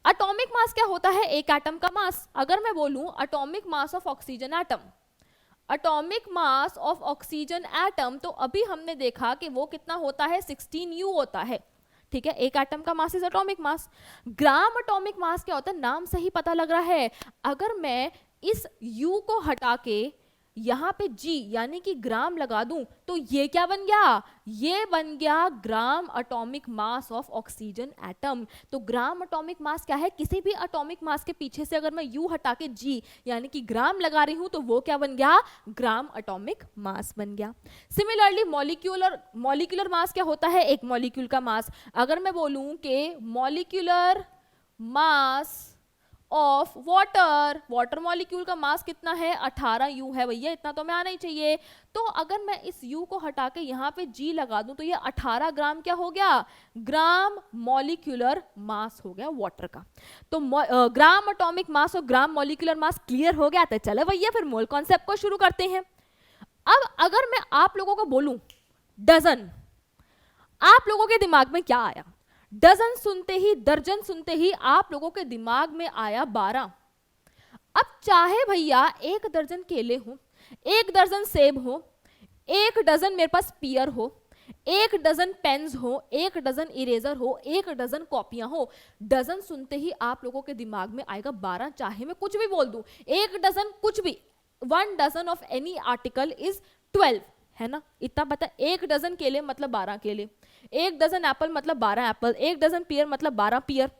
Atomic mass क्या होता है, एक एटम का मास। अगर मैं बोलूं atomic mass of oxygen atom, atomic mass of oxygen atom, तो अभी हमने देखा कि वो कितना होता है, 16U होता है, ठीक है। एक एटम का mass is atomic mass. Gram atomic मास क्या होता है, नाम से ही पता लग रहा है। अगर मैं इस U को हटा के यहां पे G यानी कि ग्राम लगा दूं, तो ये क्या बन गया, ये बन गया ग्राम atomic mass of oxygen atom. तो ग्राम एटॉमिक मास क्या है, किसी भी एटॉमिक मास के पीछे से अगर मैं U हटा के G यानी कि ग्राम लगा रही हूं, तो वो क्या बन गया, ग्राम एटॉमिक मास बन गया। सिमिलरली मॉलिक्यूलर मास क्या होता है, एक मॉलिक्यूल का मास। अगर मैं बोलूं कि molecular mass of water molecule का मास कितना है, 18U है भैया, इतना तो हमें आना ही चाहिए। तो अगर मैं इस U को हटा के यहाँ पे G लगा दूं, तो ये 18 ग्राम क्या हो गया, ग्राम मॉलिक्यूलर मास हो गया वाटर का। तो ग्राम एटॉमिक मास और ग्राम मॉलिक्यूलर मास क्लियर हो गया। तो चलो भैया फिर मोल कॉन्सेप्ट को शुरू करते हैं। अब अगर मैं आप लोगों को बोलूं डजन, आप लोगों के दिमाग में क्या आया, डजन सुनते ही, दर्जन सुनते ही आप लोगों के दिमाग में आया 12। अब चाहे भैया 1 दर्जन केले हो, 1 दर्जन सेब हो, 1 डजन मेरे पास पियर हो, 1 डजन पेन्स हो, 1 डजन इरेजर हो, 1 डजन कॉपियां हो, डजन सुनते ही आप लोगों के दिमाग में आएगा 12। चाहे मैं कुछ भी बोल दूं, 1 डजन कुछ भी, 1 dozen of any article is 12, है ना, इतना पता। 1 डजन केले मतलब 12 केले, 1 डजन एप्पल मतलब 12 एप्पल, 1 डजन पियर मतलब 12 पियर।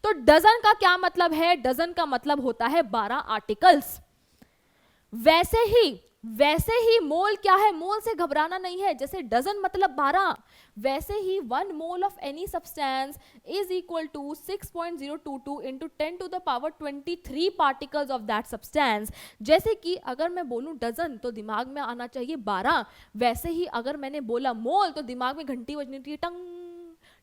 तो डजन का क्या मतलब है, डजन का मतलब होता है 12 आर्टिकल्स। वैसे ही मोल क्या है, मोल से घबराना नहीं है। जैसे डजन मतलब 12, वैसे ही 1 mole of any substance is equal to 6.022 into 10 to the power 23 particles of that substance. जैसे कि अगर मैं बोलूं डजन तो दिमाग में आना चाहिए 12, वैसे ही अगर मैंने बोला मोल तो दिमाग में घंटी बजनी चाहिए, टंग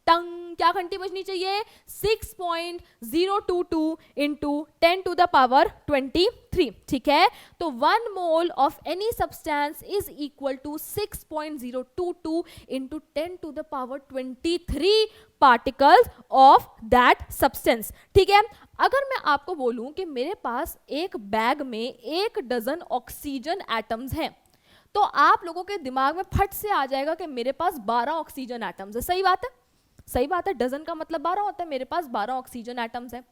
टंग, क्या घंटी बजनी चाहिए, 6.022 इंटू 10 टू द पावर 23, ठीक है। तो 1 mole of any substance is equal to 6.022 into 10 to the power 23 particles of that substance, ठीक है। अगर मैं आपको बोलूं कि मेरे पास एक बैग में 1 डजन ऑक्सीजन एटम्स हैं, तो आप लोगों के दिमाग में फट से आ जाएगा कि मेरे पास 12 ऑक्सीजन एटम्स है। सही बात है, सही बात है, डजन का मतलब 12 होता है, मेरे पास 12 ऑक्सीजन एटम्स हैं।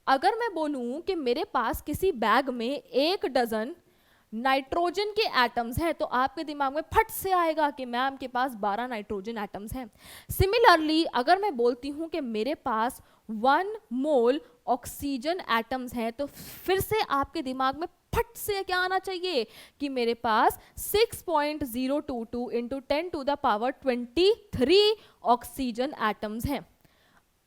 अगर मैं बोलूं कि मेरे पास किसी बैग में 1 डजन नाइट्रोजन के एटम्स हैं, तो आपके दिमाग में फट से आएगा कि मैम के पास 12 नाइट्रोजन एटम्स हैं। सिमिलरली अगर मैं बोलती हूं कि मेरे पास 1 मोल ऑक्सीजन एटम्स हैं, तो फिर से आपके दिमाग में फट से क्या आना चाहिए कि मेरे पास 6.022 into 10 to the power 23 oxygen atoms हैं।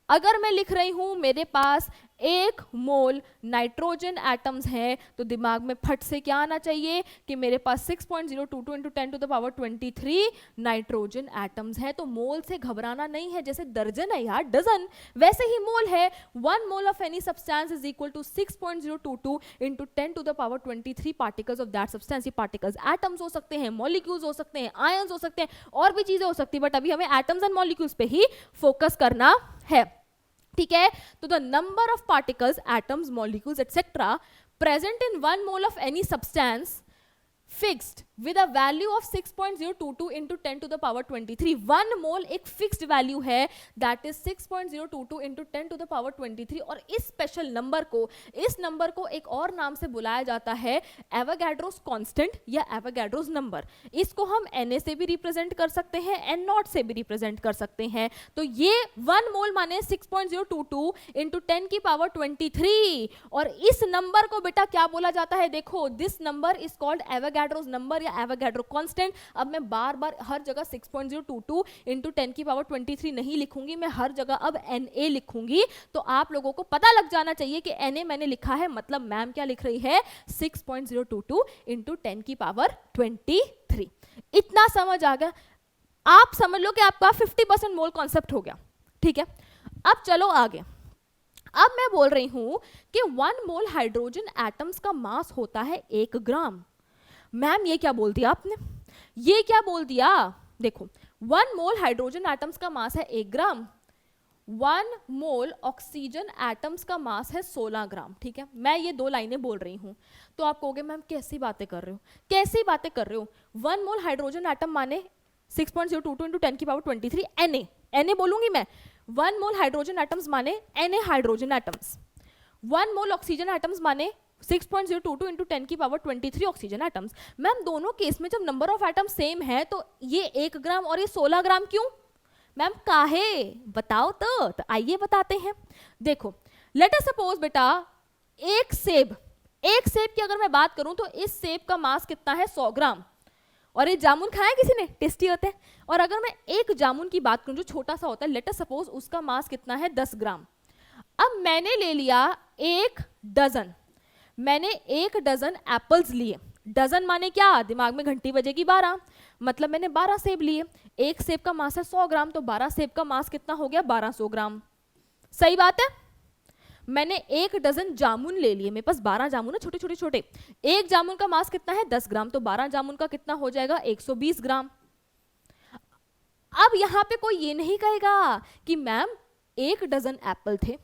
अगर मैं लिख रही हूं मेरे पास 1 मोल नाइट्रोजन एटम्स हैं, तो दिमाग में फट से क्या आना चाहिए कि मेरे पास 6.022 into 10 to the power 23 nitrogen atoms हैं। तो मोल से घबराना नहीं है। जैसे दर्जन है यार डजन, वैसे ही मोल है। 1 mole of any substance is equal to 6.022 into 10 to the power 23 particles of that substance. ये पार्टिकल्स एटम्स हो सकते हैं, मॉलिक्यूल्स हो सकते हैं, आयंस हो सकते हैं, और भी चीजें हो सकती है, बट अभी हमें एटम्स एंड मॉलिक्यूल्स पे ही फोकस करना है, ठीक है। तो the number of particles, atoms, molecules etcetera present in 1 mole of any substance fixed with a value of 6.022 into 10 to the power 23. 1 mole एक फिक्स्ड वैल्यू है, that is 6.022 into 10 to the power 23. और इस special number को एक और नाम से बुलाया जाता है एवोगाड्रोस कांस्टेंट या एवोगाड्रोस नंबर. इसको हम Na से भी रिप्रेजेंट कर सकते हैं, N0 से भी रिप्रेजेंट कर सकते हैं. तो ये 1 मोल माने 6.022 इंटू 10 की पावर 23. और इस नंबर को बेटा क्या बोला जाता है, देखो this number is called Avogadro's number या एवोगाड्रो कांस्टेंट. अब मैं बार बार हर जगह 6.022 इंटू 10 की पावर 23 नहीं लिखूंगी, मैं हर जगह अब Na लिखूंगी. तो आप लोगों को पता लग जाना चाहिए कि Na मैंने लिखा है, मतलब मैम क्या लिख रही है, 6.022 इंटू 10 की पावर 23. इतना समझ आ गया. आप समझ लो कि आपका 50% मोल कॉन्सेप्ट हो गया. ठीक है, अब चलो आगे. अब मैं बोल रही हूं कि 1 मोल हाइड्रोजन एटम्स का मास होता है 1 ग्राम. मैम ये क्या बोल दिया आपने, ये क्या बोल दिया. देखो 1 मोल हाइड्रोजन एटम्स का मास है 1 ग्राम, 1 मोल ऑक्सीजन एटम्स का मास है 16 ग्राम. ठीक है, मैं ये 2 लाइनें बोल रही हूं. तो आप कहोगे मैम कैसी बातें कर रहे हो, कैसी बातें कर रहे हो. 1 मोल हाइड्रोजन एटम माने 6.022 इंटू 10 की पावर 23 Na बोलूंगी मैं. 1 मोल हाइड्रोजन एटम्स माने Na हाइड्रोजन एटम्स. 1 मोल ऑक्सीजन एटम्स माने 6.022 इंटू 10 की पावर 23 ऑक्सीजन एटम्स. मैम दोनों केस में जब नंबर ऑफ एटम्स सेम है तो ये 1 ग्राम और ये 16 ग्राम क्यों. मैम काहे, बताओ तो आइए बताते हैं. देखो लेट अस सपोज बेटा एक सेब की अगर मैं बात करूं तो इस सेब का मास कितना है 100 ग्राम. और ये जामुन खाया किसी ने, टेस्टी होते हैं. और अगर मैं एक जामुन की बात करूं जो छोटा सा होता है, लेट अस सपोज उसका मास कितना है 10 ग्राम. अब मैंने ले लिया 1 डजन, मैंने 1 डजन एप्पल्स लिए. डजन माने क्या, दिमाग में घंटी बजेगी 12, मतलब मैंने 12 सेब लिए. एक सेब का मास है 100 ग्राम, तो 12 सेब का मास कितना हो गया 1200 ग्राम. सही बात है. मैंने 1 डजन जामुन ले लिए, मेरे पास 12 जामुन है छोटे छोटे छोटे. एक जामुन का मास कितना है 10 ग्राम, तो 12 जामुन का कितना हो जाएगा 120 ग्राम. अब यहां पे कोई ये नहीं कहेगा कि मैम 1 डजन एप्पल थे,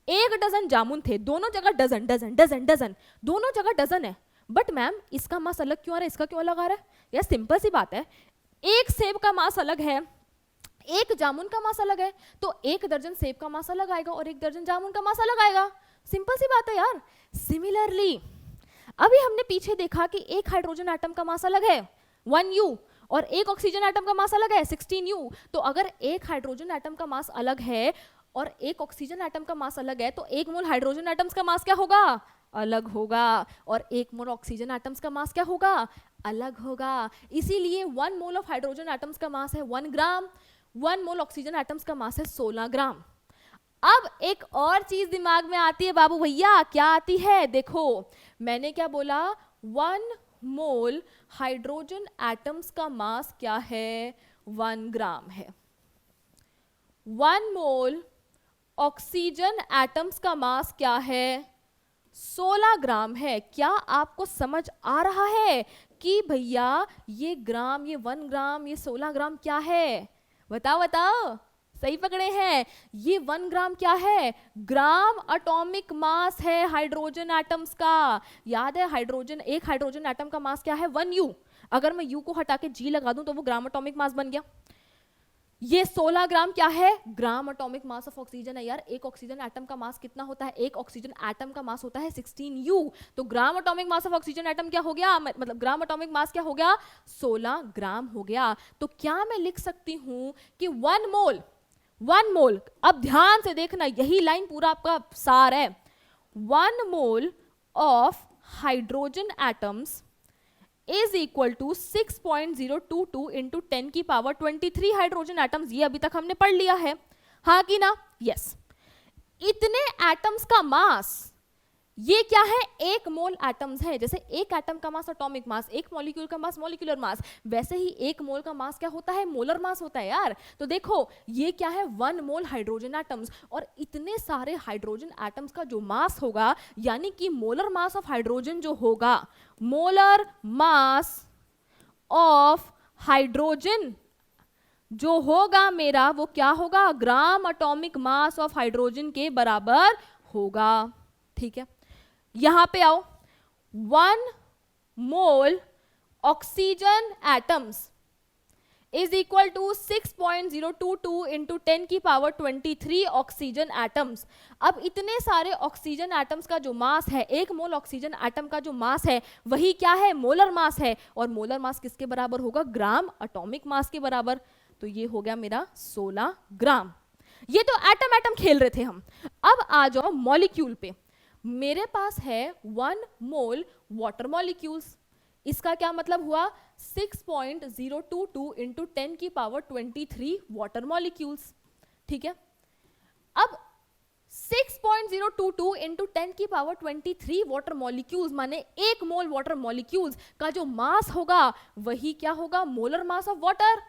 1 डजन जामुन थे, दोनों जगह डजन डजन डजन डजन, दोनों जगह डजन है. बट मैम इसका मास अलग क्यों आ रहा है, इसका क्यों अलग आ रहा है. यार सिंपल सी बात है, एक सेब का मास अलग है, एक जामुन का मास अलग है, तो 1 दर्जन सेब का मास अलग आएगा और 1 दर्जन जामुन का मास अलग आएगा. सिंपल सी बात है यार. सिमिलरली अभी हमने पीछे देखा कि एक हाइड्रोजन एटम का मास अलग है 1U और एक ऑक्सीजन एटम का मास अलग है 16U. तो अगर एक हाइड्रोजन एटम का मास अलग है और एक ऑक्सीजन एटम का मास अलग है, तो 1 मोल हाइड्रोजन एटम्स का मास क्या होगा, अलग होगा. और 1 मोल ऑक्सीजन एटम्स का मास क्या होगा, अलग होगा. इसीलिए 1 मोल ऑफ हाइड्रोजन एटम्स का मास है 1 ग्राम, 1 मोल ऑक्सीजन एटम्स का मास है 16 ग्राम. अब एक और चीज दिमाग में आती है बाबू भैया, क्या आती है, देखो मैंने क्या बोला, 1 मोल हाइड्रोजन एटम्स का मास क्या है 1 ग्राम है. 1 मोल ऑक्सीजन एटम्स का मास क्या है 16 ग्राम है. क्या आपको समझ आ रहा है कि भैया ये ग्राम, ये 1 ग्राम, ये 16 ग्राम क्या है, बताओ बताओ. सही पकड़े हैं. ये 1 ग्राम क्या है, ग्राम एटॉमिक मास है हाइड्रोजन एटम्स का. याद है हाइड्रोजन, एक हाइड्रोजन एटम का मास क्या है 1U. अगर मैं U को हटा के G लगा दूं तो वो ग्राम एटॉमिक मास बन गया. ये 16 ग्राम क्या है, ग्राम एटॉमिक मास ऑफ ऑक्सीजन है. यार एक ऑक्सीजन एटम का मास कितना होता है, एक ऑक्सीजन एटम का मास होता है 16U. तो ग्राम atomic mass of oxygen atom क्या हो गया, मतलब ग्राम एटॉमिक मास क्या हो गया 16 ग्राम हो गया. तो क्या मैं लिख सकती हूं कि 1 मोल, अब ध्यान से देखना, यही लाइन पूरा आपका सार है. 1 mole of hydrogen atoms is equal to 6.022 into 10 की पावर 23 हाइड्रोजन एटम्स. ये अभी तक हमने पढ़ लिया है, हाँ कि ना, यस. इतने एटम्स का मास, ये क्या है, 1 मोल एटम्स है. जैसे एक एटम का मास एटॉमिक मास, एक मॉलिक्यूल का मास मॉलिक्यूलर मास, वैसे ही 1 मोल का मास क्या होता है, मोलर मास होता है यार. तो देखो ये क्या है 1 मोल हाइड्रोजन एटम्स, और इतने सारे हाइड्रोजन एटम्स का जो मास होगा, यानी कि मोलर मास ऑफ हाइड्रोजन जो होगा, मोलर मास ऑफ हाइड्रोजन जो होगा मेरा, वो क्या होगा, ग्राम एटॉमिक मास ऑफ हाइड्रोजन के बराबर होगा. ठीक है, यहां पे आओ. 1 मोल oxygen atoms is equal to 6.022 into 10 की पावर 23 ऑक्सीजन एटम्स। अब इतने सारे ऑक्सीजन एटम्स का जो मास है, एक मोल ऑक्सीजन एटम का जो मास है वही क्या है, मोलर मास है। और मोलर मास किसके बराबर होगा, ग्राम एटॉमिक मास के बराबर। तो ये हो गया मेरा 16 ग्राम। ये तो एटम एटम खेल रहे थे हम। अब आ जाओ मॉलिक्यूल पे। मेरे पास है 1 मोल वाटर मॉलिक्यूल्स। इसका क्या मतलब हुआ, 6.022 इंटू 10 की पावर 23 वाटर मॉलिक्यूल्स। ठीक है, अब 6.022 इंटू 10 की पावर 23 वाटर मॉलिक्यूल्स माने एक मोल वाटर मॉलिक्यूल्स का जो मास होगा वही क्या होगा, molar mass of water.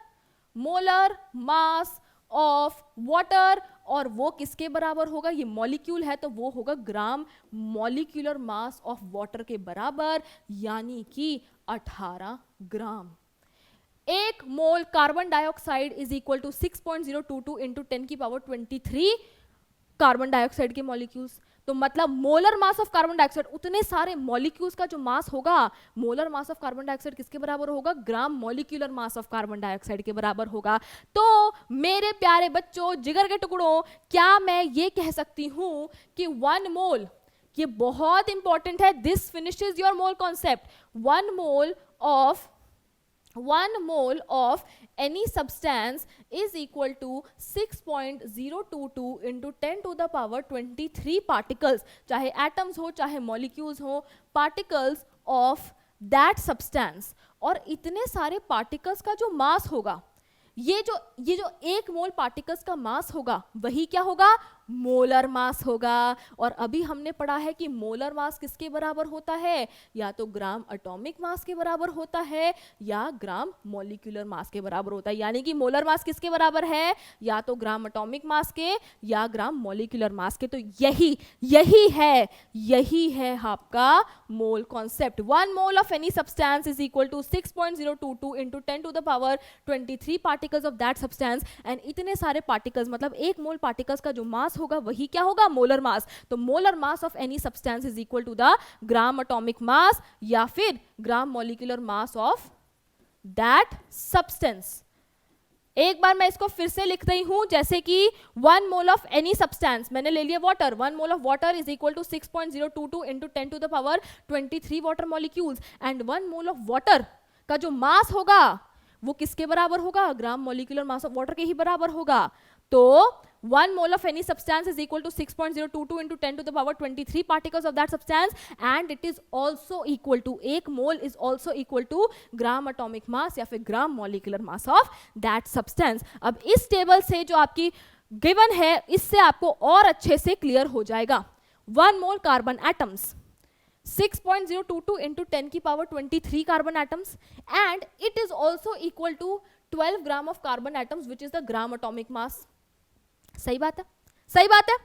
Molar mass of water, और वो किसके बराबर होगा, ये मॉलिक्यूल है तो वो होगा gram molecular mass of water के बराबर, यानी कि 18 ग्राम। एक mole carbon dioxide is equal to 6.022 into 10 की पावर 23 कार्बन डाइऑक्साइड के मॉलिक्यूल्स। तो मतलब molar mass of carbon dioxide, उतने सारे मॉलिक्यूल्स का जो मास होगा, molar mass of carbon dioxide किसके बराबर होगा, gram molecular mass of carbon dioxide के बराबर होगा। तो मेरे प्यारे बच्चों, जिगर के टुकड़ों, क्या मैं ये कह सकती हूं कि 1 मोल, ये बहुत इंपॉर्टेंट है, this finishes your mole concept, 1 mole of any substance is equal to 6.022 into 10 to the power 23 particles, चाहे atoms हो चाहे molecules हो, particles of that substance। और इतने सारे particles का जो mass होगा, ये जो एक मोल पार्टिकल्स का मास होगा वही क्या होगा, मोलर मास होगा। और अभी हमने पढ़ा है कि मोलर मास किसके बराबर होता है, या तो ग्राम एटॉमिक मास के बराबर होता है या ग्राम मॉलिक्यूलर मास के बराबर होता है। यानी कि मोलर मास किसके बराबर है, या तो ग्राम एटॉमिक मास के या ग्राम मॉलिक्यूलर मास के। तो यही है आपका mole concept. 1 mole of any substance is equal to 6.022 into 10 to the power 23 particles of that substance. And इतने सारे पार्टिकल्स मतलब एक मोल पार्टिकल्स का जो मास होगा वही क्या होगा, मोलर मास। तो molar mass of any substance is equal to the gram atomic mass या फिर gram molecular mass of that substance. एक बार मैं इसको फिर से लिख रही हूं, जैसे कि 1 मोल ऑफ एनी सब्सटेंस, मैंने ले लिया water, 1 mole of water is equal to 6.022 into 10 to the power 23 water molecules. And 1 mole of water का जो मास होगा वो किसके बराबर होगा, gram molecular mass of water के ही बराबर होगा। तो 1 mole of any substance is equal to 6.022 into 10 to the power 23 particles of that substance, and it is also equal to, एक mole is also equal to gram atomic mass या फिर ग्राम molecular mass of that substance। अब इस table से जो आपकी given है इससे आपको और अच्छे से क्लियर हो जाएगा। 1 mole कार्बन एटम्स 6.022 into 10 की power 23 carbon atoms, and it is also equal to 12 gram of carbon atoms which is the gram atomic mass। सही बात है, सही बात है।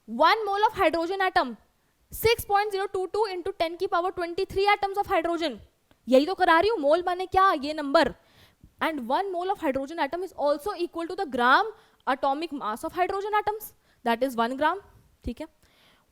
1 mole of hydrogen atom 6.022 into 10 की पावर 23 एटम्स ऑफ हाइड्रोजन, यही तो करा रही हूं, मोल माने क्या, ये number. And 1 mole of hydrogen atom is also equal to the gram atomic mass of hydrogen atoms, that is 1 gram. ठीक है,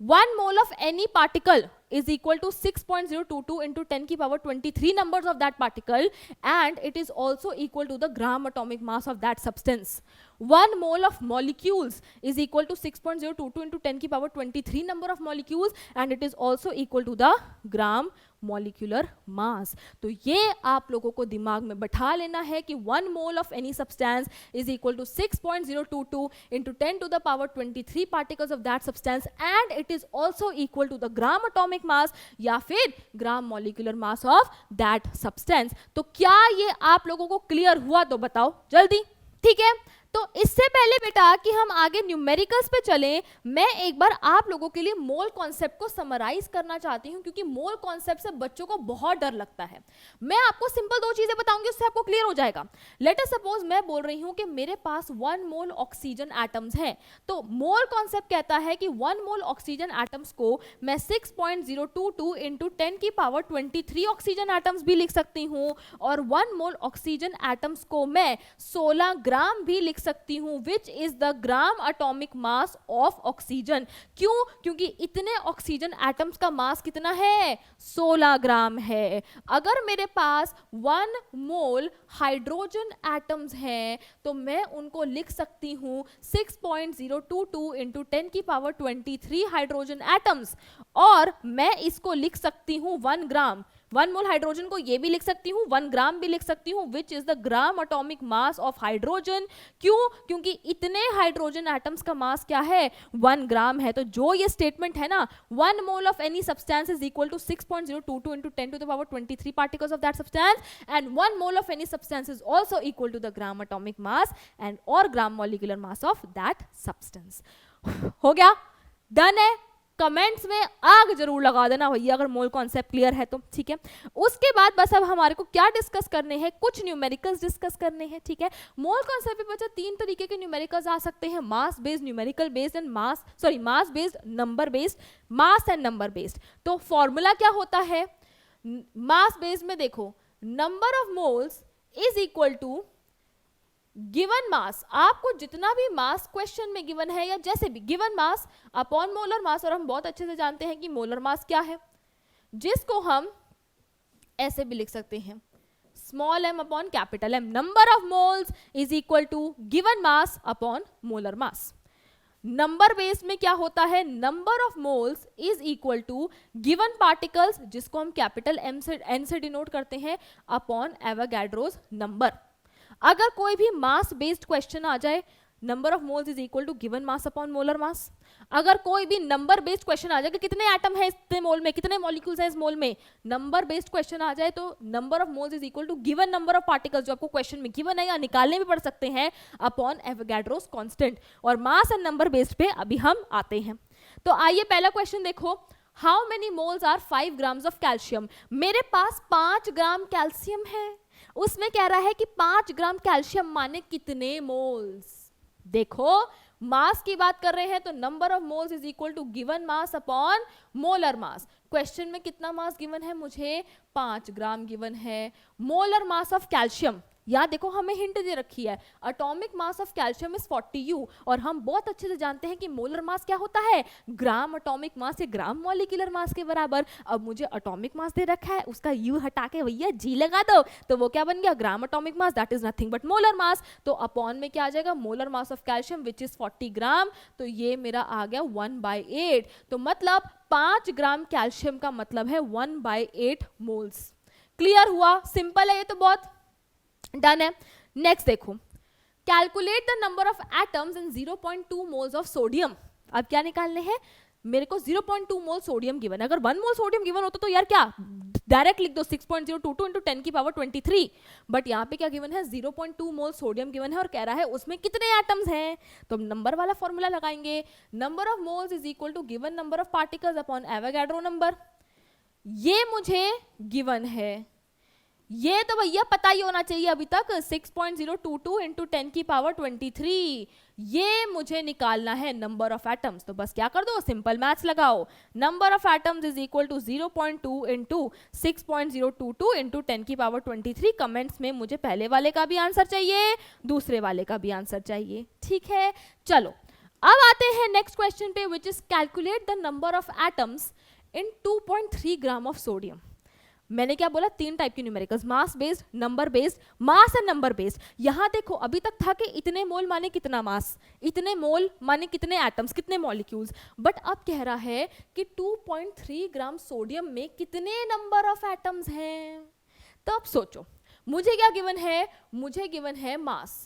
1 mole of any particle is equal to 6.022 into 10 की power 23 numbers of that particle, and it is also equal to the gram atomic mass of that substance। 1 mole of molecules is equal to 6.022 into 10 की power 23 number of molecules, and it is also equal to the gram molecular mass। तो ये आप लोगों को दिमाग में बैठा लेना है कि 1 mole of any substance is equal to 6.022 into 10 to the power 23 particles of that substance, and it is also equal to the gram atomic मास या फिर gram molecular mass of that substance. तो क्या ये आप लोगों को क्लियर हुआ, तो बताओ जल्दी। ठीक है, तो इससे पहले बेटा कि हम आगे न्यूमेरिकल्स पे चलें, मैं एक बार आप लोगों के लिए मोल कॉन्सेप्ट को समराइज करना चाहती हूं, क्योंकि मोल कॉन्सेप्ट से बच्चों को बहुत डर लगता है। मैं आपको सिंपल 2 चीजें बताऊंगी, उससे आपको क्लियर हो जाएगा। लेट अस सपोज मैं बोल रही हूं कि मेरे पास 1 मोल ऑक्सीजन एटम्स हैं, तो मोल कॉन्सेप्ट कहता है कि 1 मोल ऑक्सीजन एटम्स को मैं 6.022 इंटू 10 की पावर 23 ऑक्सीजन एटम्स भी लिख सकती हूं, और 1 मोल ऑक्सीजन एटम्स को मैं 16 ग्राम भी लिख सकती हूँ which is the gram atomic mass of oxygen. क्यों? क्योंकि इतने ऑक्सीजन एटम्स का मास कितना है? 16 ग्राम है। अगर मेरे पास 1 मोल हाइड्रोजन एटम्स हैं तो मैं उनको लिख सकती हूँ 6.022 इंटू 10 की पावर 23 हाइड्रोजन एटम्स, और मैं इसको लिख सकती हूँ 1 ग्राम। 1 मोल हाइड्रोजन को ये भी लिख सकती हूँ, 1 ग्राम भी लिख सकती हूँ, which is the gram atomic mass of hydrogen. क्यों? क्योंकि इतने हाइड्रोजन एटम्स का मास क्या है? 1 ग्राम है। तो जो ये स्टेटमेंट है ना, 1 mole of any substance is equal to 6.022 into 10 to the power 23 particles of that substance, and 1 mole of any substance is also equal to the gram atomic mass and और gram molecular mass of that substance. हो गया? Done है? Comments में आग जरूर लगा देना भैया अगर मोल कॉन्सेप्ट क्लियर है तो, ठीक है। उसके बाद बस अब हमारे को क्या डिस्कस करने हैं? कुछ न्यूमेरिकल्स डिस्कस करने हैं, ठीक है। मोल कॉन्सेप्ट में बच्चा 3 तरीके के न्यूमेरिकल्स आ सकते हैं, mass based, numerical based and mass based, number based, mass and number based. तो फॉर्मूला क्या होता है? मास बेस्ड में देखो, number of moles is equal to given mass. आपको जितना भी मास क्वेश्चन में गिवन है या जैसे भी गिवन मास अपॉन मोलर मास, और हम बहुत अच्छे से जानते हैं कि मोलर मास क्या है, जिसको हम ऐसे भी लिख सकते हैं small m upon capital M। Number of moles is equal to given mass upon molar mass. Number base में क्या होता है? Number of moles is equal to given particles, जिसको हम कैपिटल N से डिनोट करते हैं, अपॉन एवोगैड्रोस नंबर। अगर कोई भी मास बेस्ड क्वेश्चन आ जाए, number of moles is equal to given mass upon molar mass. अगर कोई भी नंबर बेस्ड क्वेश्चन आ जाए कि कितने एटम है इतने मोल में, कितने मॉलिक्यूल्स हैं इस मोल में, नंबर बेस्ड क्वेश्चन आ जाए तो number of moles is equal to given number of particles, जो आपको क्वेश्चन में गिवन है या निकालने भी पड़ सकते हैं, अपॉन एवोगैड्रोस कांस्टेंट। और मास एंड नंबर बेस्ड पे अभी हम आते हैं। तो आइए पहला क्वेश्चन देखो, how many moles are 5 grams of calcium. मेरे पास 5 ग्राम कैल्शियम है, उसमें कह रहा है कि 5 ग्राम कैल्शियम माने कितने मोल्स। देखो मास की बात कर रहे हैं तो number of moles is equal to given mass upon molar mass. Question में कितना मास गिवन है? मुझे 5 ग्राम गिवन है। मोलर मास ऑफ कैल्शियम, यहाँ देखो हमें हिंट दे रखी है, atomic mass of calcium is 40U, और हम बहुत अच्छे से जानते हैं कि मोलर मास क्या होता है? ग्राम एटॉमिक मास या ग्राम मॉलिक्यूलर मास के बराबर। अब मुझे एटॉमिक मास दे रखा है, उसका U हटा के भैया G लगा दो, तो वो क्या बन गया? ग्राम atomic mass, that is nothing but molar mass. तो अपॉन में क्या आ जाएगा? Molar mass of calcium which is 40 ग्राम, तो ये मेरा आ गया 1/8। तो मतलब 5 ग्राम कैल्शियम का मतलब है 1/8 मोल्स। क्लियर हुआ? सिंपल है ये तो बहुत। डन है। नेक्स्ट देखो, calculate the number of atoms in 0.2 moles of sodium. अब क्या निकालने हैं? मेरे को 0.2 मोल सोडियम गिवन है। अगर 1 मोल सोडियम गिवन होता तो यार क्या डायरेक्ट लिख दो 6.022 इंटू 10 की पावर 23, बट यहाँ पे क्या गिवन है? 0.2 मोल सोडियम गिवन है और कह रहा है उसमें कितने एटम्स हैं। तो हम नंबर वाला फॉर्मूला लगाएंगे, number of moles is equal to given number of particles upon Avogadro number. ये मुझे गिवन है, ये तो भैया पता ही होना चाहिए अभी तक, 6.022 इंटू 10 की पावर 23। ये मुझे निकालना है नंबर ऑफ एटम्स। तो बस क्या कर दो, सिंपल मैथ्स लगाओ, number of atoms is equal to 0.2 into 6.022 into 10 की पावर 23। कमेंट्स में मुझे पहले वाले का भी आंसर चाहिए, दूसरे वाले का भी आंसर चाहिए, ठीक है। चलो अब आते हैं नेक्स्ट क्वेश्चन पे, which is calculate the number of atoms in 2.3 gram of sodium. मैंने क्या बोला? 3 टाइप के numericals, mass based, number based, mass and number based. यहां देखो अभी तक था कि इतने मोल माने कितना मास, इतने मोल माने कितने एटम्स, कितने मॉलिक्यूल्स, बट अब कह रहा है कि 2.3 ग्राम सोडियम में कितने नंबर ऑफ एटम्स हैं। तो अब सोचो, मुझे क्या गिवन है? मुझे गिवन है मास,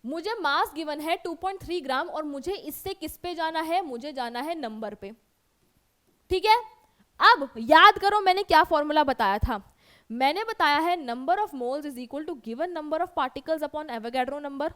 मुझे मास गिवन है 2.3 ग्राम, और मुझे इससे किस पे जाना है? मुझे जाना है नंबर पे, ठीक है। अब याद करो मैंने क्या फॉर्मूला बताया था। मैंने बताया है number of moles is equal to given number of particles upon Avogadro number.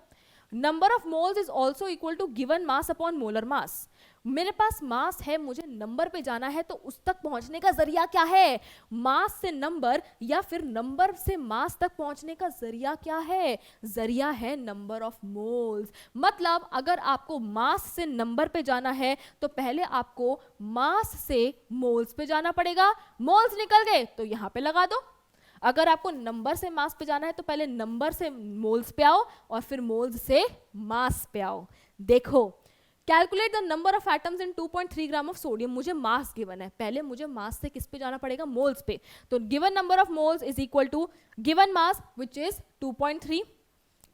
Number of moles is also equal to given mass upon molar mass. मेरे पास मास है, मुझे नंबर पे जाना है, तो उस तक पहुंचने का जरिया क्या है? मास से नंबर, या फिर नंबर से मास तक पहुंचने का जरिया क्या है? जरिया है नंबर ऑफ मोल्स। मतलब अगर आपको मास से नंबर पे जाना है तो पहले आपको मास से मोल्स पे जाना पड़ेगा। मोल्स निकल गए तो यहां पे लगा दो। अगर आपको नंबर से मास पे जाना है तो पहले नंबर से मोल्स पे आओ और फिर मोल्स से मास पे आओ। देखो, calculate the number of atoms in 2.3 gram of sodium. मुझे मास गिवन है, पहले मुझे मास से किस पे जाना पड़ेगा, मोल्स पे। तो given number of moles is equal to given mass which is 2.3।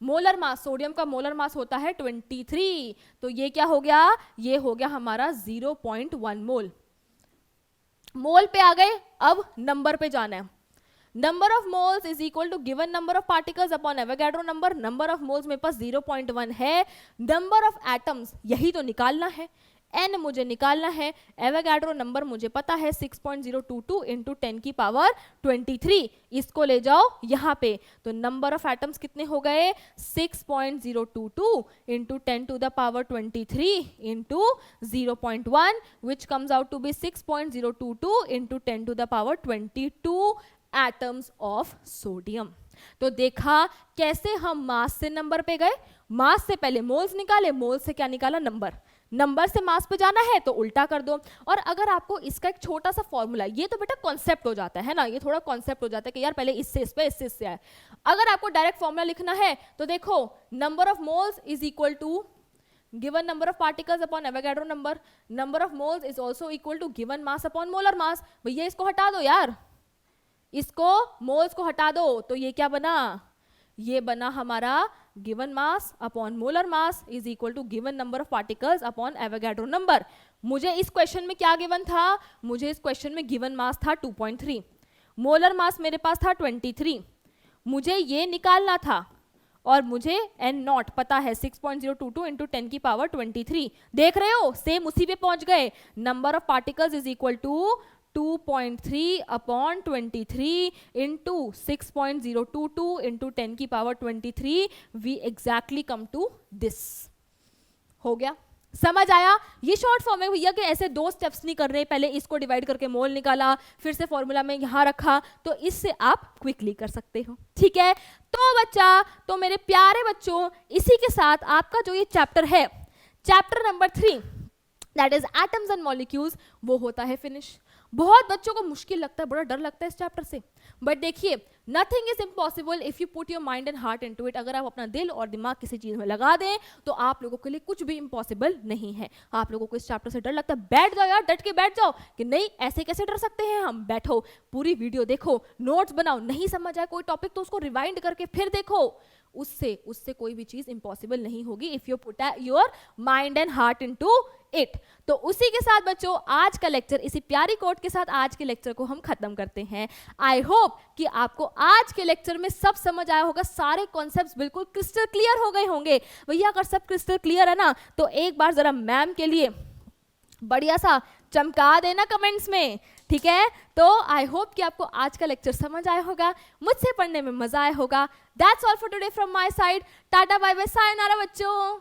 Molar mass, sodium का मोलर मास होता है 23, तो ये क्या हो गया, ये हो गया हमारा 0.1 मोल। मोल पे आ गए, अब नंबर पे जाना है। Number of moles is equal to given number of particles upon Avogadro number. Number of moles मेरे पास 0.1 है। नंबर ऑफ एटम्स यही तो निकालना है, n मुझे निकालना है। एवोगाड्रो नंबर मुझे पता है 6.022 इंटू 10 की पावर 23। इसको ले जाओ यहाँ पे, तो नंबर ऑफ एटम्स कितने हो गए, 6.022 into 10 to the power 23 into 0.1 which comes out to be 6.022 into 10 to the power 22 atoms of sodium. तो देखा कैसे हम मास से नंबर पे गए, मास से पहले मोल्स निकाले, मोल्स से क्या निकाला, नंबर। नंबर से मास पे जाना है तो उल्टा कर दो। और अगर आपको इसका एक छोटा सा फॉर्मूला, ये तो बेटा कॉन्सेप्ट हो जाता है ना, ये थोड़ा कॉन्सेप्ट हो जाता है कि यार पहले इससे इस पे, इससे इससे आए। अगर आपको डायरेक्ट फॉर्मूला लिखना है तो देखो, number of moles is equal to given number of particles upon Avogadro number. Number of moles is also equal to given mass upon molar mass. भैया इसको हटा दो यार, इसको मोल्स को हटा दो, तो ये क्या बना, ये बना हमारा given mass upon molar mass is equal to given number of particles upon Avogadro number. मुझे इस क्वेश्चन में क्या गिवन था, मुझे इस क्वेश्चन में गिवन मास था 2.3, मोलर मास मेरे पास था 23। मुझे ये निकालना था और मुझे n नॉट पता है 6.022 इंटू 10 की पावर 23। देख रहे हो, सेम उसी पे पहुंच गए। Number of particles is equal to 2.3 upon 23 into 6.022 into 10 की power 23। We exactly come to this. हो गया, समझ आया। ये शॉर्ट फॉर्म है भैया कि ऐसे दो स्टेप्स नहीं कर रहे, पहले इसको डिवाइड करके मोल निकाला, फिर से फॉर्मूला में यहां रखा, तो इससे आप क्विकली कर सकते हो। ठीक है, तो बच्चा, तो मेरे प्यारे बच्चों, इसी के साथ आपका जो ये चैप्टर है, chapter number 3 that is atoms and molecules, वो होता है फिनिश। बहुत बच्चों को मुश्किल लगता है, बड़ा डर लगता है इस चैप्टर से, बट देखिए, nothing is impossible if you put your mind and heart into it. अगर आप अपना दिल और दिमाग किसी चीज में लगा दें तो आप लोगों के लिए कुछ भी इम्पॉसिबल नहीं है। आप लोगों को इस चैप्टर से डर लगता है, बैठ जाओ यार, डट के बैठ जाओ कि नहीं ऐसे कैसे डर सकते हैं हम। बैठो, पूरी वीडियो देखो, नोट्स बनाओ, नहीं समझ आए कोई टॉपिक तो उसको रिवाइंड करके फिर देखो। उससे कोई भी चीज इम्पॉसिबल नहीं होगी if you put your mind and heart into it. तो उसी के साथ बच्चों, आज का लेक्चर, इसी प्यारी कोट के साथ आज के लेक्चर को हम खत्म करते हैं। आई होप कि आपको आज के लेक्चर में सब समझ आया होगा, सारे कॉन्सेप्ट्स बिल्कुल क्रिस्टल क्लियर हो गए होंगे। भैया अगर सब क्रिस्टल क्लियर है ना, तो एक बार जरा मैम के लिए बढ़िया सा चमका देना कमेंट्स में। ठीक है, तो आई होप कि आपको आज का लेक्चर समझ आया होगा, मुझसे पढ़ने में मजा आया होगा। That's all for today from my side. Tata bye bye, sayonara बच्चों।